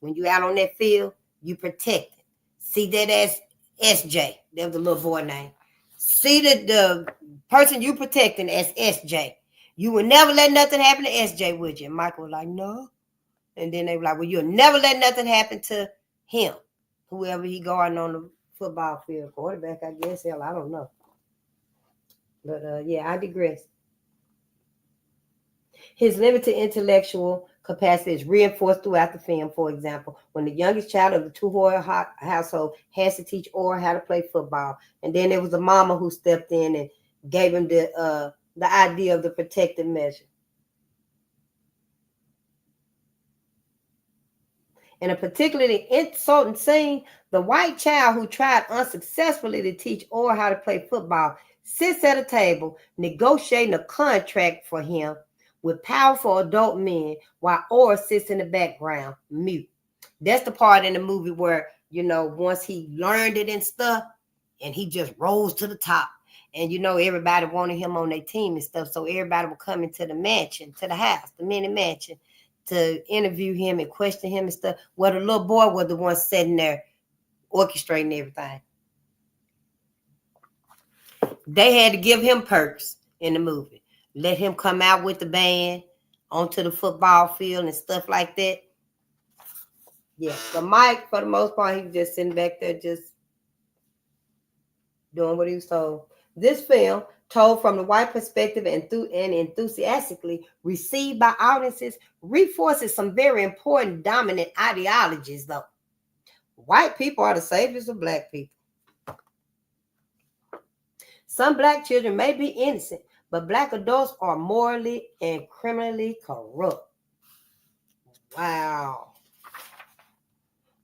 When you out on that field, you protecting. See that as SJ. That was the little boy name. See the person you protecting as SJ. You will never let nothing happen to SJ, would you? And Michael was like, no. And then they were like, well, you'll never let nothing happen to him, whoever he guarding on the football field. Quarterback, I guess. Hell, I don't know. But yeah, I digress. His limited intellectual capacity is reinforced throughout the film. For example, when the youngest child of the Tuor household has to teach Orr how to play football, and then there was a mama who stepped in and gave him the idea of the protective measure. In a particularly insulting scene, the white child who tried unsuccessfully to teach Orr how to play football sits at a table negotiating a contract for him with powerful adult men while Orr sits in the background, mute. That's the part in the movie where, once he learned it and stuff, and he just rose to the top. And, everybody wanted him on their team and stuff. So everybody would come into the mansion, to the house, the mini mansion, to interview him and question him and stuff. Well, the little boy was the one sitting there orchestrating everything. They had to give him perks in the movie. Let him come out with the band onto the football field and stuff like that. Yeah, but Mike, for the most part, he was just sitting back there just doing what he was told. This film, told from the white perspective and enthusiastically received by audiences, reinforces some very important dominant ideologies, though. White people are the saviors of black people. Some black children may be innocent, but black adults are morally and criminally corrupt. Wow.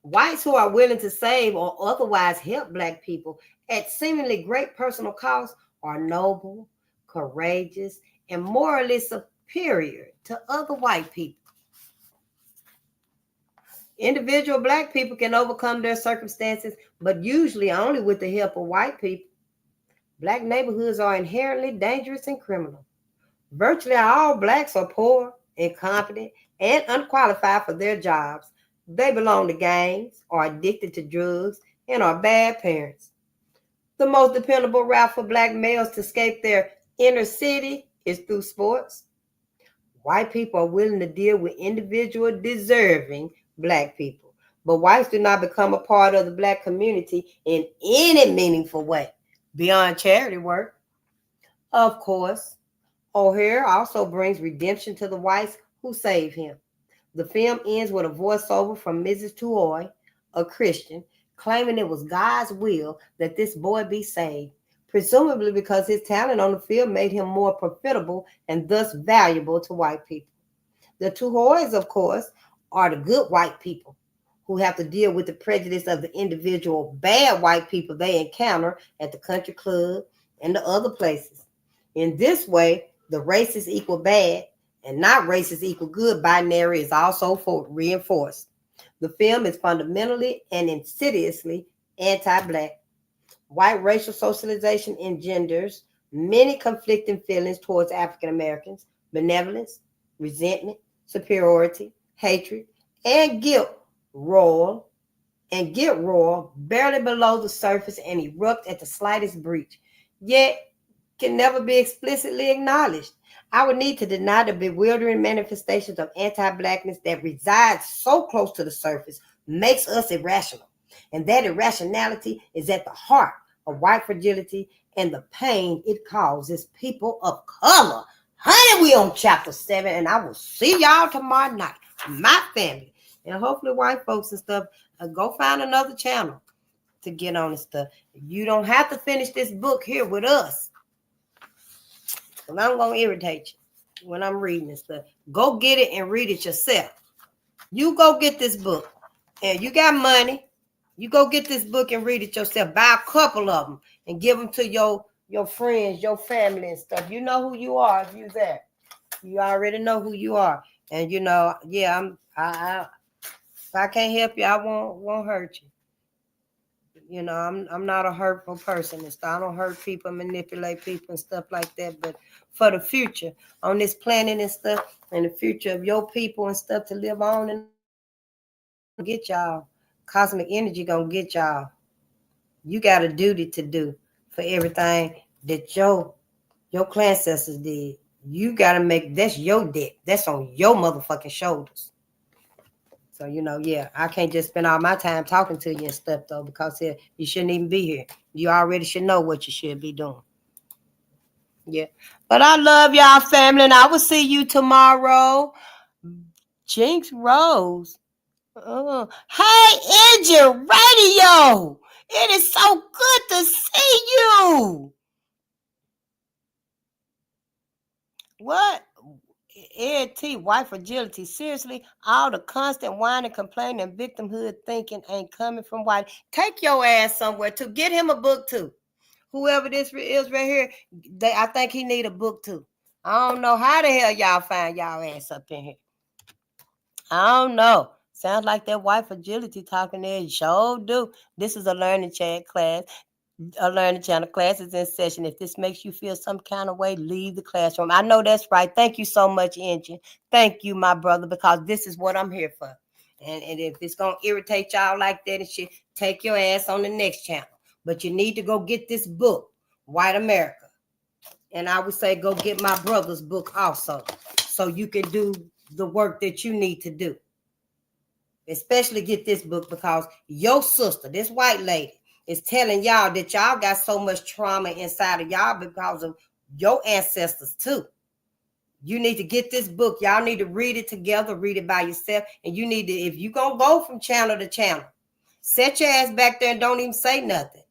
Whites who are willing to save or otherwise help black people at seemingly great personal cost are noble, courageous, and morally superior to other white people. Individual black people can overcome their circumstances, but usually only with the help of white people. Black neighborhoods are inherently dangerous and criminal. Virtually all blacks are poor, incompetent, and unqualified for their jobs. They belong to gangs, are addicted to drugs, and are bad parents. The most dependable route for black males to escape their inner city is through sports. White people are willing to deal with individual deserving black people, but whites do not become a part of the black community in any meaningful way beyond charity work. Of course, O'Hare also brings redemption to the whites who save him. The film ends with a voiceover from Mrs. Tuor, a Christian, claiming it was God's will that this boy be saved, presumably because his talent on the field made him more profitable and thus valuable to white people. The Tuors, of course, are the good white people who have to deal with the prejudice of the individual bad white people they encounter at the country club and the other places. In this way, the racist equal bad and not racist equal good binary is also reinforced. The film is fundamentally and insidiously anti-black. White racial socialization engenders many conflicting feelings towards African Americans: benevolence, resentment, superiority, hatred, and get roil barely below the surface and erupt at the slightest breach, yet can never be explicitly acknowledged. I would need to deny the bewildering manifestations of anti-blackness that reside so close to the surface makes us irrational. And that irrationality is at the heart of white fragility and the pain it causes people of color. Honey, we on chapter 7, and I will see y'all tomorrow night. My family. And hopefully white folks and stuff, go find another channel to get on and stuff. You don't have to finish this book here with us. And I'm going to irritate you when I'm reading this stuff. Go get it and read it yourself. You go get this book. And you got money. You go get this book and read it yourself. Buy a couple of them and give them to your friends, your family and stuff. You know who you are if you're there. You already know who you are. And you know, yeah, if I can't help you, I won't hurt you. You know, I'm not a hurtful person and stuff. I don't hurt people, manipulate people and stuff like that. But for the future on this planet and stuff, and the future of your people and stuff to live on and get y'all. Cosmic energy gonna get y'all. You got a duty to do for everything that your ancestors did. You gotta make that's your debt. That's on your motherfucking shoulders. So, you know, yeah, I can't just spend all my time talking to you and stuff, though, because you shouldn't even be here. You already should know what you should be doing. Yeah. But I love y'all, family, and I will see you tomorrow. Jinx Rose. Hey, Engine Radio. It is so good to see you. What? Ed white fragility. Seriously, all the constant whining, complaining, and victimhood thinking ain't coming from white. Take your ass somewhere to get him a book too. Whoever this is right here, I think he need a book too. I don't know how the hell y'all find y'all ass up in here. I don't know. Sounds like that white fragility talking there. Sure do. This is a learning chat class. A learning channel class is in session. If this makes you feel some kind of way, leave the classroom. I know that's right. Thank you so much, Engine. Thank you, my brother, because this is what I'm here for. And if it's going to irritate y'all like that and shit, take your ass on the next channel. But you need to go get this book, White America. And I would say go get my brother's book also, so you can do the work that you need to do. Especially get this book because your sister, this white lady, is telling y'all that y'all got so much trauma inside of y'all because of your ancestors too. You need to get this book. Y'all need to read it together, read it by yourself. And you need to, if you're going to go from channel to channel, set your ass back there and don't even say nothing.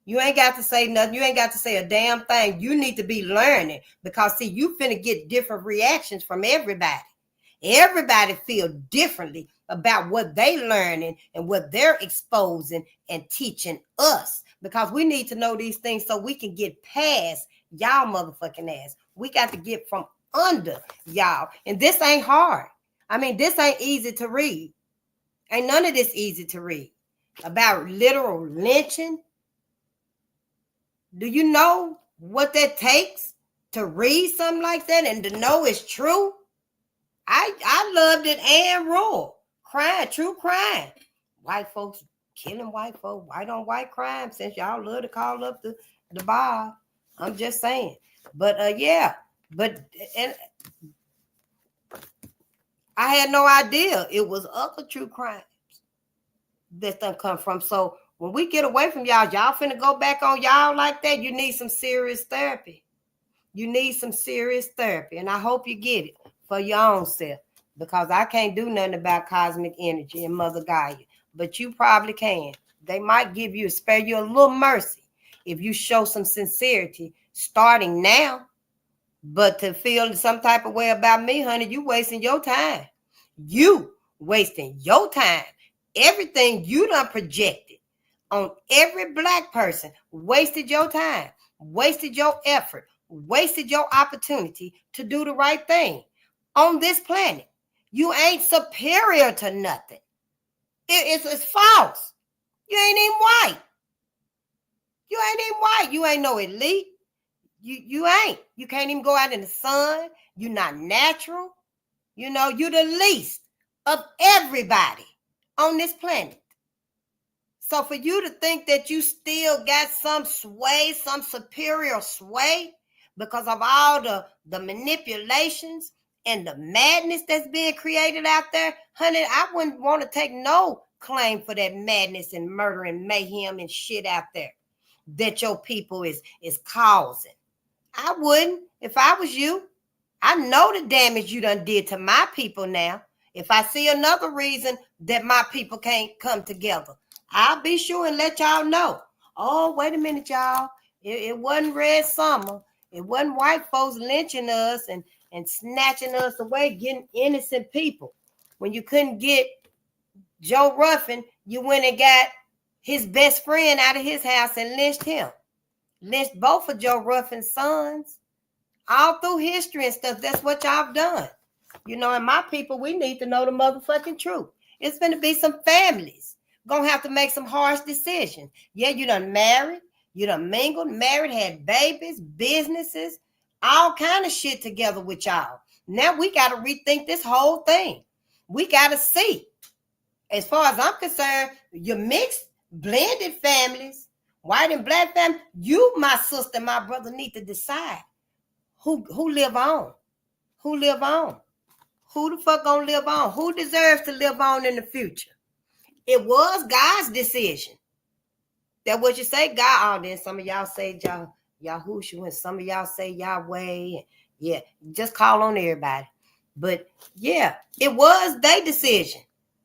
You ain't got to say nothing. You ain't got to say a damn thing. You need to be learning because, see, you finna get different reactions from everybody. Everybody feel differently about what they learning and what they're exposing and teaching us, because we need to know these things so we can get past y'all motherfucking ass. We got to get from under y'all. And this ain't hard. I mean, this ain't easy to read. Ain't none of this easy to read. About literal lynching. Do you know what that takes to read something like that and to know it's true? I loved it and raw. Crime, true crime. White folks killing white folks, white on white crime, since y'all love to call up the bar. I'm just saying. But yeah, and I had no idea it was other true crimes that done come from. So when we get away from y'all finna go back on y'all like that, you need some serious therapy. You need some serious therapy. And I hope you get it for your own self, because I can't do nothing about cosmic energy and Mother Gaia, but you probably can. They might spare you a little mercy if you show some sincerity starting now. But to feel some type of way about me, honey, you wasting your time. You wasting your time. Everything you done projected on every black person, wasted your time, wasted your effort, wasted your opportunity to do the right thing on this planet. You ain't superior to nothing. It's false. You ain't even white. You ain't even white. You ain't no elite. You ain't. You can't even go out in the sun. You're not natural. You know, you the least of everybody on this planet. So for you to think that you still got some sway, some superior sway, because of all the manipulations and the madness that's being created out there, honey, I wouldn't want to take no claim for that madness and murder and mayhem and shit out there that your people is causing. I wouldn't if I was you. I know the damage you done did to my people now. If I see another reason that my people can't come together, I'll be sure and let y'all know. Oh, wait a minute, y'all. It wasn't Red Summer. It wasn't white folks lynching us and snatching us away, getting innocent people. When you couldn't get Joe Ruffin, you went and got his best friend out of his house and lynched him. Lynched both of Joe Ruffin's sons. All through history and stuff, that's what y'all done. You know, and my people, we need to know the motherfucking truth. It's going to be some families gonna have to make some harsh decisions. Yeah, you done married, you done mingled, married, had babies, businesses, all kind of shit together with y'all. Now we got to rethink this whole thing. We got to see. As far as I'm concerned, your mixed, blended families, white and black families, you, my sister, my brother, need to decide who live on. Who live on? Who the fuck gonna live on? Who deserves to live on in the future? It was God's decision. That what you say, God. Oh, then some of y'all say Yahusha, and some of y'all say Yahweh. Yeah, just call on everybody. But yeah, it was their decision.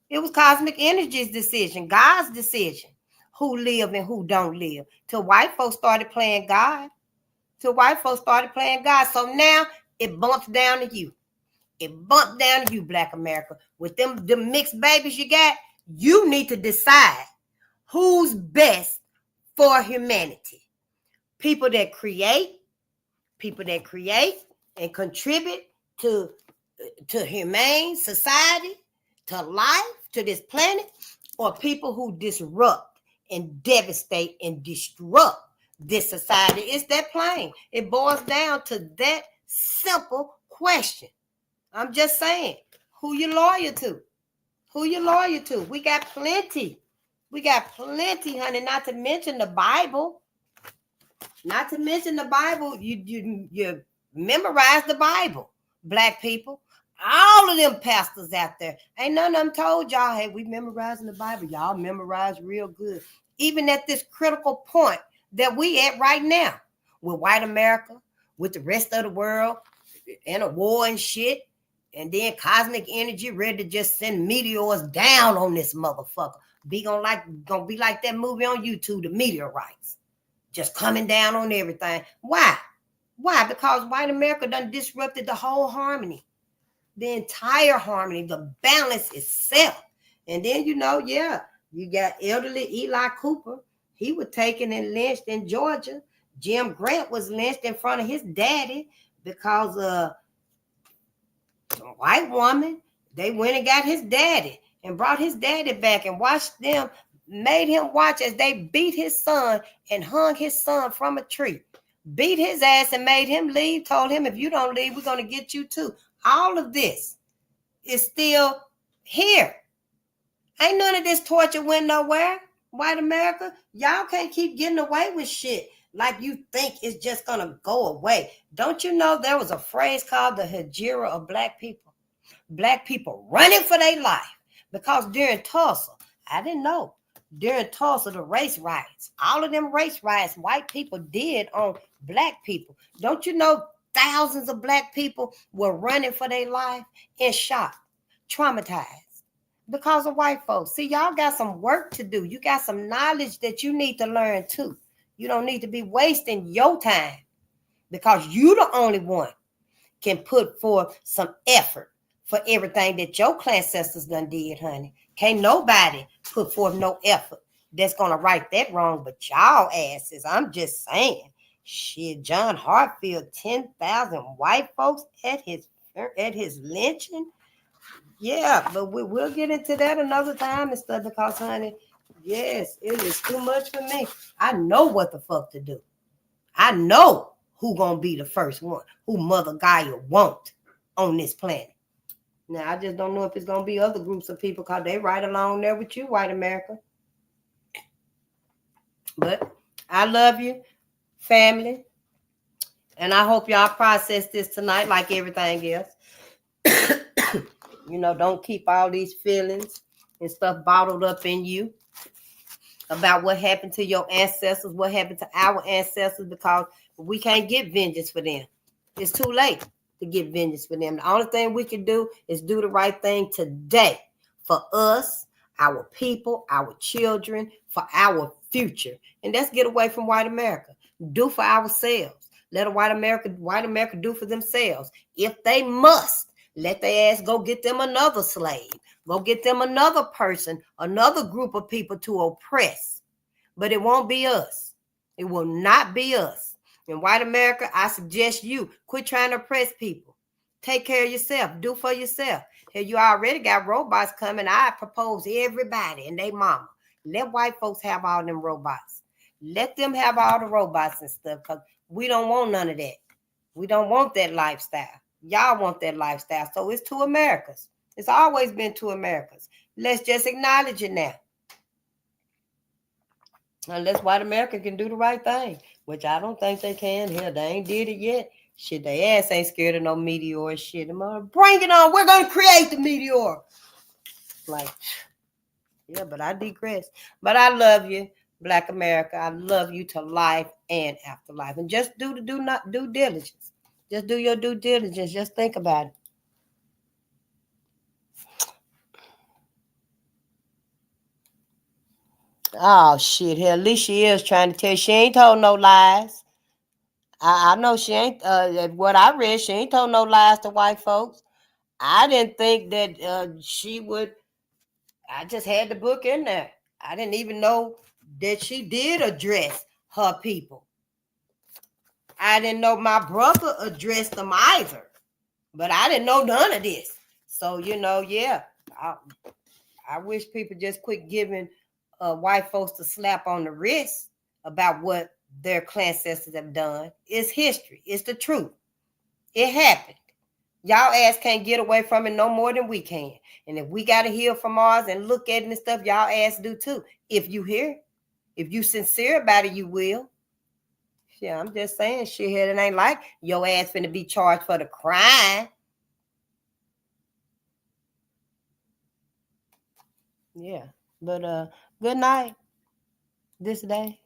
It was cosmic energy's decision, God's decision, who live and who don't live. Till white folks started playing God. So now it bumps down to you. It bumped down to you, Black America. With them mixed babies you got, you need to decide who's best for humanity. People that create and contribute to humane society, to life, to this planet, or people who disrupt and devastate and disrupt this society. It's that plain. It boils down to that simple question. I'm just saying, who you loyal to? Who you loyal to? We got plenty. Honey, not to mention the Bible. You memorize the Bible, Black people. All of them pastors out there. Ain't none of them told y'all, hey, we memorizing the Bible. Y'all memorize real good. Even at this critical point that we at right now, with white America, with the rest of the world, in a war and shit, and then cosmic energy ready to just send meteors down on this motherfucker. Gonna be like that movie on YouTube, The Meteorites. Just coming down on everything. Why? Because white America done disrupted the whole harmony. The entire harmony, the balance itself. And then, you got elderly Eli Cooper. He was taken and lynched in Georgia. Jim Grant was lynched in front of his daddy because a white woman, they went and got his daddy and brought his daddy back and made him watch as they beat his son and hung his son from a tree. Beat his ass and made him leave, told him, if you don't leave, we're going to get you too. All of this is still here. Ain't none of this torture went nowhere. White America, y'all can't keep getting away with shit like you think it's just going to go away. Don't you know there was a phrase called the Hijira of Black people? Black people running for their life. Because during Tulsa, I didn't know, during Tulsa, the race riots, all of them race riots white people did on Black people. Don't you know thousands of Black people were running for their life and shot, traumatized because of white folks? See, y'all got some work to do. You got some knowledge that you need to learn too. You don't need to be wasting your time because you the only one can put forth some effort for everything that your ancestors done did, honey. Can't nobody put forth no effort that's going to right that wrong but y'all asses. I'm just saying. Shit, John Hartfield, 10,000 white folks at his lynching. Yeah, but we'll get into that another time and stuff because, honey, yes, it is too much for me. I know what the fuck to do. I know who gonna be the first one, who Mother Gaia want on this planet. Now, I just don't know if it's going to be other groups of people because they right along there with you, white America. But I love you, family. And I hope y'all process this tonight like everything else. Don't keep all these feelings and stuff bottled up in you about what happened to your ancestors, what happened to our ancestors, because we can't get vengeance for them. It's too late to get vengeance for them. The only thing we can do is do the right thing today for us, our people, our children, for our future. And let's get away from white America. Do for ourselves. Let a white America do for themselves. If they must, let their ass go get them another slave. Go get them another person, another group of people to oppress. But it won't be us. It will not be us. In white America, I suggest you quit trying to oppress people. Take care of yourself. Do for yourself. Here, you already got robots coming. I propose everybody and they mama. Let white folks have all them robots. Let them have all the robots and stuff, because we don't want none of that. We don't want that lifestyle. Y'all want that lifestyle. So it's two Americas. It's always been two Americas. Let's just acknowledge it now. Unless white America can do the right thing, which I don't think they can. Hell, they ain't did it yet. Shit, they ass ain't scared of no meteor shit. Bring it on. We're going to create the meteor. Like, yeah, but I digress. But I love you, Black America. I love you to life and afterlife. And just do due diligence. Just do your due diligence. Just think about it. Oh, shit. Hell, at least she is trying to tell you. She ain't told no lies. I know she ain't, what I read, she ain't told no lies to white folks. I didn't think that she would. I just had the book in there. I didn't even know that she did address her people. I didn't know my brother addressed them either. But I didn't know none of this. So, yeah, I wish people just quit giving white folks the slap on the wrist about what their ancestors have done. It's history. It's the truth. It happened. Y'all ass can't get away from it no more than we can. And if we got to heal from ours and look at it and stuff, y'all ass do too. If you hear, if you sincere about it, you will. Yeah, I'm just saying, shit, it ain't like your ass finna be charged for the crime. Yeah, but good night this day.